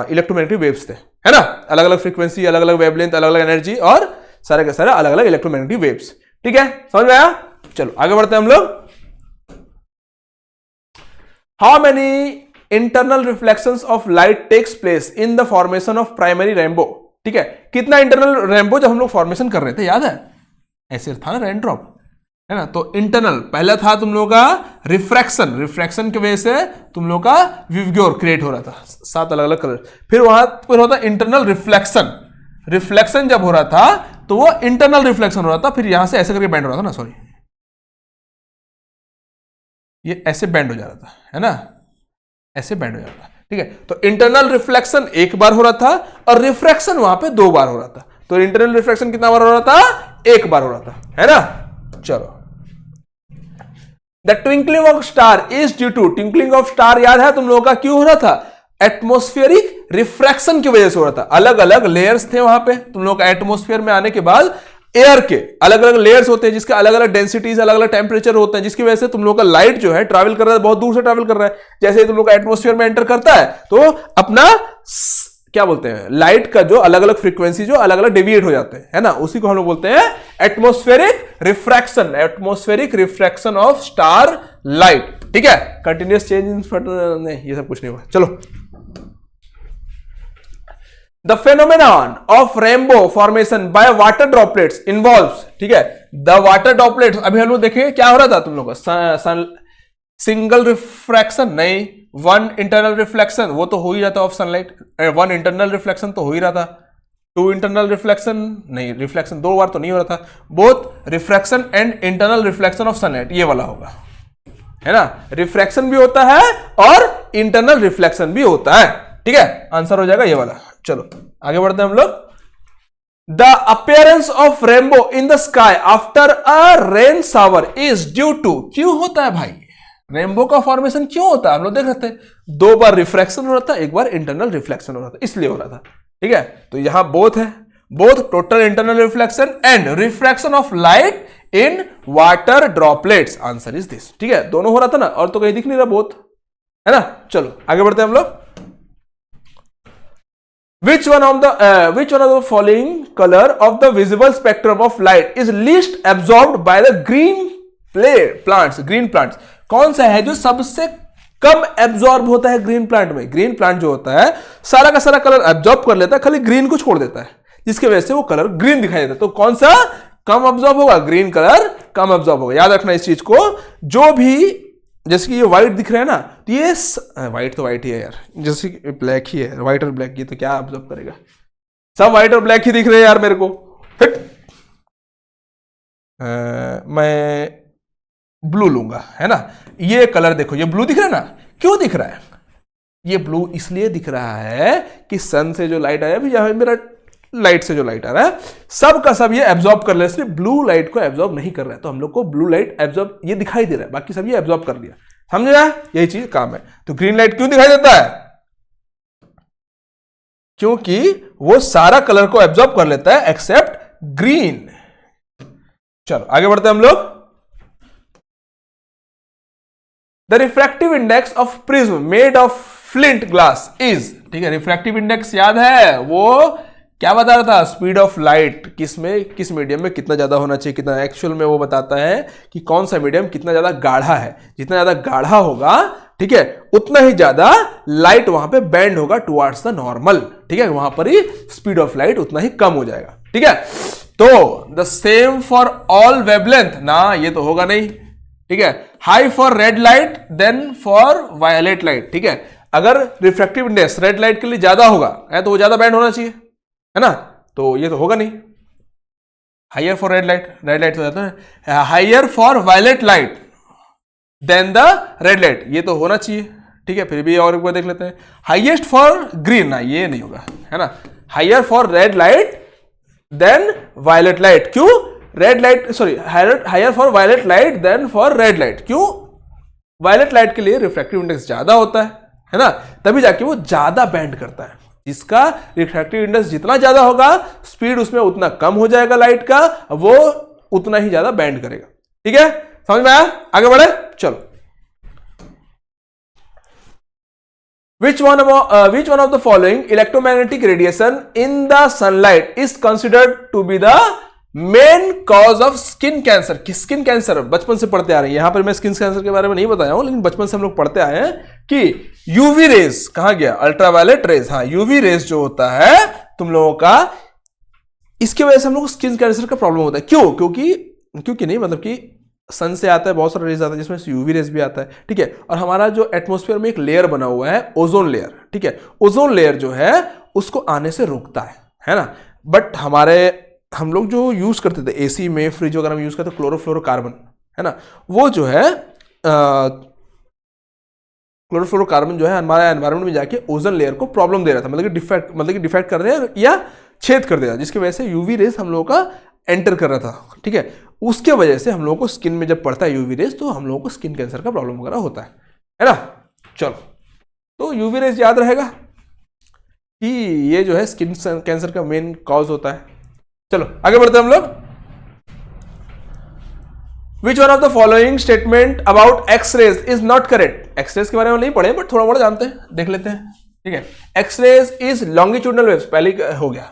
इलेक्ट्रोमैग्नेटिक वेव्स थे, है ना। अलग अलग फ्रीक्वेंसी, अलग अलग वेवलेंथ, अलग अलग एनर्जी, और सारे के सारे अलग अलग इलेक्ट्रोमैग्नेटिक वेव्स, ठीक है, समझ में आया। चलो आगे बढ़ते हैं हम लोग। How many internal reflections of light takes place in the formation of primary rainbow, ठीक है। कितना इंटरनल रेनबो जब हम लोग फॉर्मेशन कर रहे थे, याद है, ऐसे था ना रेन ड्रॉप, है ना। तो इंटरनल पहला था तुम लोग का रिफ्रैक्शन की वजह से तुम लोग का विवग्योर क्रिएट हो रहा था, 7 अलग अलग कलर। फिर वहां पर होता इंटरनल रिफ्लेक्शन जब हो रहा था तो वो इंटरनल रिफ्लेक्शन हो रहा था, फिर यहां से ऐसे करके बैंड हो रहा था ना, सॉरी, ये ऐसे बैंड हो जा रहा था, है ना, ऐसे बैंड हो जाता है, ठीक है। तो इंटरनल रिफ्लेक्शन एक बार हो रहा था और रिफ्रैक्शन वहां पे 2 बार हो रहा था। तो इंटरनल रिफ्लेक्शन कितना बार हो रहा था, 1 बार हो रहा था, है ना। चलो, the twinkling of star is due to, twinkling of star याद है तुम लोगों का क्यों हो रहा था, एटमॉस्फेरिक रिफ्रैक्शन की वजह से हो रहा था। अलग अलग लेयर्स थे वहां पे, तुम लोग का एटमॉस्फेयर में आने के बाद एयर के अलग अलग लेयर्स होते हैं, जिसके अलग अलग डेंसिटीज, अलग अलग टेम्परेचर होते हैं, जिसकी वजह से तुम लोग का लाइट जो है ट्रैवल कर रहा है, बहुत दूर से ट्रैवल कर रहा है। जैसे तुम लोग का एटमॉस्फेयर में एंटर करता है तो अपना क्या बोलते हैं, लाइट का जो अलग अलग फ्रीक्वेंसी जो अलग अलग डेविएट हो जाते हैं, है ना, उसी को हम लोग बोलते हैं atmospheric refraction of star light, ठीक है। कंटिन्यूअस चेंज इन नहीं, ये सब कुछ नहीं हुआ। चलो, The phenomenon of rainbow formation by water droplets involves, ठीक है, the water droplets, अभी हम लोग देखेंगे क्या हो रहा था तुम लोग का, सिंगल रिफ्रैक्शन नहीं, 1 इंटरनल रिफ्लेक्शन, वो तो हो ही रहा था ऑफ सनलाइट, 1 इंटरनल रिफ्लेक्शन तो हो ही रहा था, 2 इंटरनल रिफ्लेक्शन नहीं, रिफ्लेक्शन 2 बार तो नहीं हो रहा था, both refraction and internal reflection of sunlight, ये वाला होगा, है ना। रिफ्रैक्शन भी होता है और इंटरनल रिफ्लेक्शन भी होता है, ठीक है, आंसर हो जाएगा ये वाला। चलो आगे बढ़ते हैं हम लोग। The appearance of rainbow in the sky after a rain shower is due to, क्यों होता है भाई रेनबो का फॉर्मेशन, क्यों होता है, हम लोग देख रहे थे 2 बार रिफ्रैक्शन हो रहा था, 1 बार इंटरनल रिफ्लेक्शन हो रहा था, इसलिए हो रहा था, ठीक है। तो यहां बोथ है, both total internal reflection and refraction of light in water droplets. Answer is this. ठीक है, दोनों हो रहा था ना, और तो कहीं दिख नहीं रहा बोथ, है ना। चलो आगे बढ़ते हैं हम लोग। Which one of the following color of the visible spectrum of light is least absorbed by the green plants? Green plants कौन सा है जो सबसे कम एब्जॉर्ब होता है ग्रीन प्लांट में? ग्रीन प्लांट जो होता है सारा का सारा कलर एब्जॉर्ब कर लेता है, खाली ग्रीन को छोड़ देता है, जिसके वजह से वो कलर ग्रीन दिखाई देता है। तो कौन सा कम एब्जॉर्ब होगा? ग्रीन कलर कम एब्जॉर्ब होगा। याद रखना इस चीज को। जो भी, जैसे कि ये व्हाइट दिख रहा है ना, तो ये व्हाइट तो व्हाइट ही है यार, जैसे कि ब्लैक ही है, व्हाइट और ब्लैक, ये तो क्या ऑब्जर्व करेगा? सब व्हाइट और ब्लैक ही दिख रहे हैं यार मेरे को। मैं ब्लू लूंगा, है ना। ये कलर देखो, ये ब्लू दिख रहा है ना, क्यों दिख रहा है? ये ब्लू इसलिए दिख रहा है कि सन से जो लाइट आया, अभी यहां मेरा लाइट से जो लाइट आ रहा है सब का सब ये एब्जॉर्ब कर ले, इसलिए ब्लू लाइट को एब्जॉर्ब नहीं कर रहा है। तो हम लोग को ब्लू लाइट एब्जॉर्ब ये दिखाई दे रहा है, बाकी सब ये एब्जॉर्ब कर लिया। समझा? यही चीज काम है। तो ग्रीन लाइट क्यों दिखाई देता है? क्योंकि वो सारा कलर को एब्जॉर्ब कर लेता है एक्सेप्ट ग्रीन। चलो आगे बढ़ते हैं हम लोग। The refractive index of prism made of flint glass is, ठीक है, रिफ्रैक्टिव इंडेक्स याद है, वो क्या बता रहा था? स्पीड ऑफ लाइट किस मीडियम में कितना ज्यादा होना चाहिए, कितना। एक्चुअल में वो बताता है कि कौन सा मीडियम कितना ज्यादा गाढ़ा है। जितना ज्यादा गाढ़ा होगा, ठीक है, उतना ही ज्यादा लाइट वहां पे बेंड होगा टुवर्ड्स द नॉर्मल। ठीक है, वहां पर ही स्पीड ऑफ लाइट उतना ही कम हो जाएगा। ठीक है, तो the same for all wavelength ना, ये तो होगा नहीं। ठीक है, high for red light then for violet light. ठीक है, अगर रिफ्रैक्टिव इंडेक्स रेड लाइट के लिए ज्यादा होगा तो वो ज्यादा बैंड होना चाहिए, है ना। तो ये तो होगा नहीं। हाइयर फॉर रेड लाइट हो जाता है, higher for violet light then the red light, ये तो होना चाहिए। ठीक है, फिर भी और एक बार देख लेते हैं। हाइएस्ट फॉर ग्रीन ना, ये नहीं होगा, है ना। Higher for red light than violet light, क्यों? Red light, sorry, higher for violet light then for red light, क्यों? वायलेट लाइट के लिए रिफ्रैक्टिव इंडेक्स ज्यादा होता है ना, तभी जाके वो ज्यादा बैंड करता है। जिसका रिफ्रैक्टिव इंडेक्स जितना ज्यादा होगा, स्पीड उसमें उतना कम हो जाएगा लाइट का, वो उतना ही ज्यादा बैंड करेगा। ठीक है, समझ में आया? आगे बढ़े, चलो। Which one of the following electromagnetic radiation in the sunlight is considered to be the main cause of skin cancer? Skin cancer बचपन से पढ़ते आ रहे हैं। यहां पर मैं स्किन कैंसर के बारे में नहीं बताया हूं, लेकिन बचपन से हम लोग पढ़ते आए हैं कि यूवी रेज, कहां गया? Ultraviolet rays. हाँ, यूवी रेज जो होता है तुम लोगों का, इसकी वजह से हम लोग को स्किन कैंसर का प्रॉब्लम होता है। क्यों? क्योंकि नहीं, मतलब कि सन से आता है, बहुत सारा रेज आता है, जिसमें यूवी रेज भी आता है। ठीक है, और हमारा जो एटमॉस्फेयर में एक लेयर बना हुआ है, ओजोन लेयर। ठीक है, ओजोन लेयर जो है उसको आने से रोकता है ना। बट हम लोग जो यूज करते थे एसी में, फ्रिज वगैरह में यूज करते थे क्लोरोफ्लोरोकार्बन, है ना, वो जो है क्लोरोफ्लोरोकार्बन जो है हमारे एनवायरनमेंट में जाके ओजोन लेयर को प्रॉब्लम दे रहा था, मतलब कि डिफेक्ट कर रहा या छेद कर देगा, जिसकी वजह से यूवी रेज हम लोगों का एंटर कर रहा था। ठीक है, उसके वजह से हम लोगों को स्किन में जब पड़ता है यूवी रेज, तो हम लोगों को स्किन कैंसर का प्रॉब्लम वगैरह होता है ना। चलो, तो यूवी रेज याद रहेगा कि ये जो है स्किन कैंसर का मेन कॉज होता है। चलो आगे बढ़ते हैं हम लोग। Which one of the following statement about X-rays is not correct? X-rays के बारे में नहीं पढ़े, बट थोड़ा मोड़ा जानते हैं, देख लेते हैं। ठीक है, X-rays is longitudinal waves, पहले हो गया।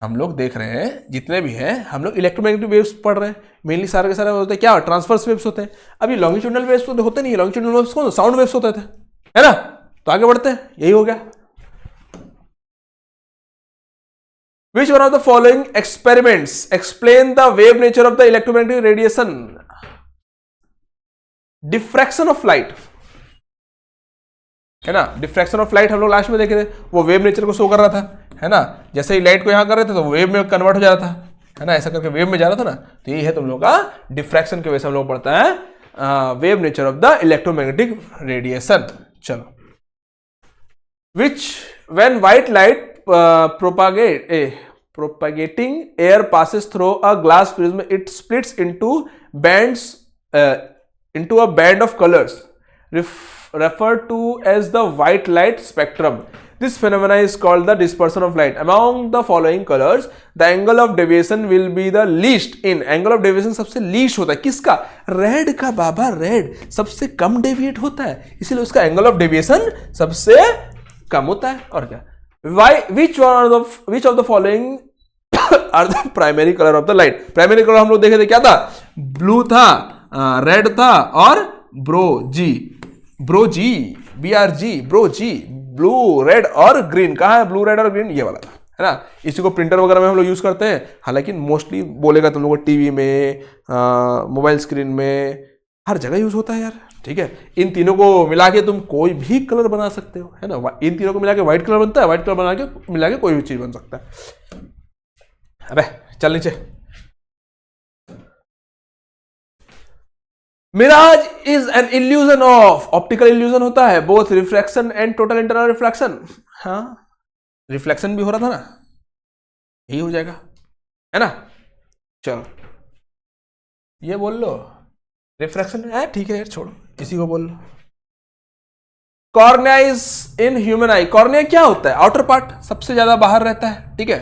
हम लोग देख रहे हैं जितने भी हैं, हम लोग इलेक्ट्रोमैग्नेटिक वेव्स पढ़ रहे हैं, मेनली सारे के सारे होते हैं क्या? ट्रांसवर्स वेव्स होते हैं। अभी लॉन्गिट्यूडनल वेव्स तो होते नहीं, लॉन्गिट्यूडनल वेव्स कौन? साउंड वेव्स होते थे, है ना। तो आगे बढ़ते हैं, यही हो गया। Which one of the following experiments explain the wave nature of the electromagnetic radiation? Diffraction of light, है ना। डिफ्रैक्शन ऑफ लाइट हम लोग लास्ट में देखे थे, वो वेव नेचर को शो कर रहा था, है ना। जैसे ही लाइट को यहां कर रहे थे तो वेव में कन्वर्ट हो जा रहा था, है ना, ऐसा करके वेव में जा रहा था ना। तो ये है तुम लोग का डिफ्रैक्शन की वजह से हम लोग पढ़ता है wave nature of the electromagnetic radiation. चलो, which when white light propagating air passes through a glass prism, it splits into bands, into a band of colors referred to as the white light spectrum. This phenomena is called the dispersion of light among the following colours the angle of deviation will be the least in, angle of deviation सबसे least होता है किसका, red का बाबा, red सबसे कम deviate होता है इसलिए उसका एंगल ऑफ डेविएशन सबसे कम होता है। और क्या, why which of the following are the primary colour of the light, primary colour हम लोग देखे थे क्या था, ब्लू था, रेड था और ब्रोजी, ब्लू रेड और ग्रीन, कहाँ है ब्लू रेड और ग्रीन, ये वाला था, है ना। इसी को प्रिंटर वगैरह में हम लोग यूज करते हैं, हालांकि मोस्टली बोलेगा तुम लोगों को टीवी में, मोबाइल स्क्रीन में, हर जगह यूज होता है यार, ठीक है। इन तीनों को मिला के तुम कोई भी कलर बना सकते हो, है ना। इन तीनों को मिला के व्हाइट कलर बनता है, व्हाइट कलर बना के मिला के कोई भी चीज बन सकता है। अबे चल नीचे। Mirage is an illusion of, optical illusion होता है both refraction and total internal reflection. हाँ, रिफ्लेक्शन भी हो रहा था ना, यही हो जाएगा, है ना। चलो ये बोल लो, रिफ्रैक्शन है, ठीक है यार छोड़ो, इसी को बोल लो। Cornea is in human eye, cornea क्या होता है, आउटर पार्ट सबसे ज्यादा बाहर रहता है, ठीक है,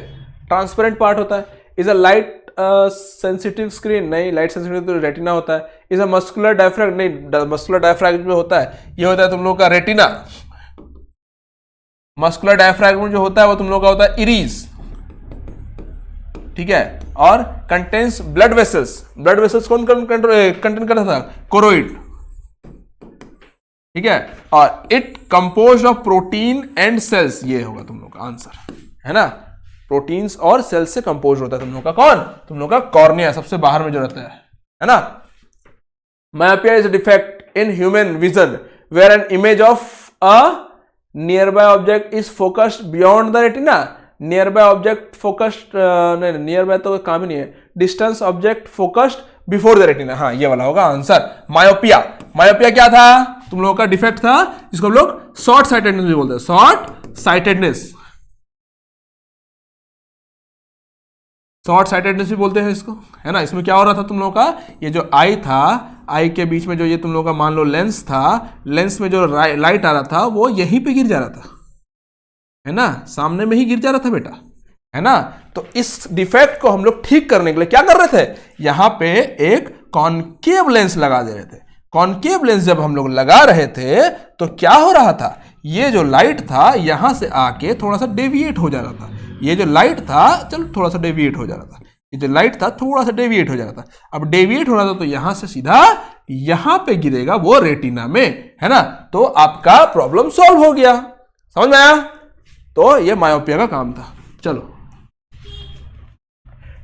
ट्रांसपेरेंट पार्ट होता है। Is a light sensitive screen, नहीं, लाइट सेंसिटिव तो रेटिना होता है। इज अ मस्कुलर डायफ्रैम, नहीं, मस्कुलर डायफ्रैम जो होता है ये होता है तुम लोग का रेटिना। मस्कुलर डायफ्रैम जो होता है वो तुम लोग का होता है इरीज, ठीक है। और contains blood vessels, blood vessels कौन कंटेन करता था, कोरोइड, ठीक है। और it composed of protein and cells, ये होगा तुम लोग का आंसर, है ना। प्रोटीन्स और सेल्स से कंपोज होता है तुम लोग का कौन, तुम लोग का कॉर्निया, सबसे बाहर में जो रहता है ना। Myopia is a defect in human vision where an image of a nearby object is focused beyond the retina. Nearby object focused, नहीं, नियर बाय तो काम ही नहीं है, distance object focused before the retina, हाँ ये वाला होगा आंसर। मायोपिया, मायोपिया क्या था, तुम लोगों का डिफेक्ट था, जिसको हम लोग शॉर्ट साइटेडनेस भी बोलते हैं, शॉर्ट साइटेडनेस, शॉर्ट साइटेडनेस भी बोलते हैं इसको, है ना। इसमें क्या हो रहा था तुम लोगों का, ये जो आई था, आई के बीच में जो ये तुम लोगों का मान लो लेंस था, लेंस में जो लाइट आ रहा था वो यहीं पे गिर जा रहा था, है ना, सामने में ही गिर जा रहा था बेटा, है ना। तो इस डिफेक्ट को हम लोग ठीक करने के लिए क्या कर रहे थे, यहां पे एक कॉनकेव लेंस लगा दे रहे थे। कॉनकेव लेंस जब हम लोग लगा रहे थे तो क्या हो रहा था, ये जो लाइट था यहां से आके थोड़ा सा डेविएट हो जा रहा था, ये जो लाइट था चलो थोड़ा सा डेविएट हो जा रहा था, ये जो लाइट था थोड़ा सा डेविएट हो जा रहा था। अब डेविएट हो रहा था तो यहां से सीधा यहां पे गिरेगा वो रेटिना में, है ना। तो आपका प्रॉब्लम सॉल्व हो गया, समझ में आया। तो ये मायोपिया का काम था। चलो,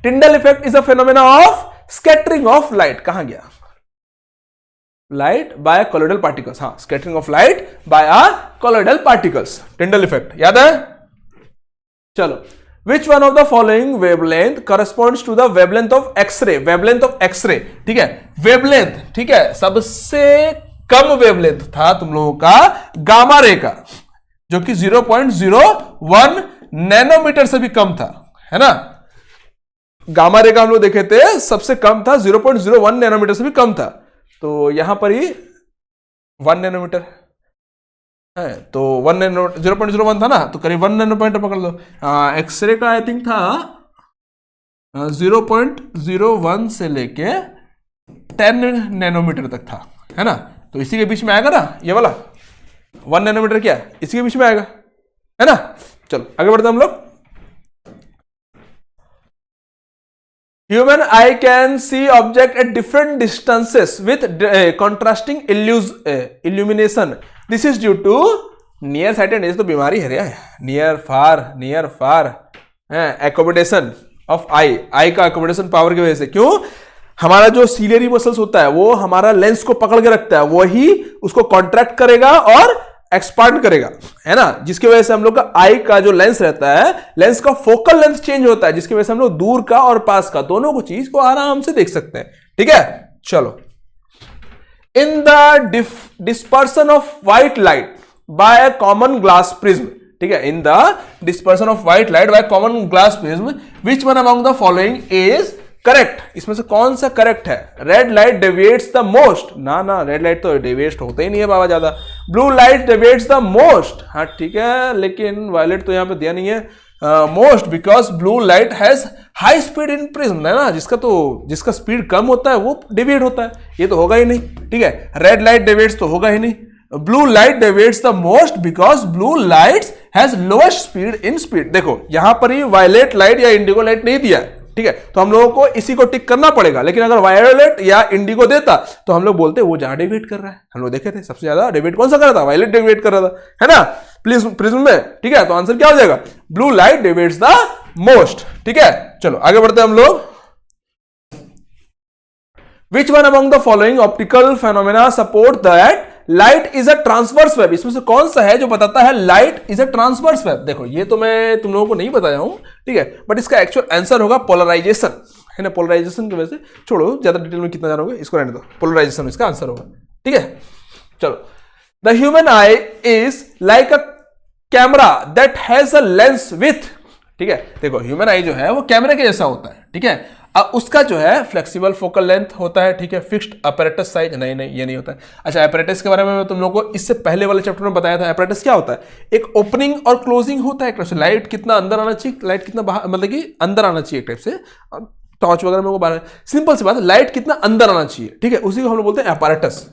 Tyndall effect is a phenomena of scattering of light, कहां गया, लाइट बाय कोलोइडल पार्टिकल्स, हाँ, scattering of light by a colloidal particles, Tyndall effect, याद है। चलो, which one of the following wavelength corresponds to the wavelength of X ray, wavelength of X ray, ठीक है, wavelength, ठीक है, सबसे कम वेवलेंथ था तुम लोगों का गामा रे का, जो कि 0.01 नैनोमीटर से भी कम था, है ना। गामा रे का हम लोग देखे थे, सबसे कम था 0.01 नैनोमीटर से भी कम था, तो यहां पर ही 1 नैनोमीटर है, तो 0.01 था ना, तो करीब 1 नैनोमीटर पकड़ लो। एक्सरे का आई थिंक था 0.01 से लेके 10 नैनोमीटर तक था, है ना। तो इसी के बीच में आएगा ना ये वाला 1 नैनोमीटर, क्या इसी के बीच में आएगा, है ना। चलो आगे बढ़ते हम लोग। Human eye can see object at different distances with contrasting illumination. This is due to near sightedness, तो बीमारी है यार, near far accommodation of eye का accommodation पावर की वजह से। क्यों, हमारा जो सीलियरी मसल्स होता है वो हमारा लेंस को पकड़ के रखता है, वही उसको कॉन्ट्रैक्ट करेगा और एक्सपांड करेगा, है ना, जिसकी वजह से हम लोग का आई का जो लेंस रहता है, लेंस का फोकल लेंथ चेंज होता है, जिसकी वजह से हम लोग दूर का और पास का दोनों को चीज को आराम से देख सकते हैं, ठीक है। चलो, in the dispersion of white light by a common glass prism, ठीक है, in the dispersion of white light by common glass prism, which one among the following is correct, इसमें से कौन सा करेक्ट है? Red light deviates the most, ना red light तो deviate होते ही नहीं है बाबा ज्यादा। Blue light deviates the most, हाँ ठीक है, लेकिन वायलेट तो यहाँ पे दिया नहीं है। Most because blue light has high speed in prism, है ना, जिसका स्पीड कम होता है वो डेविएट होता है, ये तो होगा ही नहीं, ठीक है। रेड लाइट डेविएट्स तो होगा ही नहीं। Blue light deviates the most because blue light has lowest speed in speed. देखो यहां पर ही वायलेट लाइट या इंडिगो लाइट नहीं दिया, ठीक है, तो हम लोगों को इसी को टिक करना पड़ेगा। लेकिन अगर वायलेट या इंडिगो देता तो हम लोग बोलते वो ज्यादा डेविएट कर रहा है। हम लोग देखे थे सबसे ज्यादा डेविएट कौन सा कर रहा था? वायलेट डेविएट कर रहा था, है ना, प्रिज्म में, ठीक है। तो आंसर क्या हो जाएगा? Blue light deviates the most, ठीक है। चलो आगे बढ़ते हैं हम लोग। Which one among the following optical phenomena support that light is a transverse wave? इसमें से कौन सा है जो बताता है light is a transverse wave? देखो ये तो मैं तुम लोगों को नहीं बताया हूं, ठीक है, बट इसका एक्चुअल आंसर होगा पोलराइजेशन, है ना। पोलराइजेशन की वजह से, छोड़ो ज्यादा डिटेल में कितना जानोगे, इसको रहने दो, पोलराइजेशन इसका आंसर होगा, ठीक है। चलो, the human I is like a camera that has a lens with, ठीक है। देखो ह्यूमन आई जो है वो कैमरे के जैसा होता है, ठीक है। उसका जो है फ्लेक्सिबल फोकल लेंथ होता है, ठीक है। फिक्स्ड अपैरेटस साइज, नहीं ये नहीं होता है। अच्छा, अपैरेटस के बारे में मैं तुम लोगों को इससे पहले वाले चैप्टर में बताया था। अपैरेटस क्या होता है? एक ओपनिंग और क्लोजिंग होता है एक टाइप से। लाइट कितना अंदर आना चाहिए, लाइट कितना बाहर, मतलब कि अंदर आना चाहिए एक टाइप से। टॉर्च वगैरह में वो बाहर, सिंपल सी बात है, लाइट कितना अंदर आना चाहिए, ठीक है, उसी को हम लोग बोलते हैं अपैरेटस,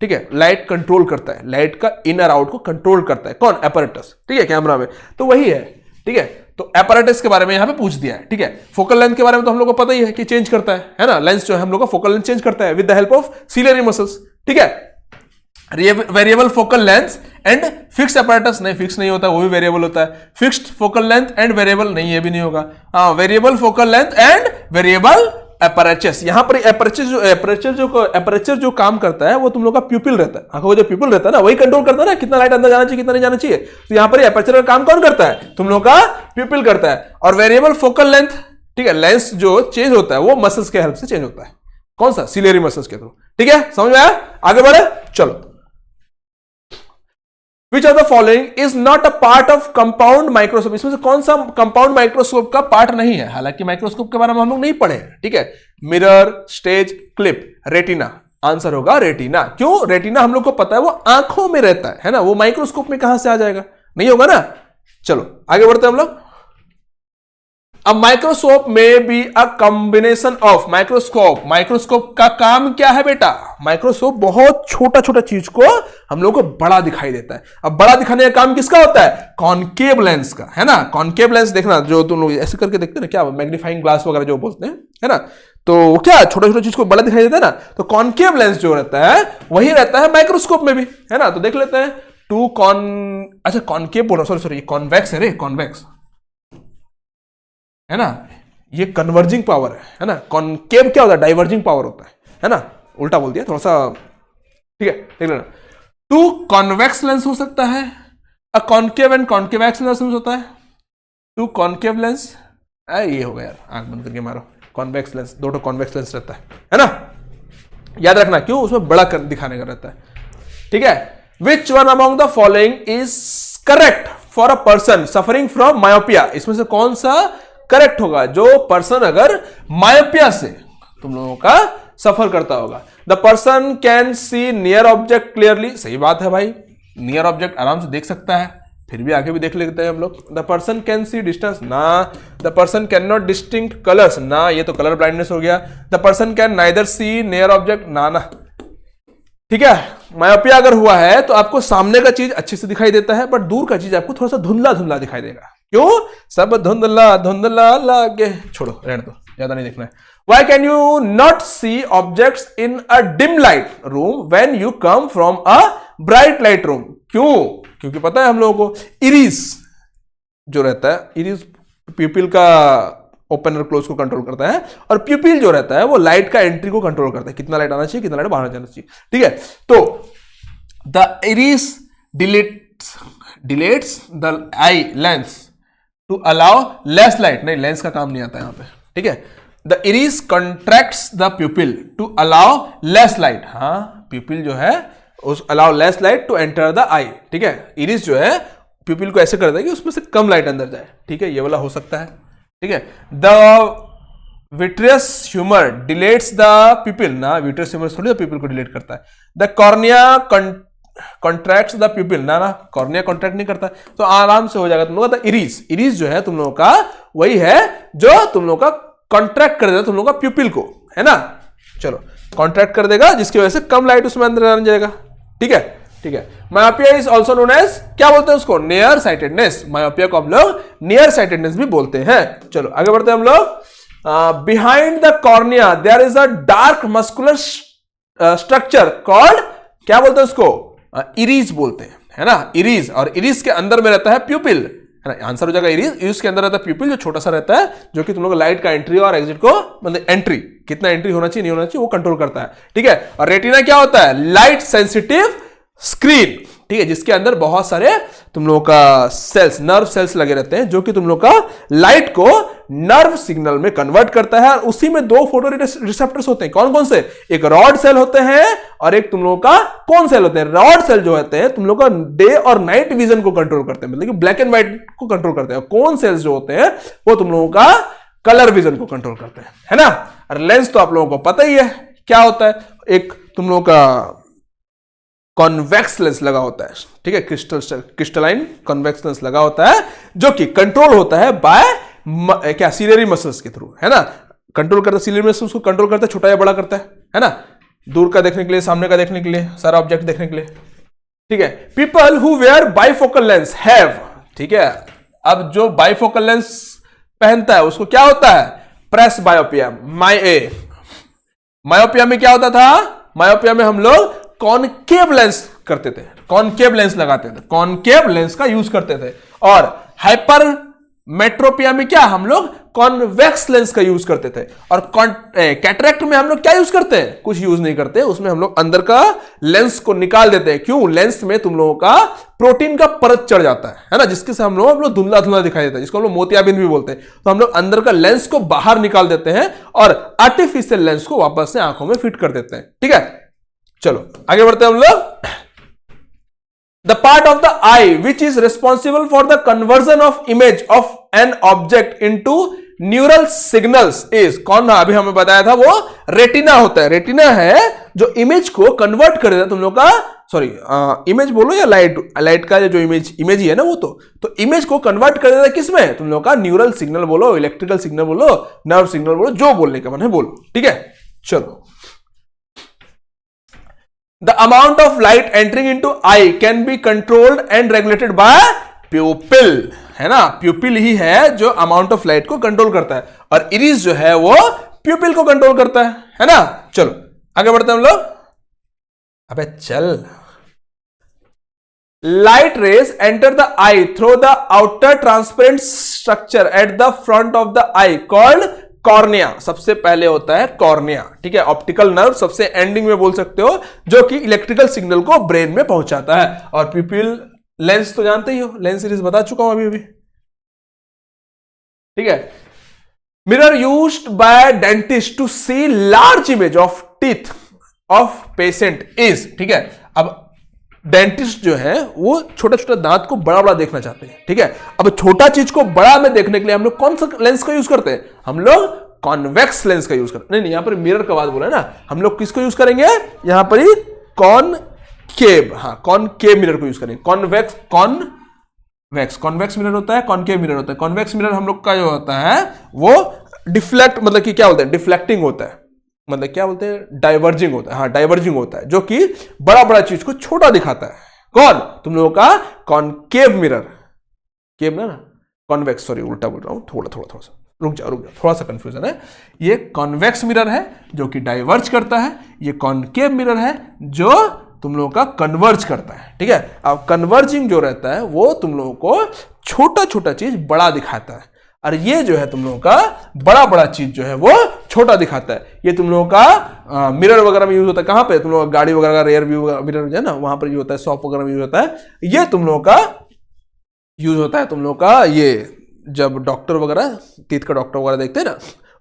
ठीक है। लाइट कंट्रोल करता है, लाइट का इनर आउट को कंट्रोल करता है कौन? अपैरेटस, ठीक है, कैमरा में तो वही है, ठीक है। तो apparatus के बारे में यहां पे पूछ दिया है, ठीक है। फोकल लेंथ के बारे में तो हम लोग को पता ही है कि चेंज करता है ना, लेंस जो है हम लोग का फोकल लेंथ चेंज करता है with the help of ciliary muscles, ठीक है। Variable focal length and fixed apparatus, नहीं फिक्स नहीं होता, वो भी वेरिएबल होता है। Fixed focal length and variable, नहीं ये भी नहीं होगा, हाँ, variable focal length and variable apertures. यहां पर एपरेचर जो काम करता है वो तुम लोग का प्यूपिल रहता है, आंखों का जो प्यूपिल रहता है ना, वही कंट्रोल करता है ना, कितना लाइट अंदर जाना चाहिए, कितना नहीं जाना चाहिए। तो यहां पर एपरेचर का काम कौन करता है? तुम लोग का प्यूपिल करता है। और वेरिएबल फोकल लेंथ, ठीक है, लेंस जो चेंज होता है वो मसल्स के हेल्प से चेंज होता है, कौन सा? सिलियरी मसल्स के थ्रू, ठीक है। समझ में आया? आगे बढ़े, चलो। Which of the following is not a part of compound microscope? इसमें से कौन सा कंपाउंड माइक्रोस्कोप का पार्ट नहीं है? हालांकि माइक्रोस्कोप के बारे में हम लोग नहीं पढ़े, ठीक है। Mirror, stage, clip, retina, answer होगा रेटिना। क्यों? रेटिना हम लोग को पता है वो आंखों में रहता है ना, वो माइक्रोस्कोप में कहां से आ जाएगा? नहीं होगा ना। चलो आगे बढ़ते हैं हम लोग। अब माइक्रोस्कोप में भी अ कॉम्बिनेशन ऑफ माइक्रोस्कोप का काम क्या है बेटा? माइक्रोस्कोप बहुत छोटा छोटा चीज को हम लोग को बड़ा दिखाई देता है। अब बड़ा दिखाने का काम किसका होता है? कॉनकेव लेंस का, है ना। कॉनकेव लेंस देखना, जो तुम लोग ऐसे करके देखते हैं ना, क्या मैग्नीफाइंग ग्लास वगैरह जो बोलते हैं, है ना, तो क्या छोटा छोटा चीज को बड़ा दिखाई देता है ना। तो कॉनकेव लेंस जो रहता है वही रहता है माइक्रोस्कोप में भी, है ना। तो देख लेते हैं अच्छा कॉनकेव बोलो, सॉरी कॉन्वेक्स है रे, कॉन्वेक्स है ना, ये कन्वर्जिंग पावर है ना। कॉनकेव क्या होता है? डाइवर्जिंग पावर होता है ना, उल्टा बोल दिया थोड़ा सा, ठीक है, देख लेना। टू कॉन्वेक्स लेंस हो सकता है, अ कॉनकेव एंड कॉनकेवैक्स लेंस होता है। टू कॉनकेव लेंस, ये हो गया यार, आंख बंद करके मारो, कॉन्वेक्स लेंस, दो कॉन्वेक्स लेंस रहता है ना, याद रखना, क्यों? उसमें बड़ा दिखाने का रहता है, ठीक है। Which one among the following is correct for a person suffering from myopia? इसमें से कौन सा करेक्ट होगा जो पर्सन अगर मायोपिया से तुम लोगों का सफर करता होगा? The person can C near object clearly, सही बात है भाई, नियर ऑब्जेक्ट आराम से देख सकता है, फिर भी आगे भी देख लेते हैं हम लोग। The person can see distance, ना। The person can not distinct colours, ना, ये तो कलर ब्लाइंडनेस हो गया। The person can neither see near object, ना, ठीक है। मायोपिया अगर हुआ है तो आपको सामने का चीज अच्छे से दिखाई देता है, बट दूर का चीज आपको थोड़ा सा धुंधला धुंधला दिखाई देगा। क्यों? सब धुंधला धुंधला लागे, छोड़ो रहने दो, ज्यादा नहीं देखना है। Why can you not see objects in a dim light room when you come from a bright light room? क्यों? क्योंकि पता है हम लोगों को इरिस जो रहता है, इरिस प्यूपिल का ओपन और क्लोज को कंट्रोल करता है, और प्यूपिल जो रहता है वो लाइट का एंट्री को कंट्रोल करता है, कितना लाइट आना चाहिए, कितना लाइट बाहर जाना चाहिए, ठीक है। तो the iris dilates the eye lens to allow less light, नहीं लेंस का काम नहीं आता यहां पे, ठीक है। The iris contracts the pupil to allow less light, हाँ, प्यूपिल जो है उस allow less light to enter the eye, ठीक है। इरिस जो है प्यूपिल को ऐसे करता है कि उसमें से कम लाइट अंदर जाए, ठीक है, ये वाला हो सकता है, ठीक है। The vitreous humour dilates the pupil ना, विट्रियस ह्यूमर थोड़ी पीपल को डिलेट करता है। The cornea contracts the pupil ना, कॉर्निया कॉन्ट्रैक्ट नहीं करता, तो आराम से हो जाएगा तुम लोग का। इरीज, इरीज जो है तुम लोगों का वही है जो तुम लोग का कॉन्ट्रैक्ट कर देगा तुम लोग का प्यूपिल को, है ना। चलो कॉन्ट्रैक्ट कर देगा जिसकी वजह से कम लाइट उसमें अंदर आ जाएगा। ठीक है, ठीक है। Myopia is also known as, क्या बोलते हैं उसको, नियर साइटेडनेस। मायोपिया को हम लोग नियर साइटेडनेस भी बोलते हैं। चलो आगे बढ़ते हैं हम लोग। Behind the cornea there is a dark muscular structure called, क्या बोलते हैं उसको, इरीज बोलते हैं, है ना, इरीज। और इरीज के अंदर में रहता है प्यूपिल, है ना, आंसर हो जाएगा इरीज। इरीज के अंदर रहता है प्यूपिल जो छोटा सा रहता है, जो कि तुम लोग लाइट का एंट्री और एग्जिट को, मतलब एंट्री कितना एंट्री होना चाहिए नहीं होना चाहिए वो कंट्रोल करता है। ठीक है। और रेटिना क्या होता है, लाइट सेंसिटिव स्क्रीन, ठीक है, जिसके अंदर बहुत सारे तुम लोगों का सेल्स, नर्व सेल्स लगे रहते हैं, जो कि तुम लोग का लाइट को नर्व सिग्नल में कन्वर्ट करता है। और उसी में दो फोटो रिसेप्टर्स होते हैं, कौन कौन से, एक रॉड सेल होते हैं और एक तुम लोगों का कौन सेल होते हैं। रॉड सेल जो होते हैं तुम लोग का डे और नाइट विजन को कंट्रोल करते हैं, मतलब कि ब्लैक एंड व्हाइट को कंट्रोल करते हैं। कौन सेल्स जो होते हैं वो तुम लोगों का कलर विजन को कंट्रोल करते हैं, है ना। और लेंस तो आप लोगों को पता ही है क्या होता है, एक तुम लोगों का कॉन्वेक्स लेंस लगा होता है, ठीक है, क्रिस्टलाइन कॉन्वेक्स लेंस लगा होता है, जो कि कंट्रोल होता है बाय क्या, सिलियरी मसल्स के थ्रू, है ना। कंट्रोल करता है सिलियरी मसल्स को, कंट्रोल करता है, छोटा या बड़ा करता है ना, दूर का देखने के लिए, सामने का देखने के लिए, सारा ऑब्जेक्ट देखने के लिए। ठीक है। People who wear bifocal lens have, ठीक है, अब जो बाइफोकल लेंस पहनता है उसको क्या होता है, प्रेस बायोपिया। मायोपिया में क्या होता था, मायोपिया में हम लोग कॉनकेव लेंस करते थे, कॉनकेव लेंस लगाते थे, कॉनकेव लेंस का यूज करते थे। और हाइपर मेट्रोपिया में क्या, हम लोग कॉन्वेक्स लेंस का यूज करते थे। और कैटरेक्ट में हम लोग क्या यूज करते हैं, कुछ यूज नहीं करते, उसमें हम लोग अंदर का लेंस को निकाल देते हैं। क्यों, लेंस में तुम लोगों का प्रोटीन का परत चढ़ जाता है ना, जिसके से हम लोग धुंधला धुंधला दिखाई देता है, जिसको हम लोग मोतियाबिंद भी बोलते हैं। तो हम लोग अंदर का लेंस को बाहर निकाल देते हैं और आर्टिफिशियल लेंस को वापस से आंखों में फिट कर देते हैं। ठीक है, चलो आगे बढ़ते हैं हम लोग। The part of the eye which is responsible for the conversion of image of an object into neural signals is, कौन, अभी हमें बताया था वो रेटिना होता है। रेटिना है जो इमेज को कन्वर्ट कर देता है तुम लोग का, सॉरी इमेज बोलो या लाइट, लाइट का जो इमेज ही है ना वो, तो इमेज को कन्वर्ट कर देता है किसमें, तुम लोग का न्यूरल सिग्नल बोलो, इलेक्ट्रिकल सिग्नल बोलो, नर्व सिग्नल बोलो, जो बोलने का मन है बोलो। ठीक है, चलो। The amount of light entering into eye can be controlled and regulated by pupil, है ना, प्यूपिल ही है जो अमाउंट ऑफ लाइट को कंट्रोल करता है, और इरिस जो है वो प्यूपिल को कंट्रोल करता है ना। चलो आगे बढ़ते हैं हम लोग। अबे चल। Light rays enter the eye through the outer transparent structure at the front of the eye called cornea. सबसे पहले होता है कॉर्निया, ठीक है, ऑप्टिकल नर्व सबसे एंडिंग में बोल सकते हो, जो कि इलेक्ट्रिकल सिग्नल को ब्रेन में पहुंचाता है। और प्यूपिल लेंस तो जानते ही हो, लेंस सीरीज बता चुका हूं अभी। ठीक है। Mirror used by dentist to see large image of teeth of patient is, ठीक है। अब डेंटिस्ट जो है वो छोटा छोटा दांत को बड़ा बड़ा देखना चाहते हैं, ठीक है। अब छोटा चीज को बड़ा में देखने के लिए हम लोग कौन सा लेंस का यूज करते हैं, हम लोग कॉन्वेक्स लेंस का यूज करते हैं। नहीं, यहां पर मिरर का बात बोला है ना, हम लोग किसको यूज करेंगे, यहां पर ही कॉनकेव, हाँ कॉनकेव मिरर को यूज करेंगे। कॉन्वेक्स मिरर होता है, कॉनकेव मिरर होता है। कॉन्वेक्स मिरर हम लोग का जो होता है वो डिफ्लेक्ट, मतलब कि क्या बोलते हैं, डिफ्लेक्टिंग होता है, मतलब क्या बोलते हैं, डाइवर्जिंग होता है, हाँ डाइवर्जिंग होता है, जो कि बड़ा बड़ा चीज को छोटा दिखाता है। कौन, तुम लोगों का कॉनकेव मिरर, केव ना, कॉन्वेक्स, सॉरी उल्टा बोल रहा हूं, थोड़ा सा रुक जा, थोड़ा सा कंफ्यूजन है। ये कॉन्वेक्स मिरर है जो कि डाइवर्ज करता है, ये कॉनकेव मिरर है जो तुम लोगों का कन्वर्ज करता है। ठीक है। अब कन्वर्जिंग जो रहता है वो तुम लोगों को छोटा छोटा चीज बड़ा दिखाता है, और ये जो है तुम लोगों का बड़ा बड़ा चीज जो है वो छोटा दिखाता है। ये तुम लोगों का मिरर वगैरह में यूज होता है, कहां पे, तुम लोग गाड़ी वगैरह का रेयर व्यू मिरर जो है ना वहां पर यूज होता है, शॉप वगैरह में यूज होता है। ये तुम लोगों का यूज होता है, तुम लोगों का ये जब डॉक्टर वगैरह, टीथ का डॉक्टर वगैरह देखते हैं ना,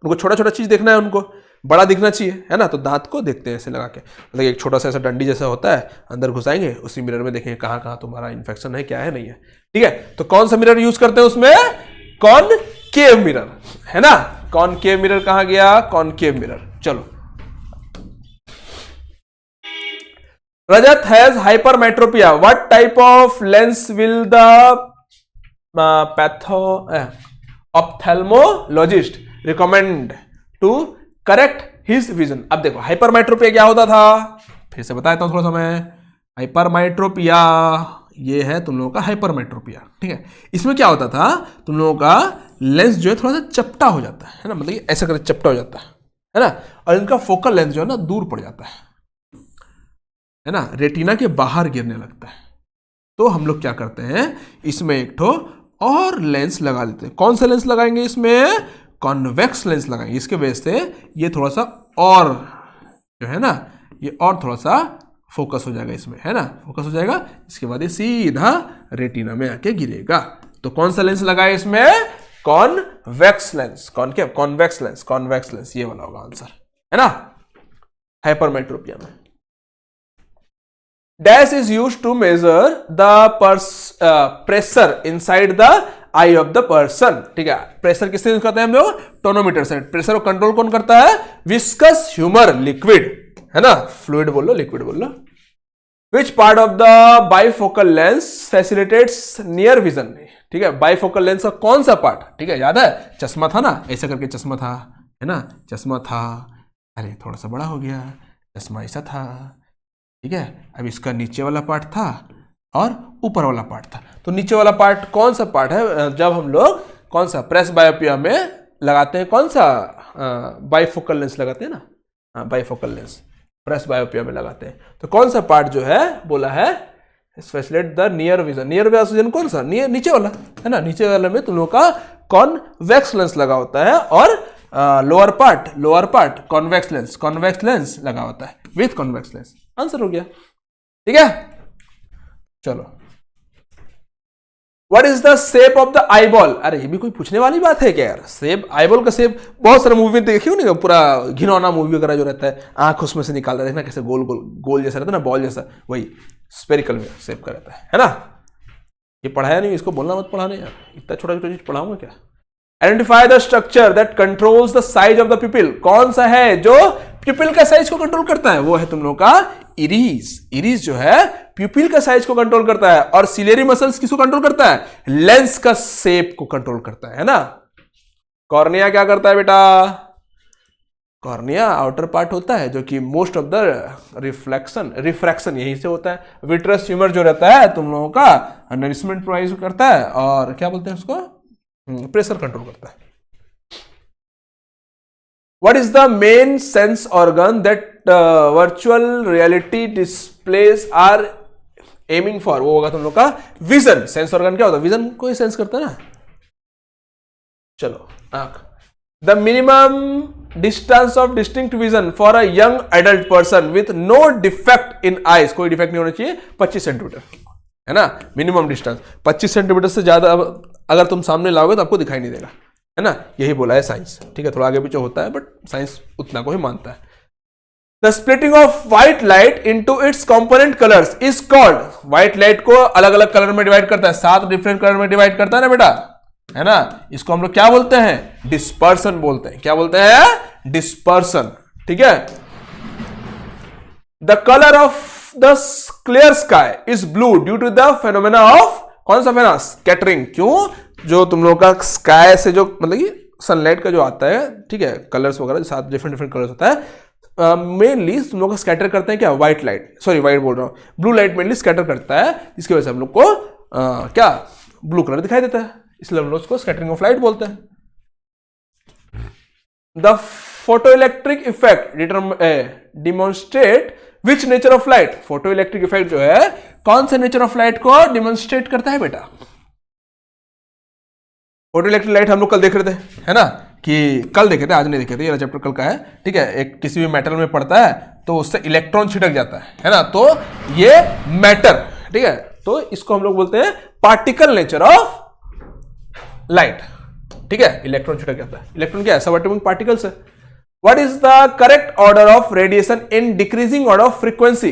उनको छोटा छोटा चीज देखना है, उनको बड़ा दिखना चाहिए, है ना, तो दांत को देखते हैं ऐसे लगा के, मतलब एक छोटा सा ऐसा डंडी जैसा होता है, अंदर घुसाएंगे, उसी मिरर में देखेंगे कहाँ कहाँ तुम्हारा इन्फेक्शन है, क्या है, नहीं है। ठीक है। तो कौन सा मिरर यूज करते हैं उसमें, कॉनकेव मिरर, है ना, कॉनकेव मिरर कहां गया, कॉनकेव मिरर। चलो, Rajat has hypermetropia, what type of lens will the patho ophthalmologist recommend to correct his vision. अब देखो हाइपरमेट्रोपिया क्या होता था, फिर से बताता हूं थोड़ा सा मैं। हाइपरमेट्रोपिया ये है तुम लोगों का हाइपरमेट्रोपिया, ठीक है। इसमें क्या होता था, तुम लोगों का लेंस जो है थोड़ा सा चपटा हो जाता है ना, मतलब ऐसा करके चपटा हो जाता है ना, और इनका फोकल लेंथ जो है ना दूर पड़ जाता है ना, रेटिना के बाहर गिरने लगता है। तो हम लोग क्या करते हैं, इसमें एक ठो और लेंस लगा देते हैं। कौन सा लेंस लगाएंगे इसमें, कॉन्वेक्स लेंस लगाएंगे। इसके वजह से ये थोड़ा सा और जो है ना, ये और थोड़ा सा फोकस हो जाएगा इसमें, है ना, फोकस हो जाएगा। इसके बाद ये सीधा रेटिना में आके गिरेगा। तो कौन सा लेंस लगाए इसमें, convex lens, concave, convex lens, convex lens, ये वाला होगा आंसर, है ना, हाइपरमेट्रोपिया में। Dash is used to measure the pressure inside the eye of the person, ठीक है। प्रेशर किससे यूज करते हैं हम लोग, टोनोमीटर से। प्रेशर को कंट्रोल कौन करता है, विस्कस ह्यूमर लिक्विड, है ना, फ्लूइड बोल लो, लिक्विड बोल लो। Which part of the bifocal lens facilitates near vision, ठीक है। बाइफोकल लेंस का कौन सा पार्ट, ठीक है, याद है, चश्मा था ना, ऐसा करके चश्मा था, है ना, चश्मा था, अरे थोड़ा सा बड़ा हो गया, चश्मा ऐसा था, ठीक है। अब इसका नीचे वाला पार्ट था और ऊपर वाला पार्ट था। तो नीचे वाला पार्ट कौन सा पार्ट है, जब हम लोग कौन सा प्रेस बायोपिया में लगाते हैं, कौन सा बाइफोकल लेंस लगाते हैं ना, बाइफोकल लेंस प्रेस बायोपिया में लगाते हैं। तो कौन सा पार्ट जो है बोला है, facilitate the near vision. Near vision कौन सा, नीचे वाला, है ना, नीचे वाले में तुम लोग का कॉन्वेक्स लेंस लगा होता है, और लोअर पार्ट कॉन्वेक्स लेंस लगा होता है विथ कॉन्वेक्स लेंस। आंसर हो गया, ठीक है। चलो, what is the shape of the eyeball. अरे ये भी कोई पूछने वाली बात है क्या यार, शेप, आईबॉल का शेप बहुत सारे मूवी में देखी हो नहीं, पूरा घिनौना मूवी वगैरह जो रहता है, आंख उसमें से निकालता है, देखना कैसे गोल गोल गोल जैसा रहता है ना, बॉल जैसा, वही स्पेरिकल में शेप का रहता है ना। ये पढ़ाया नहीं, इसको बोलना मत पढ़ाने यार, इतना छोटा छोटा चीज पढ़ाऊंगा क्या। Identify the structure that controls the size of the pupil. कौन सा है जो पिपिल का साइज को कंट्रोल करता है, वो है तुम लोग का इरिस। इरिस जो है प्यूपिल का साइज को कंट्रोल करता है, और सिलेरी मसल्स किसको कंट्रोल करता है, लेंस का शेप को कंट्रोल करता है ना। कॉर्निया क्या करता है बेटा, कॉर्निया आउटर पार्ट होता है जो कि मोस्ट ऑफ द रिफ्रैक्शन यहीं से होता है। विट्रस ह्यूमर जो रहता है तुम लोगों का नरिशमेंट प्रोवाइड करता है, और क्या बोलते हैं उसको, प्रेशर कंट्रोल करता है। What is the main sense organ that virtual reality displays are aiming for? वो होगा तुम लोग का विजन। सेंस ऑर्गन क्या होता है, विजन को ही सेंस करता है ना। चलो, आंख। The minimum distance of distinct vision for a young adult person with no defect in eyes, कोई डिफेक्ट नहीं होना चाहिए, 25 सेंटीमीटर, है ना, मिनिमम डिस्टेंस। 25 सेंटीमीटर से ज्यादा अगर तुम सामने लाओगे तो आपको दिखाई नहीं देगा, है ना, यही बोला है साइंस, ठीक है। थोड़ा आगे पीछे होता है बट साइंस उतना को ही मानता है। The splitting of white light into its component colours is called. White light को अलग अलग कलर में डिवाइड करता है, 7 डिफरेंट कलर में डिवाइड करता है ना बेटा, है ना। इसको हम लोग क्या बोलते हैं, डिस्पर्सन बोलते हैं। क्या बोलते हैं, डिस्पर्सन, ठीक है। The colour of the clear sky is blue due to the phenomena of, कौन सा फेनोमेना, स्कैटरिंग। क्यों, जो तुम लोग का स्काई से जो मतलब कि सनलाइट का जो आता है, ठीक है, कलर्स वगैरह 7 डिफरेंट कलर्स होता है, मेनली तुम लोग का स्कैटर करते हैं क्या, व्हाइट लाइट, सॉरी व्हाइट बोल रहा हूँ, ब्लू लाइट मेनली स्कैटर करता है, जिसकी वजह से हम लोग को क्या ब्लू कलर दिखाई देता है, इसलिए हम लोग उसको स्कैटरिंग ऑफ लाइट बोलते हैं। The photo electric effect demonstrate which nature of light. Photo electric effect जो है कौन से नेचर ऑफ लाइट को डिमोन्स्ट्रेट करता है बेटा। फोटो इलेक्ट्रिक लाइट हम लोग कल देख रहे थे, है ना, कि कल देखे थे, आज नहीं देखे थे, ये चैप्टर कल का है, ठीक है। एक किसी भी मेटल में पड़ता है तो उससे इलेक्ट्रॉन छिटक जाता है ना, तो ये मैटर, ठीक है, तो इसको हम लोग बोलते हैं पार्टिकल नेचर ऑफ लाइट, ठीक है। इलेक्ट्रॉन छिटक जाता है, इलेक्ट्रॉन क्या है, सब एटॉमिक पार्टिकल्स है। What is the correct order of radiation in decreasing order of frequency,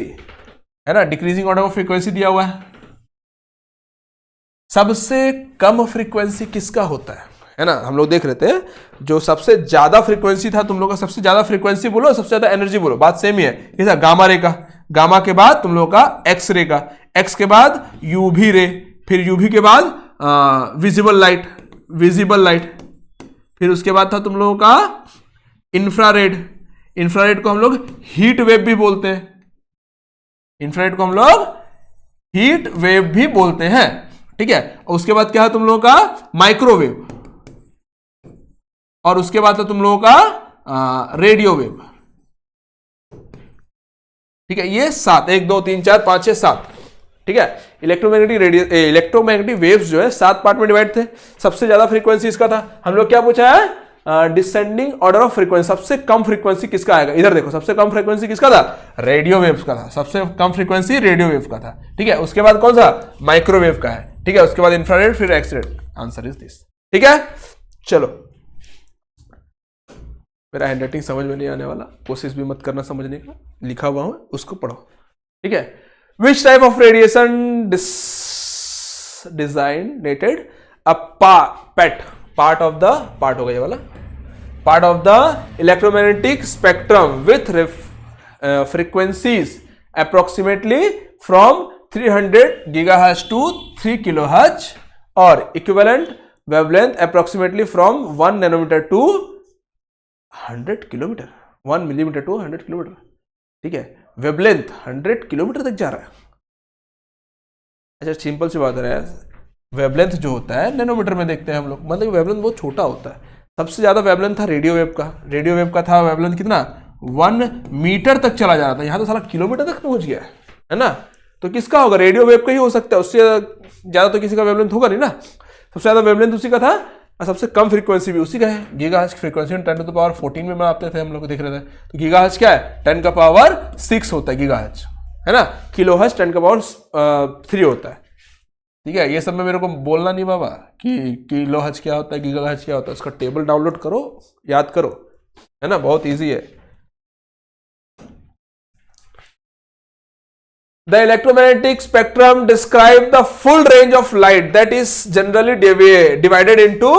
है ना, डिक्रीजिंग ऑर्डर ऑफ फ्रीक्वेंसी दिया हुआ है। सबसे कम फ्रीक्वेंसी किसका होता है है ना, हम लोग देख रहे थे जो सबसे ज्यादा फ्रीक्वेंसी था तुम लोग का, सबसे ज्यादा फ्रीक्वेंसी बोलो, सबसे ज्यादा एनर्जी बोलो, बात सेम ही है। कैसा, गामा रे का, गामा के बाद तुम लोग का एक्स रे का, एक्स के बाद यूवी रे, फिर यूवी के बाद विजिबल लाइट, विजिबल लाइट, फिर उसके बाद था तुम लोगों का इंफ्रारेड, इंफ्रारेड को हम लोग हीट वेव भी बोलते हैं, इंफ्रारेड को हम लोग हीट वेव भी बोलते हैं, ठीक है। और उसके बाद क्या है तुम लोगों का माइक्रोवेव, और उसके बाद है तुम लोगों का रेडियो वेव, ठीक है। ये 7, 1 2 3 4 5 6 7, ठीक है। इलेक्ट्रोमैग्नेटिक वेव्स जो है 7 पार्ट में डिवाइड थे। सबसे ज्यादा फ्रीक्वेंसी इसका था। हम लोग क्या पूछा है, डिसेंडिंग ऑर्डर ऑफ फ्रीक्वेंसी, सबसे कम फ्रीक्वेंसी किसका आएगा, इधर देखो, सबसे कम फ्रीक्वेंसी किसका था, रेडियो वेव्स का था, सबसे कम फ्रीक्वेंसी रेडियो वेव का था, ठीक है। उसके बाद कौन सा, माइक्रोवेव का है, ठीक है। उसके बाद इंफ्रारेड, फिर एक्सरे, आंसर इज दिस, ठीक है। चलो, मेरा हैंडराइटिंग समझ में नहीं आने वाला, कोशिश भी मत करना समझने का, लिखा हुआ हूं उसको पढ़ो, ठीक है। Which type of radiation designated a pat, part of the, part हो गया वाला, part of the electromagnetic spectrum with frequencies approximately from 300 gigahertz to 3 kilohertz और equivalent wavelength approximately from 1 nanometre to 100 kilometre, 1 millimetre to 100 kilometre, ठीक है। Wavelength 100 kilometre तक जा रहा है। अच्छा, सिंपल सी बात है, वेवलेंथ जो होता है नैनोमीटर में देखते हैं हम लोग, मतलब वेवलेंथ बहुत छोटा होता है। सबसे ज्यादा वेवलेंथ था रेडियो वेव का, रेडियो वेव का था वेवलेंथ कितना, 1 मीटर तक चला जा रहा था, यहां तो साला किलोमीटर तक पहुंच गया है ना। तो किसका होगा, रेडियो वेव का ही हो सकता है, उससे ज्यादा तो किसी का वेवलेंथ होगा नहीं ना। सबसे ज्यादा वेवलेंथ उसी का था, और सबसे कम फ्रीक्वेंसी भी उसी का है। गीगाहर्ट्ज की फ्रीक्वेंसी 10⁻14 में बनाते थे हम लोग, देख रहे थे। तो गीगाहर्ट्ज क्या है, 10⁻6 होता है गीगाहर्ट्ज, है ना। किलोहर्ट्ज 10⁻3 होता है, ठीक है। ये सब में मेरे को बोलना नहीं बाबा कि किलोहर्ट्ज क्या होता है, गीगाहर्ट्ज क्या होता है, उसका टेबल डाउनलोड करो, याद करो, है ना, बहुत ईजी है। The electromagnetic spectrum describe the full range of light that is generally divided into,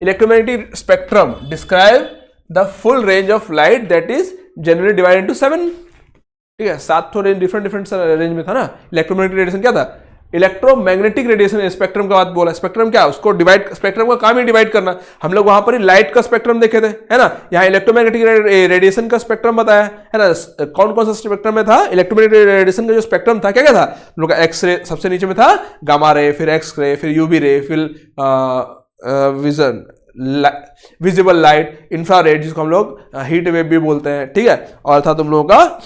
electromagnetic spectrum describe the full range of light that is generally divided into 7, ठीक है। 7 तो रेंज, डिफरेंट रेंज में था ना। Electromagnetic radiation क्या था, electromagnetic radiation, spectrum का बात बोला। स्पेक्ट्रम क्या, उसको डिवाइड, स्पेक्ट्रम का काम ही डिवाइड करना। हम लोग वहां पर ही लाइट का स्पेक्ट्रम देखे थे, है ना। यहाँ इलेक्ट्रोमैग्नेटिक रेडिएशन का स्पेक्ट्रम बताया है ना। कौन कौन सा स्पेक्ट्रम में था, इलेक्ट्रोमैग्नेटिक रेडिएशन का जो स्पेक्ट्रम था क्या क्या था, हम लोग का एक्स रे सबसे नीचे में था, गामा रे, फिर एक्स रे, फिर यूवी रे, फिर विजिबल लाइट, इंफ्रारेड जिसको हम लोग हीट वेव भी बोलते हैं, ठीक है। और था तुम लोगों का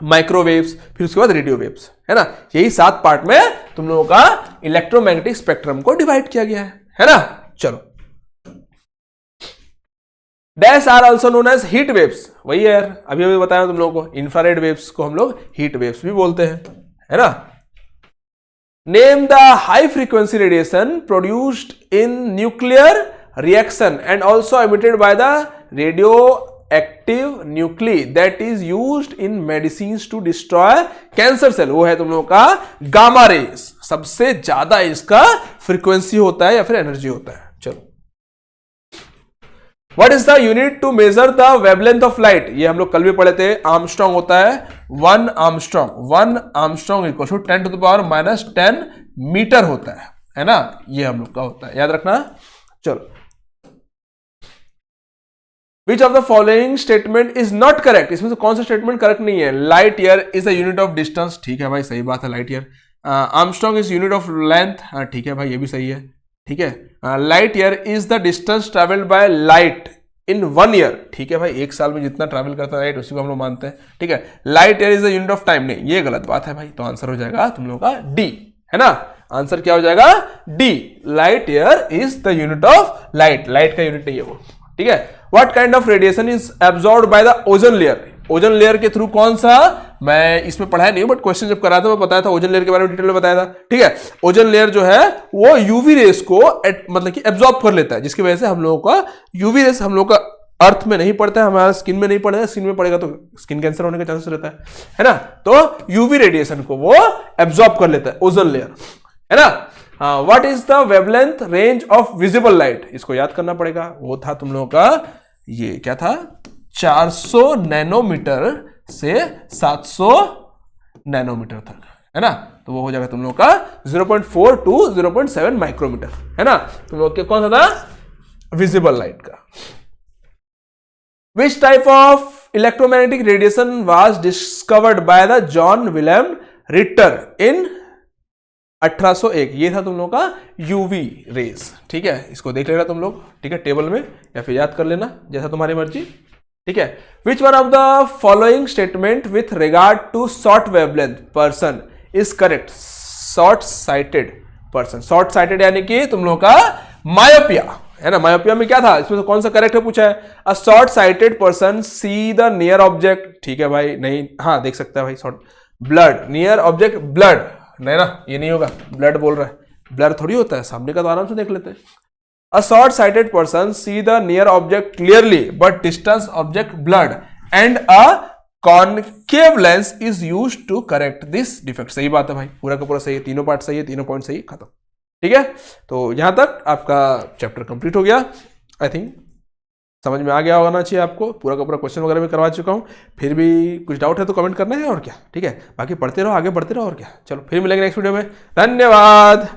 माइक्रोवेव्स, फिर उसके बाद रेडियो वेव्स, है ना। यही 7 पार्ट में तुम लोगों का इलेक्ट्रोमैग्नेटिक स्पेक्ट्रम को डिवाइड किया गया है ना। चलो, dash are also known as heat waves, वही है यार, अभी अभी बताया तुम लोगों को। इंफ्रारेड वेव्स को हम लोग हीट वेव्स भी बोलते हैं, है ना। Name the high frequency radiation produced in nuclear reaction and also emitted by the radio active nuclei that is used in medicines to destroy cancer cell, वो है तुम लोगों का गामा रेस। सबसे ज्यादा इसका फ्रीक्वेंसी होता है या फिर एनर्जी होता है। चलो, what is the unit to measure the wavelength of light, ये हम लोग कल भी पढ़े थे। आर्मस्ट्रॉन्ग होता है 1 आर्मस्ट्रॉन्ग इक्वल टू 10⁻⁻10 मीटर होता है ना। ये हम लोग का होता है, याद रखना। चलो, Which of the following statement is not correct, इसमें से कौन सा स्टेटमेंट करेक्ट नहीं है। Light year is the unit of distance, ठीक है भाई, सही बात है, light year. Armstrong is unit of length, ठीक है भाई, ये भी सही है, ठीक है। Light year is the distance travelled by light in 1 year, ठीक है भाई, 1 साल में जितना ट्रैवल करता है लाइट, उसी को हम लोग मानते हैं, ठीक है। Light year is the unit of time, नहीं, ये गलत बात है भाई। तो आंसर हो जाएगा तुम लोगों का डी, है ना। आंसर क्या हो जाएगा, D. Light year is the unit of light, light का यूनिट नहीं है वो, ठीक है। What kind of radiation is absorbed by the ozone layer? Ozone layer के थ्रू कौन सा, मैं इसमें पढ़ाया नहीं बट क्वेश्चन जब करा था मैं बताया था, ओजोन लेयर के बारे में डिटेल में बताया था, ठीक है। ओजोन लेयर जो है वो यूवी रेस को मतलब कि एब्जॉर्ब कर लेता है, जिसकी वजह से हम लोगों का यूवी रेस हम लोग का अर्थ में नहीं पड़ता है, हमारा स्किन में नहीं पड़ता है, स्किन में पड़ेगा तो स्किन कैंसर होने का चांसेस रहता है ना। तो यूवी रेडिएशन को वो एब्जॉर्ब कर लेता है ओजोन लेयर, है ना। What is the wavelength range of visible light, इसको याद करना पड़ेगा। वो था तुम लोगों का, ये क्या था, 400 नैनोमीटर से 700 नैनोमीटर तक, है ना। तो वो हो जाएगा तुम लोगों का 0.4 टू 0.7 माइक्रोमीटर, है ना। तुम लोग के कौन सा था, विजिबल लाइट का। Which type of electromagnetic radiation was discovered by the John William Ritter in 1801, ये था तुम लोग का यूवी रेज, ठीक है। इसको देख लेना तुम लोग, ठीक है, टेबल में या फिर याद कर लेना जैसा तुम्हारी मर्जी, ठीक है। Which one of the following statement with regard to short wavelength person is correct, short sighted person, short sighted यानी कि तुम लोग का मायोपिया, है ना। मायोपिया में क्या था, इसमें तो कौन सा करेक्ट है पूछा है, अ short sighted person see the near object, ठीक है भाई, नहीं, हाँ देख सकता है भाई, short, blood, near object blood, नहीं ना, ये नहीं होगा, ब्लड बोल रहा है, ब्लर थोड़ी होता है, सामने का तो आराम से देख लेते हैं। A short sighted person see the near object clearly but distance object blurred and a concave lens is used to correct this defect, सही बात है भाई, पूरा का पूरा सही है, तीनों पार्ट सही है, तीनों पॉइंट सही, खत्म, ठीक है। तो यहां तक आपका चैप्टर कंप्लीट हो गया, आई थिंक समझ में आ गया होना चाहिए आपको, पूरा का पूरा क्वेश्चन वगैरह भी करवा चुका हूं। फिर भी कुछ डाउट है तो कमेंट करना है, और क्या, ठीक है, बाकी पढ़ते रहो, आगे बढ़ते रहो, और क्या। चलो फिर मिलेंगे नेक्स्ट वीडियो में, धन्यवाद।